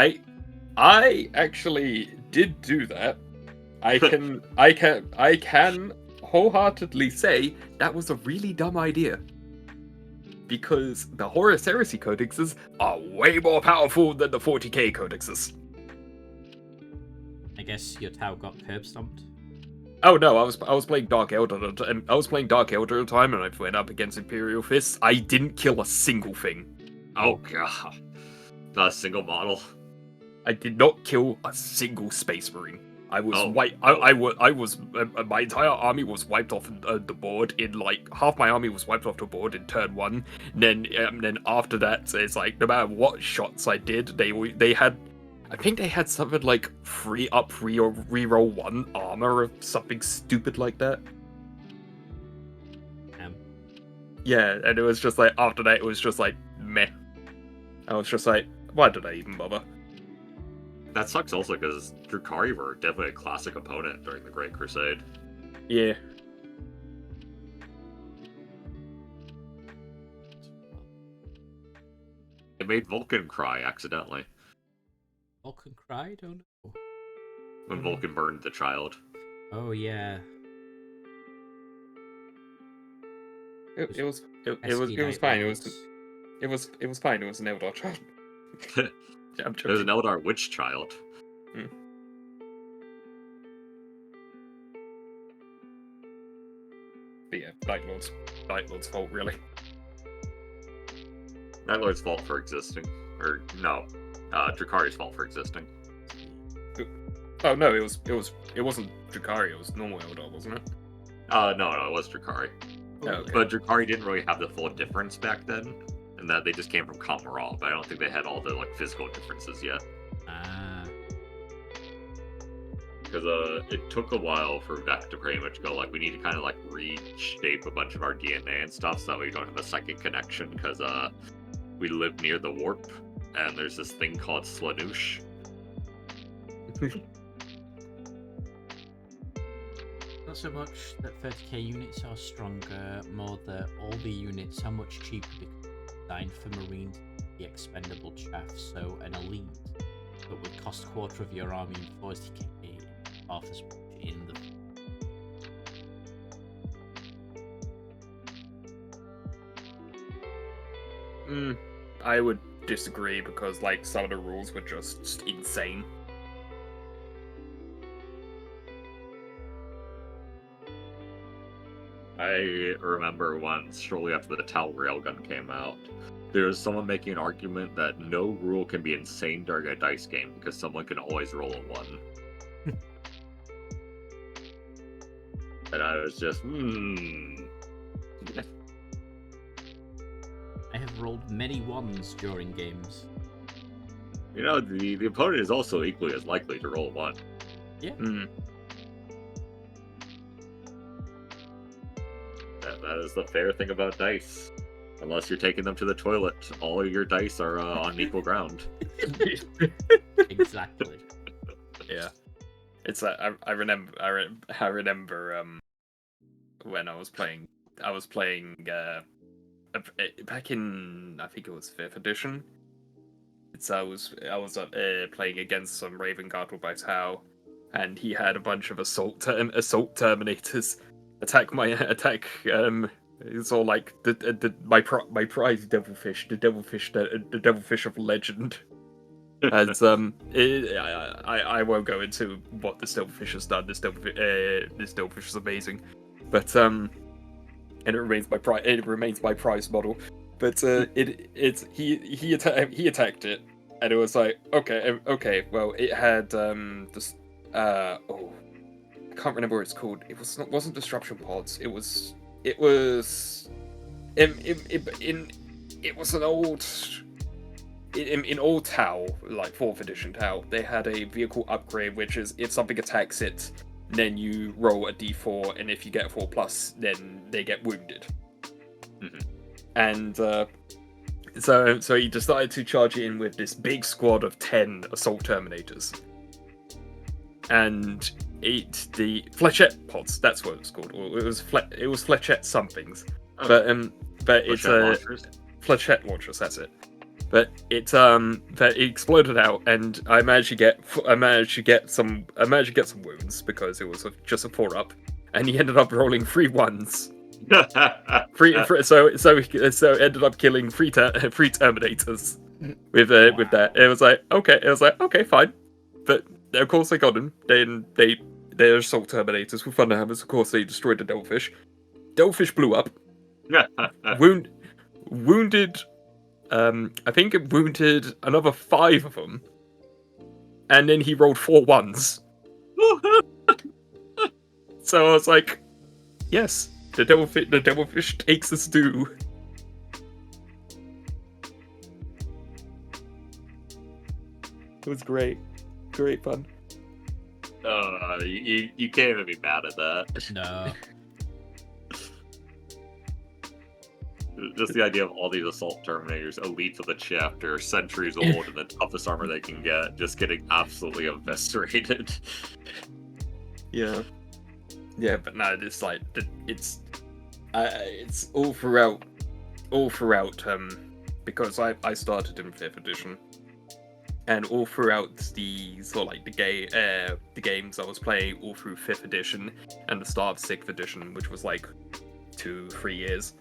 [SPEAKER 2] I actually did do that. I can wholeheartedly say that was a really dumb idea. Because the Horus Heresy codexes are way more powerful than the 40k codexes.
[SPEAKER 1] I guess your Tau got curb stomped.
[SPEAKER 2] Oh no, I was playing Dark Elder and I was playing Dark Elder at the time, and I went up against Imperial Fists. I didn't kill a single thing.
[SPEAKER 3] Oh god, not a single model.
[SPEAKER 2] I did not kill a single Space Marine. I was my entire army was wiped off the board in like half my army was wiped off the board in turn 1. Then after that, it's like no matter what shots I did, they had. I think they had something like reroll 1 armor or something stupid like that. Yeah, and it was just like after that, it was just like meh. I was just like, why did I even bother?
[SPEAKER 3] That sucks also because Drukhari were definitely a classic opponent during the Great Crusade.
[SPEAKER 2] Yeah.
[SPEAKER 3] It made Vulcan cry accidentally.
[SPEAKER 1] Vulcan cried? Oh no.
[SPEAKER 3] When Vulcan burned the child.
[SPEAKER 1] Oh yeah.
[SPEAKER 2] It was fine. It was fine. It was an Eldar child. I'm
[SPEAKER 3] It was an Eldar witch child.
[SPEAKER 2] But yeah, Night Lord's fault, really.
[SPEAKER 3] Night Lord's fault for existing. Or no. Drukhari's fault for existing.
[SPEAKER 2] Oh no, it wasn't Drukhari, it was normal Eldar, wasn't it?
[SPEAKER 3] No, it was Drukhari.
[SPEAKER 2] Oh, okay.
[SPEAKER 3] But Drukhari didn't really have the full difference back then, and that they just came from Kamaral, but I don't think they had all the like physical differences yet. Because it took a while for Vec to pretty much go like, we need to kind of like reshape a bunch of our DNA and stuff so that we don't have a psychic connection, because we live near the warp, and there's this thing called Slanoosh.
[SPEAKER 1] Not so much that 30k units are stronger, more that all the units are much cheaper because designed for Marines, the expendable chaff, so an elite that would cost a quarter of your army in 40k, half as much in the...
[SPEAKER 2] I would disagree because like some of the rules were just insane.
[SPEAKER 3] I remember once, shortly after the Tau Railgun came out, there was someone making an argument that no rule can be insane during a dice game because someone can always roll a 1. And I was just,
[SPEAKER 1] I have rolled many 1s during games.
[SPEAKER 3] You know, the opponent is also equally as likely to roll a 1.
[SPEAKER 1] Yeah.
[SPEAKER 3] That is the fair thing about dice. Unless you're taking them to the toilet, all of your dice are on equal ground.
[SPEAKER 1] Exactly.
[SPEAKER 2] Yeah. It's I remember when I was playing back in, I think it was 5th edition. I was playing against some Raven Guard by Tau, and he had a bunch of assault terminators attack. It's all like my prize devilfish, the devilfish of legend. As I won't go into what this devilfish has done. This devilfish is amazing, but and it remains my prize. It remains my prize model, but he attacked it, and it was like okay. Well, it had this I can't remember what it's called. Wasn't disruption pods. It was an old. In old Tau, like 4th edition Tau, they had a vehicle upgrade, which is if something attacks it, then you roll a d4, and if you get a 4+, then they get wounded.
[SPEAKER 3] Mhm.
[SPEAKER 2] And so he decided to charge in with this big squad of 10 assault terminators, and the flechette pods. That's what it was called. Or it was flechette somethings, but it's flechette launchers. That's it. But it exploded out, and I managed to get some wounds because it was just a 4-up, and he ended up rolling 3 1s. So ended up killing 3 terminators with that. It was like okay, fine, but of course they got him. Then they're assault terminators with thunderhammers. Of course they destroyed the devilfish. Devilfish blew up. Wounded. I think it wounded another 5 of them, and then he rolled 4 1s. So I was like, yes, the devilfish takes its due. It was great fun.
[SPEAKER 3] You can't even be mad at that.
[SPEAKER 1] No.
[SPEAKER 3] Just the idea of all these assault terminators, elites of the chapter, centuries old, and the toughest armor they can get, just getting absolutely eviscerated.
[SPEAKER 2] Yeah, but no, it's like it's all throughout. Because I started in 5th edition, and all throughout the sort of like the games I was playing all through 5th edition and the start of 6th edition, which was like 2-3 years.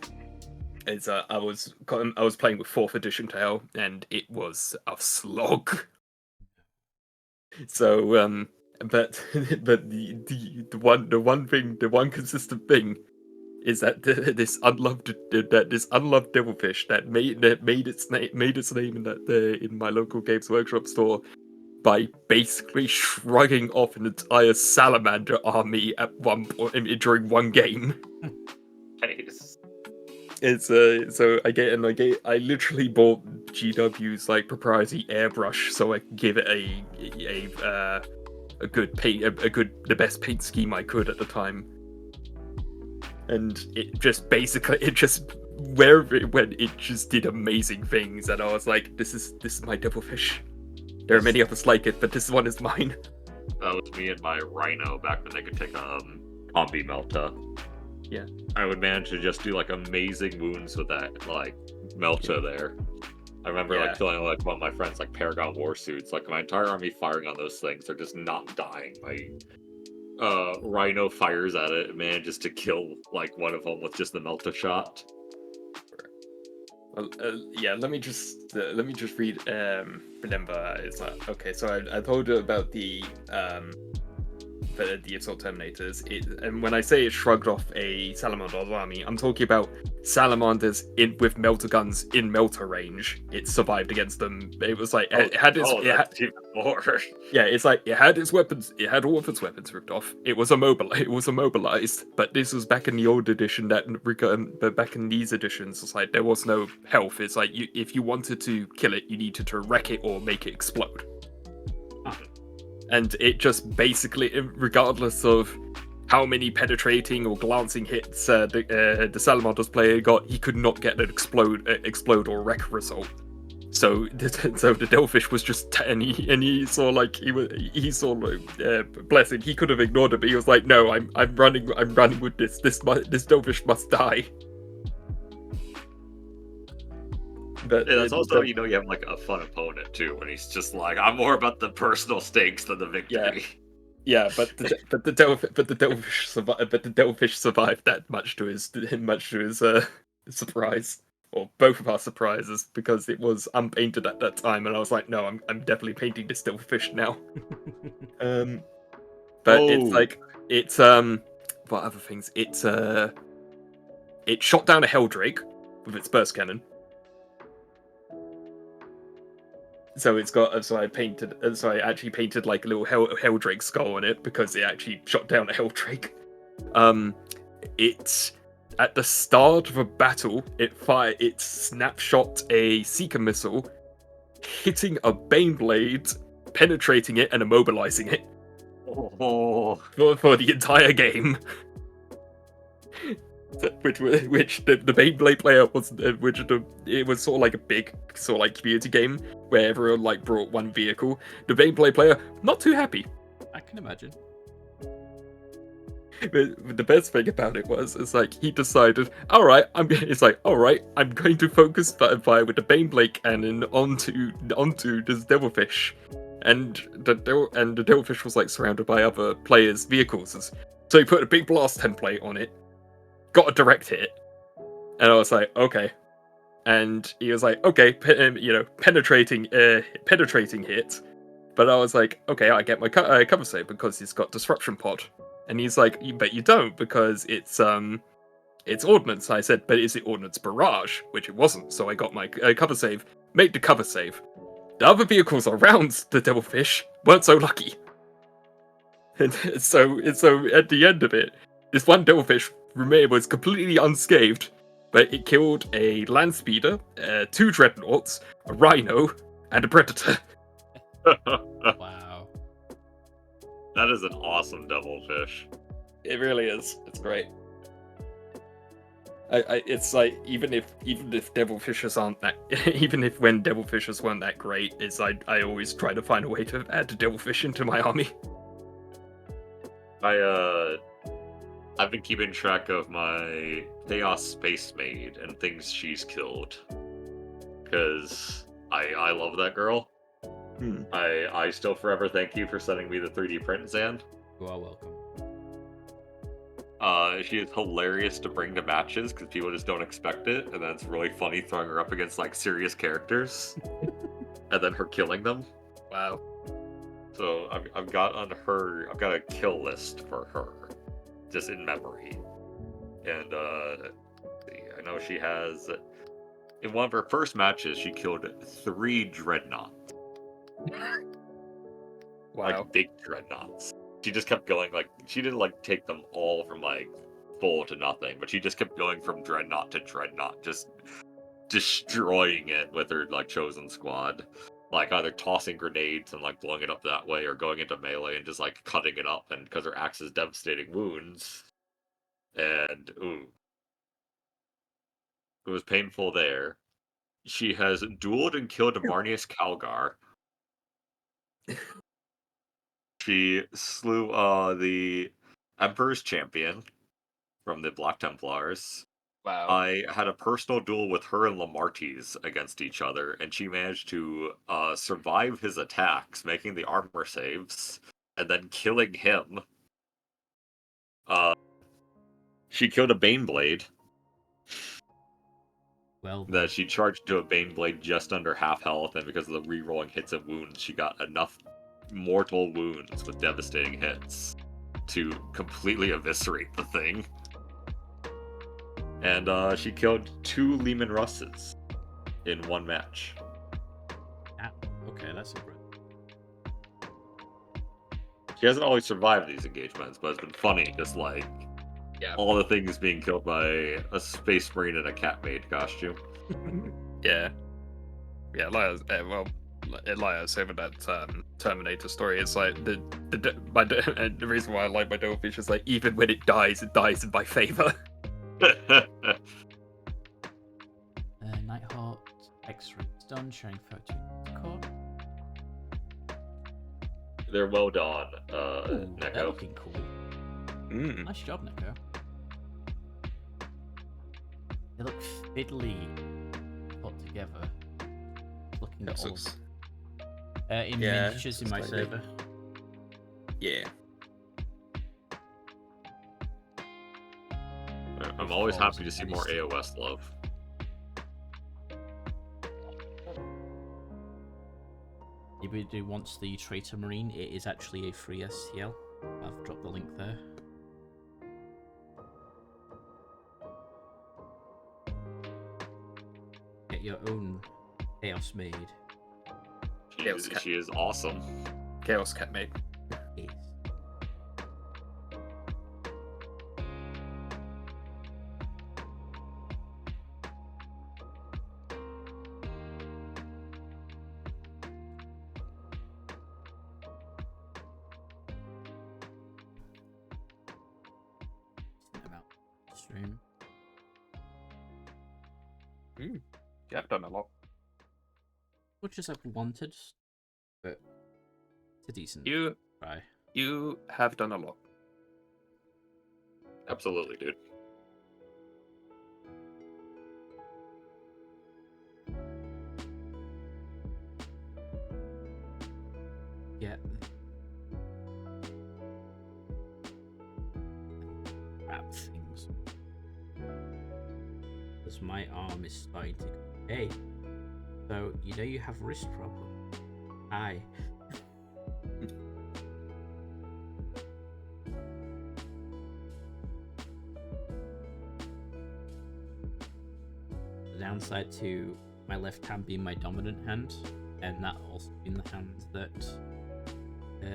[SPEAKER 2] I was playing with 4th edition Tale, and it was a slog. So but the one consistent thing is that this unloved devilfish that made its name in my local Games Workshop store by basically shrugging off an entire salamander army at one point during one game.
[SPEAKER 3] Nice.
[SPEAKER 2] It's I literally bought GW's like proprietary airbrush so I could give it a good paint, the best paint scheme I could at the time. And it just wherever it went, it just did amazing things, and I was like, this is my devilfish. There are many others like it, but this one is mine.
[SPEAKER 3] That was me and my rhino back when they could take Combi Melta.
[SPEAKER 2] Yeah.
[SPEAKER 3] I would manage to just do like amazing wounds with that like Melta there. I remember like killing like one of my friends like Paragon Warsuits. Like my entire army firing on those things, they're just not dying. My rhino fires at it and manages to kill like one of them with just the Melta shot.
[SPEAKER 2] Well, let me just read. Remember, it's like okay. So I told you about the assault terminators. And when I say it shrugged off a salamander army, I'm talking about salamanders with melter guns in melter range. It survived against them. It was like it had its
[SPEAKER 3] even more.
[SPEAKER 2] Yeah, it's like it had its weapons. It had all of its weapons ripped off. It was immobilized. But this was back in the old edition. But back in these editions, it's like there was no health. It's like if you wanted to kill it, you needed to wreck it or make it explode. And it just basically, regardless of how many penetrating or glancing hits the Salamander's player got, he could not get an explode or wreck result. So the Devilfish was just, and he saw like bless him, he could have ignored it, but he was like, no, I'm running with this Devilfish must die. But
[SPEAKER 3] that's also you have like a fun opponent too when he's just like, I'm more about the personal stakes than the victory.
[SPEAKER 2] Yeah, but the Devilfish survived that much to his surprise, or both of our surprises, because it was unpainted at that time, and I was like, no, I'm definitely painting this Devilfish now. But it's
[SPEAKER 3] Oh.
[SPEAKER 2] like what other things? It shot down a Helldrake with its burst cannon. So it's got so I actually painted like a little Helldrake skull on it because it actually shot down a Helldrake. It's at the start of a battle, it snapshot a Seeker missile, hitting a Baneblade, penetrating it and immobilizing it for the entire game. Which the Beyblade player was, it was sort of like a big sort of like community game where everyone like brought one vehicle. The Beyblade player not too happy.
[SPEAKER 1] I can imagine.
[SPEAKER 2] But the best thing about it was, it's like he decided, all right, I'm going to focus fire with the Beyblade cannon onto this Devilfish, and the Devilfish was like surrounded by other players' vehicles, so he put a big blast template on it. Got a direct hit, and I was like, okay. And he was like, okay, penetrating hit. But I was like, okay, I get my cover save because he's got disruption pod. And he's like, but you don't because it's ordnance. I said, but is it ordnance barrage? Which it wasn't. So I got my cover save, made the cover save. The other vehicles around the Devilfish weren't so lucky. And so at the end of it, this one Devilfish was completely unscathed, but it killed a land speeder, 2 dreadnoughts, a rhino, and a predator.
[SPEAKER 1] Wow.
[SPEAKER 3] That is an awesome Devilfish.
[SPEAKER 2] It really is. It's great. It's like even if Devilfishes aren't that, even if when Devilfishes weren't that great, it's I always try to find a way to add the Devilfish into my army.
[SPEAKER 3] I've been keeping track of my Chaos Space Maid and things she's killed. Because I love that girl. I still forever thank you for sending me the 3D print, Zan.
[SPEAKER 1] You are welcome.
[SPEAKER 3] She is hilarious to bring to matches because people just don't expect it, and then it's really funny throwing her up against like serious characters, and then her killing them.
[SPEAKER 2] Wow.
[SPEAKER 3] So I've got a kill list for her, just in memory, and I know she has. In one of her first matches, she killed 3 dreadnoughts.
[SPEAKER 2] Wow.
[SPEAKER 3] Like big dreadnoughts. She just kept going, like, she didn't like take them all from like full to nothing, but she just kept going from dreadnought to dreadnought, just destroying it with her like chosen squad. Like either tossing grenades and like blowing it up that way, or going into melee and just like cutting it up, and because her axe is devastating wounds. And it was painful there. She has dueled and killed Varnius Calgar. She slew the Emperor's Champion from the Black Templars.
[SPEAKER 2] Wow.
[SPEAKER 3] I had a personal duel with her and Lamartes against each other, and she managed to survive his attacks, making the armor saves, and then killing him. She killed a Baneblade.
[SPEAKER 1] Well,
[SPEAKER 3] That she charged to a Baneblade just under half health, and because of the re-rolling hits and wounds, she got enough mortal wounds with devastating hits to completely eviscerate the thing. And she killed 2 Lehman Russes in one match.
[SPEAKER 1] okay, that's impressive.
[SPEAKER 3] She hasn't always survived these engagements, but it's been funny, just like all the things being killed by a Space Marine in a cat maid costume.
[SPEAKER 2] Yeah. Elias over that Terminator story. It's like the reason why I like my Devilfish is like even when it dies in my favor.
[SPEAKER 1] Nighthawk X-ray stun showing 13 core.
[SPEAKER 3] They're well done,
[SPEAKER 1] Ooh, they're
[SPEAKER 3] Neko.
[SPEAKER 1] looking cool. Nice job, Neko. They look fiddly put together. Looking
[SPEAKER 2] That's
[SPEAKER 1] old.
[SPEAKER 2] what's-
[SPEAKER 1] In
[SPEAKER 2] yeah,
[SPEAKER 1] miniatures in
[SPEAKER 2] it's
[SPEAKER 1] my
[SPEAKER 2] like
[SPEAKER 1] server.
[SPEAKER 2] Yeah.
[SPEAKER 3] I'm always happy to see more AOS love.
[SPEAKER 1] Anybody who wants the Traitor Marine, it is actually a free STL. I've dropped the link there. Get your own Chaos Maid.
[SPEAKER 3] She is awesome.
[SPEAKER 2] Chaos Cat Maid.
[SPEAKER 1] Yes. Stream.
[SPEAKER 2] Yeah, I've done a lot.
[SPEAKER 1] Much as I've wanted, but it's a decent
[SPEAKER 2] You
[SPEAKER 1] try.
[SPEAKER 2] have done a lot.
[SPEAKER 3] Absolutely, dude.
[SPEAKER 1] Yeah. Crap things. Because my arm is starting to. Hey. So, you know you have wrist problem. Hi. The downside to my left hand being my dominant hand, and that also being the hand that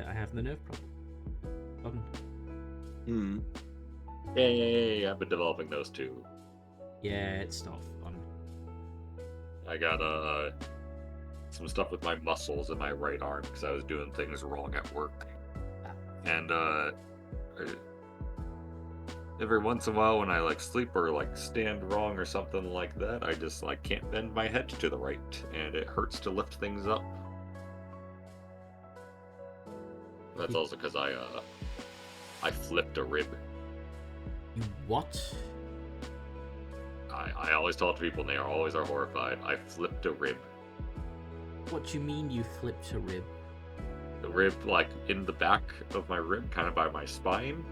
[SPEAKER 1] I have the nerve problem. Fun.
[SPEAKER 3] Yeah. I've been developing those too.
[SPEAKER 1] Yeah, it's not fun.
[SPEAKER 3] I got some stuff with my muscles in my right arm because I was doing things wrong at work. And every once in a while when I like sleep or like stand wrong or something like that, I just like can't bend my head to the right, and it hurts to lift things up. That's also because I flipped a rib.
[SPEAKER 1] You what?
[SPEAKER 3] I always tell people, and they always are horrified. I flipped a rib.
[SPEAKER 1] What do you mean you flipped a rib?
[SPEAKER 3] The rib, like, in the back of my rib, kind of by my spine.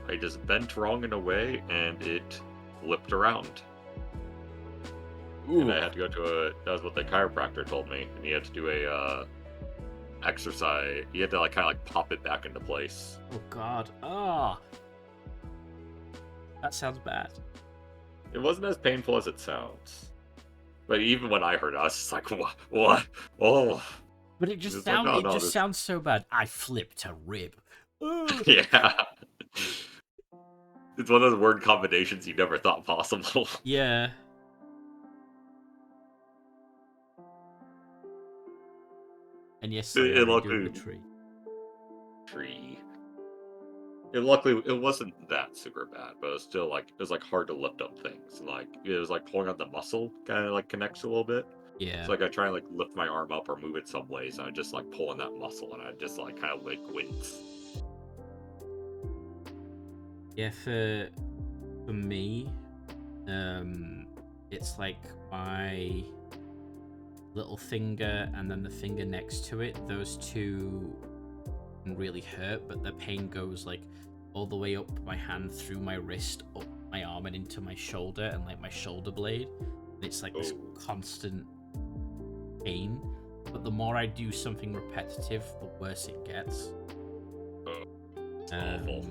[SPEAKER 3] I just bent wrong in a way, and it flipped around.
[SPEAKER 2] Ooh.
[SPEAKER 3] And I had to go to that was what the chiropractor told me, and he had to do a, exercise. You had to, like, kind of, like, pop it back into place.
[SPEAKER 1] Oh god. Ah. That sounds bad.
[SPEAKER 3] It wasn't as painful as it sounds. But even when I heard it, I was just like, what? Oh.
[SPEAKER 1] But it just
[SPEAKER 3] It's like, no, this-
[SPEAKER 1] sounds so bad. I flipped a rib. Ugh.
[SPEAKER 3] Yeah. It's one of those word combinations you never thought possible.
[SPEAKER 1] Yeah. And yes,
[SPEAKER 3] It
[SPEAKER 1] I
[SPEAKER 3] looked
[SPEAKER 1] do a
[SPEAKER 3] good.
[SPEAKER 1] tree.
[SPEAKER 3] Luckily, it wasn't that super bad, but it was like hard to lift up things. Like it was like pulling on the muscle, kind of like connects a little bit.
[SPEAKER 1] Yeah.
[SPEAKER 3] So like I try and like lift my arm up or move it some ways, and I just like pull on that muscle, and I just like kind of like wince.
[SPEAKER 1] Yeah, for me, it's like my little finger and then the finger next to it. Those two can really hurt, but the pain goes like all the way up my hand, through my wrist, up my arm, and into my shoulder, and like my shoulder blade. And it's like this constant pain. But the more I do something repetitive, the worse it gets.
[SPEAKER 3] It's awful.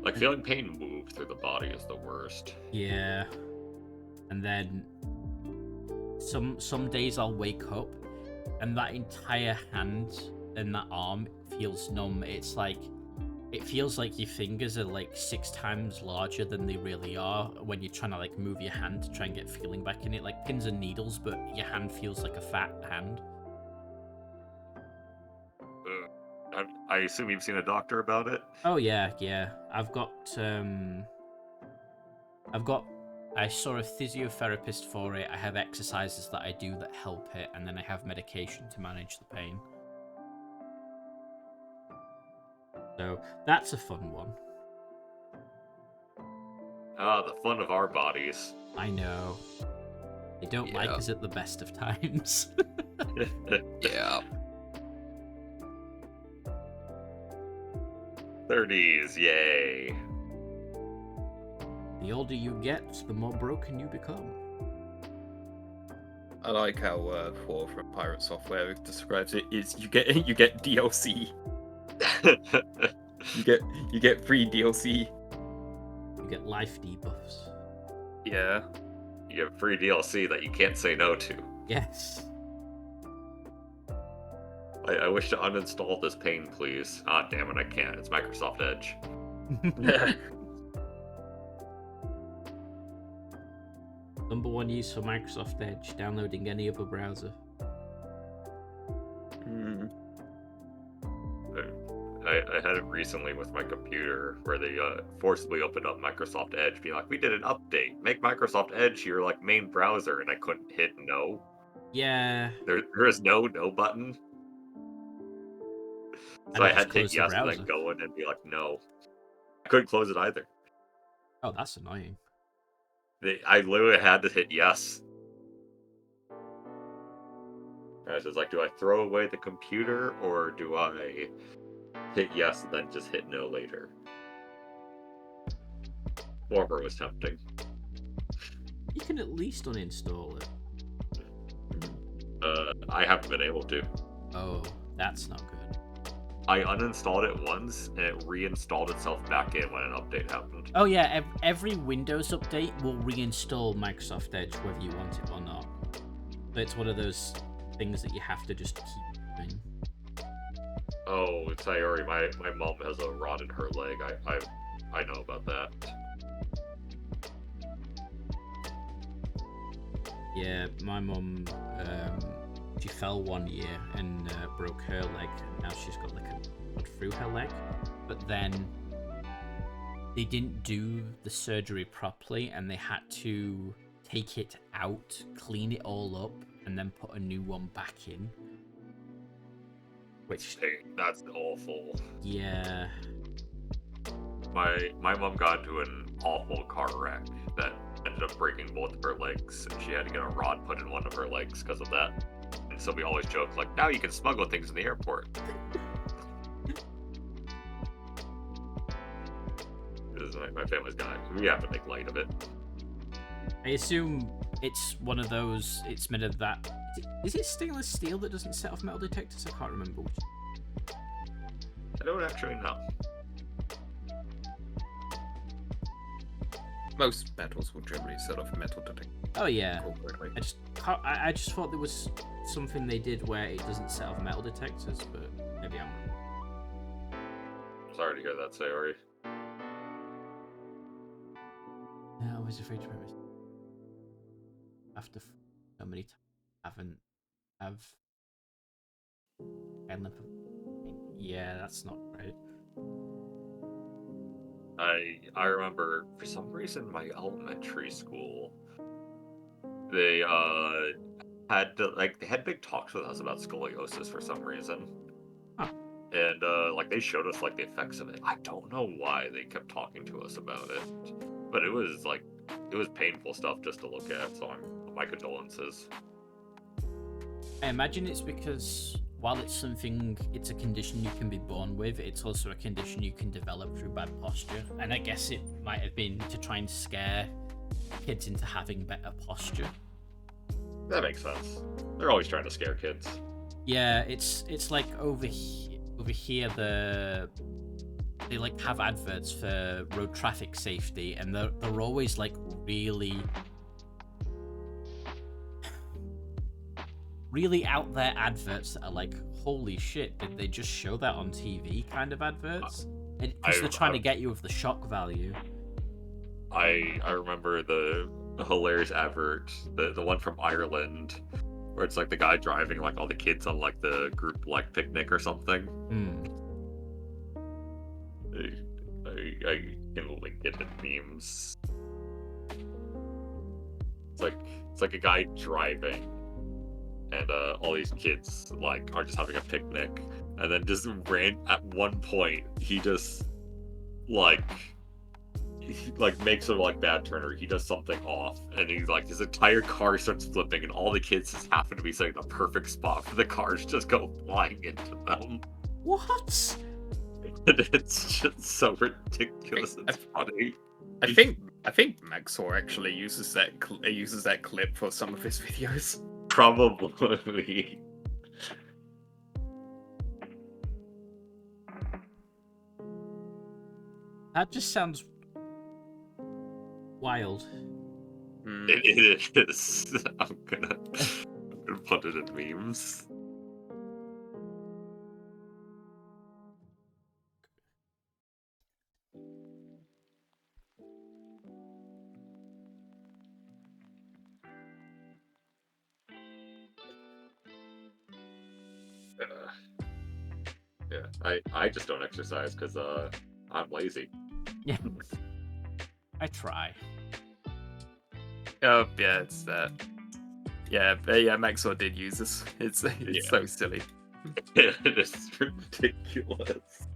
[SPEAKER 3] Like feeling pain move through the body is the worst.
[SPEAKER 1] Yeah. And then some days I'll wake up and that entire hand and that arm feels numb. It feels like your fingers are like 6 times larger than they really are when you're trying to like move your hand to try and get feeling back in it, like pins and needles, but your hand feels like a fat hand.
[SPEAKER 3] I assume you've seen a doctor about it?
[SPEAKER 1] Oh yeah. I saw a physiotherapist for it. I have exercises that I do that help it, and then I have medication to manage the pain. So that's a fun one.
[SPEAKER 3] Ah, the fun of our bodies.
[SPEAKER 1] I know. They don't like us at the best of times.
[SPEAKER 2] Yeah.
[SPEAKER 3] 30s, yay.
[SPEAKER 1] the older you get, the more broken you become.
[SPEAKER 2] I like how Thor from Pirate Software describes it. Is you get DLC. You get free DLC.
[SPEAKER 1] You get life debuffs.
[SPEAKER 2] Yeah.
[SPEAKER 3] You have free DLC that you can't say no to.
[SPEAKER 1] Yes.
[SPEAKER 3] I wish to uninstall this pain, please. Ah, damn it, I can't. It's Microsoft Edge.
[SPEAKER 1] Number one use for Microsoft Edge, downloading any other browser.
[SPEAKER 3] I had it recently with my computer where they forcibly opened up Microsoft Edge, being like, "We did an update. Make Microsoft Edge your main browser," and I couldn't hit no.
[SPEAKER 1] Yeah.
[SPEAKER 3] There is no button. So I had to hit yes and then go in and be like, no. I couldn't close it either.
[SPEAKER 1] Oh, that's annoying.
[SPEAKER 3] I literally had to hit yes. And I was like, do I throw away the computer or do I hit yes and then just hit no later? Former was tempting.
[SPEAKER 1] You can at least uninstall it.
[SPEAKER 3] I haven't been able to.
[SPEAKER 1] Oh, that's not good.
[SPEAKER 3] I uninstalled it once and it reinstalled itself back in when an update happened.
[SPEAKER 1] Oh yeah, every Windows update will reinstall Microsoft Edge whether you want it or not. So it's one of those things that you have to just keep doing.
[SPEAKER 3] Oh, Sayori, my mom has a rod in her leg. I know about that.
[SPEAKER 1] Yeah, my mum, she fell one year and broke her leg, and now she's got a blood through her leg. But then they didn't do the surgery properly, and they had to take it out, clean it all up, and then put a new one back in. Which,
[SPEAKER 3] that's awful.
[SPEAKER 1] Yeah.
[SPEAKER 3] My mom got into an awful car wreck that ended up breaking both of her legs, and she had to get a rod put in one of her legs because of that. And so we always joke, now you can smuggle things in the airport. This is my family's guy. We have to make light of it.
[SPEAKER 1] I assume it's one of those, it's made of that... Is it stainless steel that doesn't set off metal detectors? I can't remember which.
[SPEAKER 3] I don't actually know.
[SPEAKER 2] Most metals will generally set off metal detector.
[SPEAKER 1] Oh yeah. I just thought there was something they did where it doesn't set off metal detectors, but maybe I'm wrong.
[SPEAKER 3] Sorry to hear that, Sayori.
[SPEAKER 1] No, I was afraid to remember. After so many times, yeah, that's not right.
[SPEAKER 3] I remember for some reason my elementary school, they had they had big talks with us about scoliosis for some reason.
[SPEAKER 1] Huh.
[SPEAKER 3] And they showed us the effects of it. I don't know why they kept talking to us about it, but it was painful stuff just to look at. So my condolences.
[SPEAKER 1] I imagine it's because while it's a condition you can be born with, it's also a condition you can develop through bad posture. And I guess it might have been to try and scare kids into having better posture.
[SPEAKER 3] That makes sense. They're always trying to scare kids.
[SPEAKER 1] Yeah, it's like over here they have adverts for road traffic safety, and they're always really out there adverts that are holy shit, did they just show that on TV kind of adverts? Because they're trying to get you with the shock value.
[SPEAKER 3] I remember the hilarious advert, the one from Ireland, where it's the guy driving all the kids on the group picnic or something. I can link it in memes. It's like a guy driving, and all these kids are just having a picnic, and then just at one point he just makes a bad turn, or he does something off, and he's his entire car starts flipping, and all the kids just happen to be sitting in the perfect spot for the cars just go flying into them.
[SPEAKER 1] What?
[SPEAKER 3] It's just so ridiculous. It's funny.
[SPEAKER 2] I think Maxor actually uses that clip for some of his videos.
[SPEAKER 3] Probably.
[SPEAKER 1] That just sounds wild.
[SPEAKER 3] It is. I'm gonna put it in memes. Yeah, I just don't exercise because I'm lazy.
[SPEAKER 1] Yeah. I try.
[SPEAKER 2] Oh yeah, it's that. Yeah, Maxor did use this. It's
[SPEAKER 3] Yeah.
[SPEAKER 2] so silly.
[SPEAKER 3] It is ridiculous.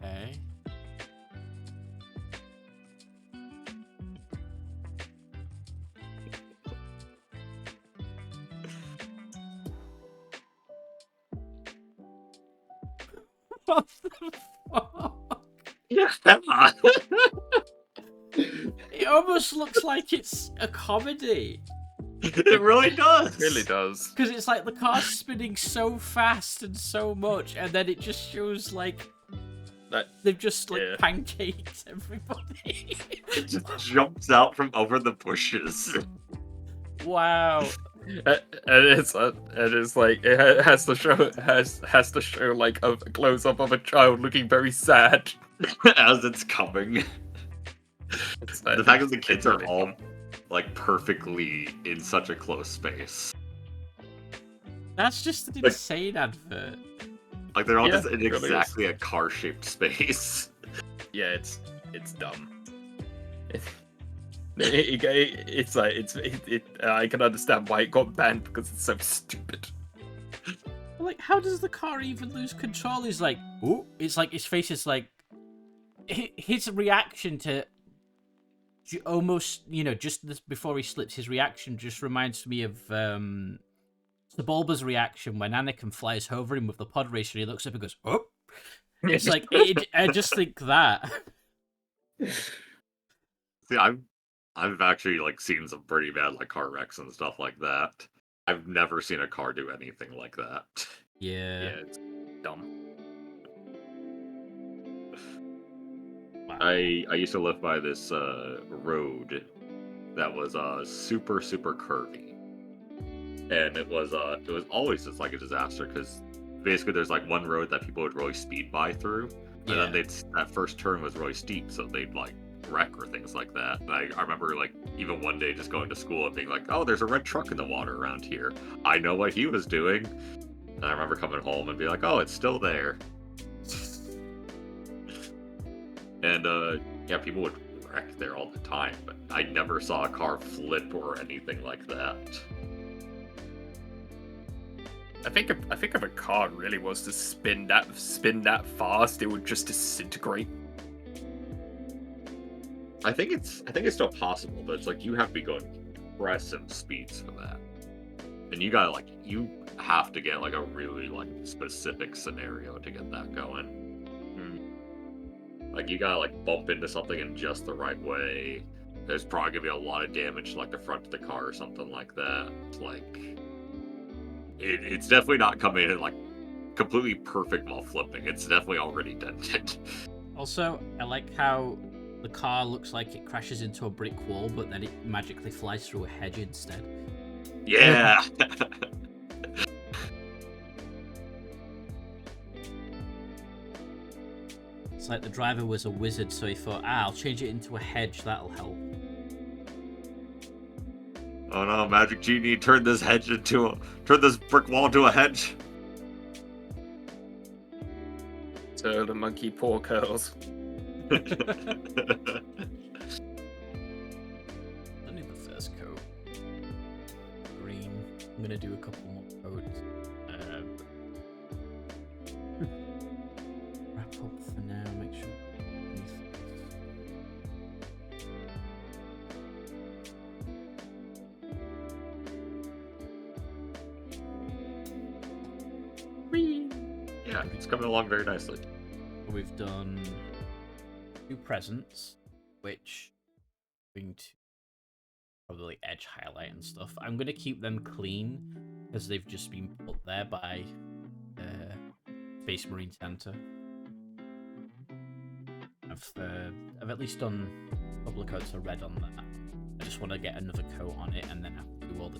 [SPEAKER 1] Okay. What the fuck?
[SPEAKER 3] Yeah.
[SPEAKER 1] It almost looks like it's a comedy.
[SPEAKER 3] It really does.
[SPEAKER 2] It really does.
[SPEAKER 1] Because it's like the car's spinning so fast and so much, and then it just shows like
[SPEAKER 2] That
[SPEAKER 1] they've just like
[SPEAKER 2] yeah.
[SPEAKER 1] pancaked everybody.
[SPEAKER 3] It just jumps out from over the bushes.
[SPEAKER 1] Wow.
[SPEAKER 2] And it's like it has to show like a close up of a child looking very sad.
[SPEAKER 3] As it's coming. The fact that the kids are all like perfectly in such a close space.
[SPEAKER 1] That's just an insane advert.
[SPEAKER 3] Like they're all
[SPEAKER 2] Yeah,
[SPEAKER 3] just in
[SPEAKER 2] it really
[SPEAKER 3] exactly a car-shaped space.
[SPEAKER 2] Yeah, it's dumb. I can understand why it got banned because it's so stupid.
[SPEAKER 1] Like, how does the car even lose control? He's like, oh, it's like his face is like, his reaction to almost, just this, before he slips, his reaction just reminds me of Sebulba's reaction when Anakin flies over him with the pod racer. He looks up and goes, oh. It's like, I just think that.
[SPEAKER 3] See, I've actually like seen some pretty bad like car wrecks and stuff like that. I've never seen a car do anything like that.
[SPEAKER 1] Yeah.
[SPEAKER 2] Yeah, it's dumb.
[SPEAKER 1] Wow.
[SPEAKER 3] I used to live by this road that was super curvy, and it was always just like a disaster because basically there's like one road that people would really speed by through, and then that first turn was really steep, so they'd like wreck or things like that. And I remember like even one day just going to school and being like, oh, there's a red truck in the water around here. I know what he was doing. And I remember coming home and being like, oh, it's still there. And yeah, people would wreck there all the time, but I never saw a car flip or anything like that.
[SPEAKER 2] I think if a car really was to spin that fast, it would just disintegrate.
[SPEAKER 3] I think it's still possible, but it's like you have to be going impressive speeds for that. And you have to get like a really like specific scenario to get that going. Like you gotta like bump into something in just the right way. There's probably gonna be a lot of damage to like the front of the car or something like that. Like it's definitely not coming in like completely perfect while flipping. It's definitely already dented.
[SPEAKER 1] Also, I like how the car looks like it crashes into a brick wall, but then it magically flies through a hedge instead.
[SPEAKER 3] Yeah.
[SPEAKER 1] It's like the driver was a wizard, so he thought, I'll change it into a hedge, that'll help.
[SPEAKER 3] Oh no, Magic Genie, turn this brick wall into a hedge.
[SPEAKER 2] So the monkey paw curls.
[SPEAKER 1] I need the first coat. Green. I'm gonna do a couple more coats. Wrap up for
[SPEAKER 3] Yeah, it's coming along very nicely.
[SPEAKER 1] We've done 2 presents, which I'm going to probably edge highlight and stuff. I'm going to keep them clean because they've just been put there by Space Marine Center. I've at least done a couple of coats of red on that. I just want to get another coat on it and then I'll do all the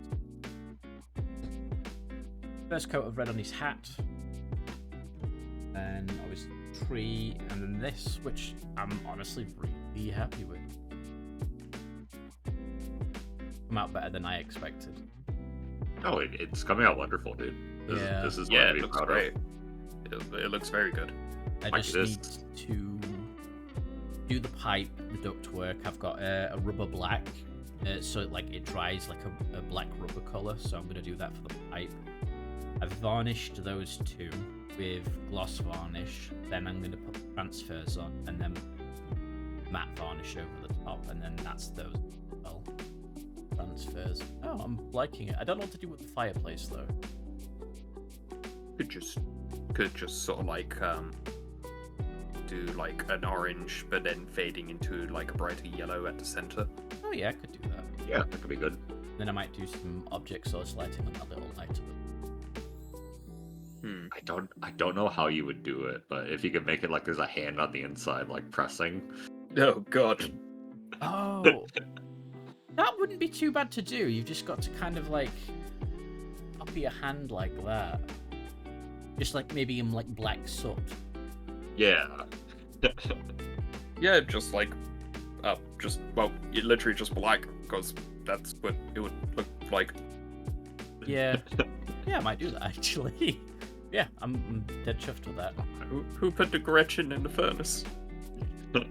[SPEAKER 1] first coat of red on his hat. And obviously tree, and then this, which I'm honestly really happy with. Come out better than I expected.
[SPEAKER 3] Oh, it's coming out wonderful, dude. This is
[SPEAKER 2] Yeah,
[SPEAKER 3] what
[SPEAKER 2] it
[SPEAKER 3] to be
[SPEAKER 2] looks
[SPEAKER 3] proud
[SPEAKER 2] great. It looks very good.
[SPEAKER 1] I
[SPEAKER 3] Like
[SPEAKER 1] just
[SPEAKER 3] this.
[SPEAKER 1] need to do the pipe, the duct work. I've got a rubber black, so it dries like a black rubber color. So I'm gonna do that for the pipe. I've varnished those 2 with gloss varnish. Then I'm gonna put the transfers on, and then matte varnish over the top, and then that's those as well. Transfers. Oh, I'm liking it. I don't know what to do with the fireplace though.
[SPEAKER 2] Could just sort of like do like an orange, but then fading into like a brighter yellow at the center.
[SPEAKER 1] Oh yeah, I could do that.
[SPEAKER 3] Yeah, that could be good.
[SPEAKER 1] Then I might do some object source lighting on that little light.
[SPEAKER 3] I don't know how you would do it, but if you could make it like there's a hand on the inside, like pressing.
[SPEAKER 2] Oh god.
[SPEAKER 1] Oh, that wouldn't be too bad to do. You've just got to kind of like copy a hand like that. Just like maybe in like black soot.
[SPEAKER 3] Yeah.
[SPEAKER 2] Yeah, just like literally just black, because that's what it would look like.
[SPEAKER 1] Yeah, yeah, I might do that actually. Yeah, I'm dead chuffed with that.
[SPEAKER 2] Who put the Gretchen in the furnace?
[SPEAKER 1] So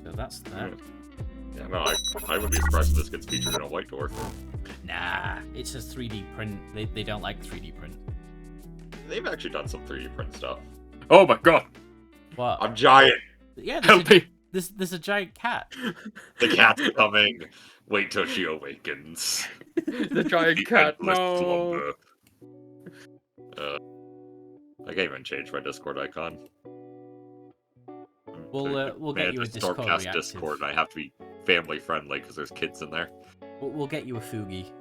[SPEAKER 1] that's that.
[SPEAKER 3] Yeah, no, I would be surprised if this gets featured in a white dwarf.
[SPEAKER 1] Nah, it's a 3D print. They don't like 3D print.
[SPEAKER 3] They've actually done some 3D print stuff.
[SPEAKER 2] Oh my god!
[SPEAKER 1] What?
[SPEAKER 3] I'm giant.
[SPEAKER 1] Yeah,
[SPEAKER 2] Help me!
[SPEAKER 1] there's a giant cat.
[SPEAKER 3] The cat's coming. Wait till she awakens.
[SPEAKER 2] The giant cat,
[SPEAKER 3] Endless
[SPEAKER 2] no!
[SPEAKER 3] slumber. I can't even change my Discord icon.
[SPEAKER 1] We'll get you a Discord
[SPEAKER 3] past
[SPEAKER 1] reactive.
[SPEAKER 3] Discord, and I have to be family friendly because there's kids in there.
[SPEAKER 1] We'll get you a Fugi.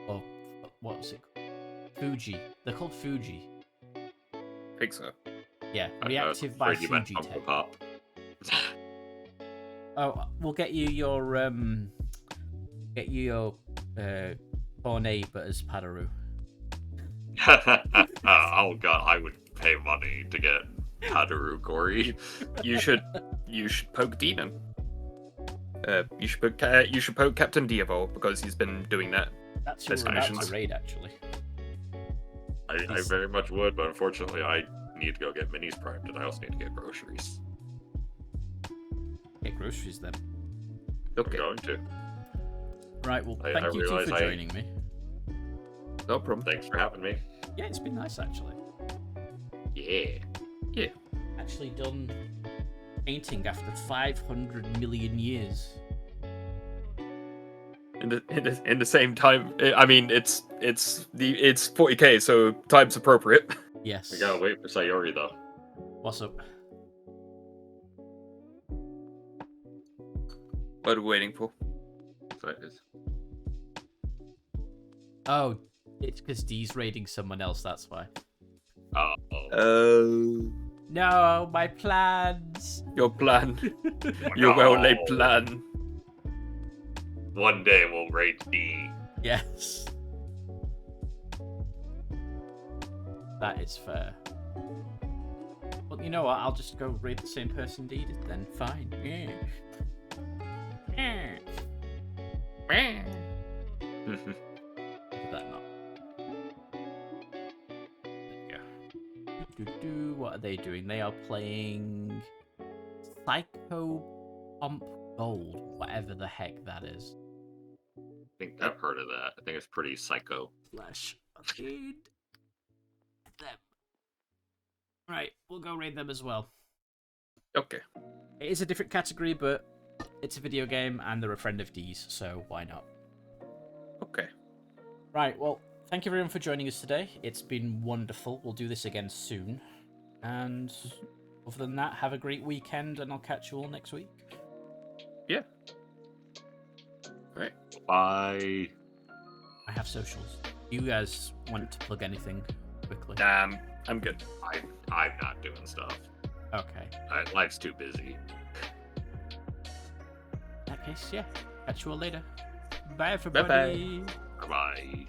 [SPEAKER 1] Or what was it called? Fuji. They're called Fuji.
[SPEAKER 2] I think so.
[SPEAKER 1] Yeah,
[SPEAKER 3] I
[SPEAKER 1] reactive by
[SPEAKER 3] afraid you meant
[SPEAKER 1] Fuji
[SPEAKER 3] Funko
[SPEAKER 1] Tech.
[SPEAKER 3] Pop.
[SPEAKER 1] Oh, we'll get you your Cornet, but as Padaru.
[SPEAKER 3] Oh god, I would pay money to get Padaru Gory.
[SPEAKER 2] You should poke Demon. You should poke Captain Diavol, because he's been doing that.
[SPEAKER 1] That's your
[SPEAKER 2] Missions.
[SPEAKER 1] raid, actually.
[SPEAKER 3] I very much would, but unfortunately I need to go get minis primed, and I also need to get groceries.
[SPEAKER 1] Get groceries then.
[SPEAKER 2] Okay,
[SPEAKER 3] I'm going to.
[SPEAKER 1] Right, well,
[SPEAKER 3] I
[SPEAKER 1] thank you two
[SPEAKER 3] realize
[SPEAKER 1] for
[SPEAKER 3] I-
[SPEAKER 1] joining me.
[SPEAKER 2] no problem.
[SPEAKER 3] Thanks for having me.
[SPEAKER 1] Yeah, it's been nice actually.
[SPEAKER 3] Yeah.
[SPEAKER 1] Actually done painting after 500 million years.
[SPEAKER 2] In the same time, I mean, it's 40k, so time's appropriate.
[SPEAKER 1] Yes.
[SPEAKER 3] I gotta wait for Sayori though.
[SPEAKER 1] What's up?
[SPEAKER 2] What are we waiting for?
[SPEAKER 3] So it's-
[SPEAKER 1] Oh, it's because D's raiding someone else, that's why.
[SPEAKER 2] Oh.
[SPEAKER 1] No, my plans!
[SPEAKER 2] Your plan. Your well-laid plan.
[SPEAKER 3] One day we'll raid D.
[SPEAKER 1] Yes. That is fair. Well, you know what? I'll just go raid the same person D did then. Fine. Yeah. Did that not? There we go. What are they doing? They are playing Psycho Pump Gold, whatever the heck that is.
[SPEAKER 3] I think I've heard of that. I think it's pretty psycho.
[SPEAKER 1] Slash raid them. Right, we'll go raid them as well.
[SPEAKER 2] Okay.
[SPEAKER 1] It is a different category, but it's a video game and they're a friend of D's, so why not?
[SPEAKER 2] Okay.
[SPEAKER 1] Right, well, thank you everyone for joining us today. It's been wonderful. We'll do this again soon. And other than that, have a great weekend, and I'll catch you all next week.
[SPEAKER 2] Yeah.
[SPEAKER 3] Right. Bye.
[SPEAKER 1] I have socials. You guys want to plug anything quickly?
[SPEAKER 2] I'm good.
[SPEAKER 3] I'm not doing stuff.
[SPEAKER 1] Okay.
[SPEAKER 3] Life's too busy.
[SPEAKER 1] In that case, yeah. Catch you all later. Bye, everybody.
[SPEAKER 2] Bye-bye.
[SPEAKER 3] Bye.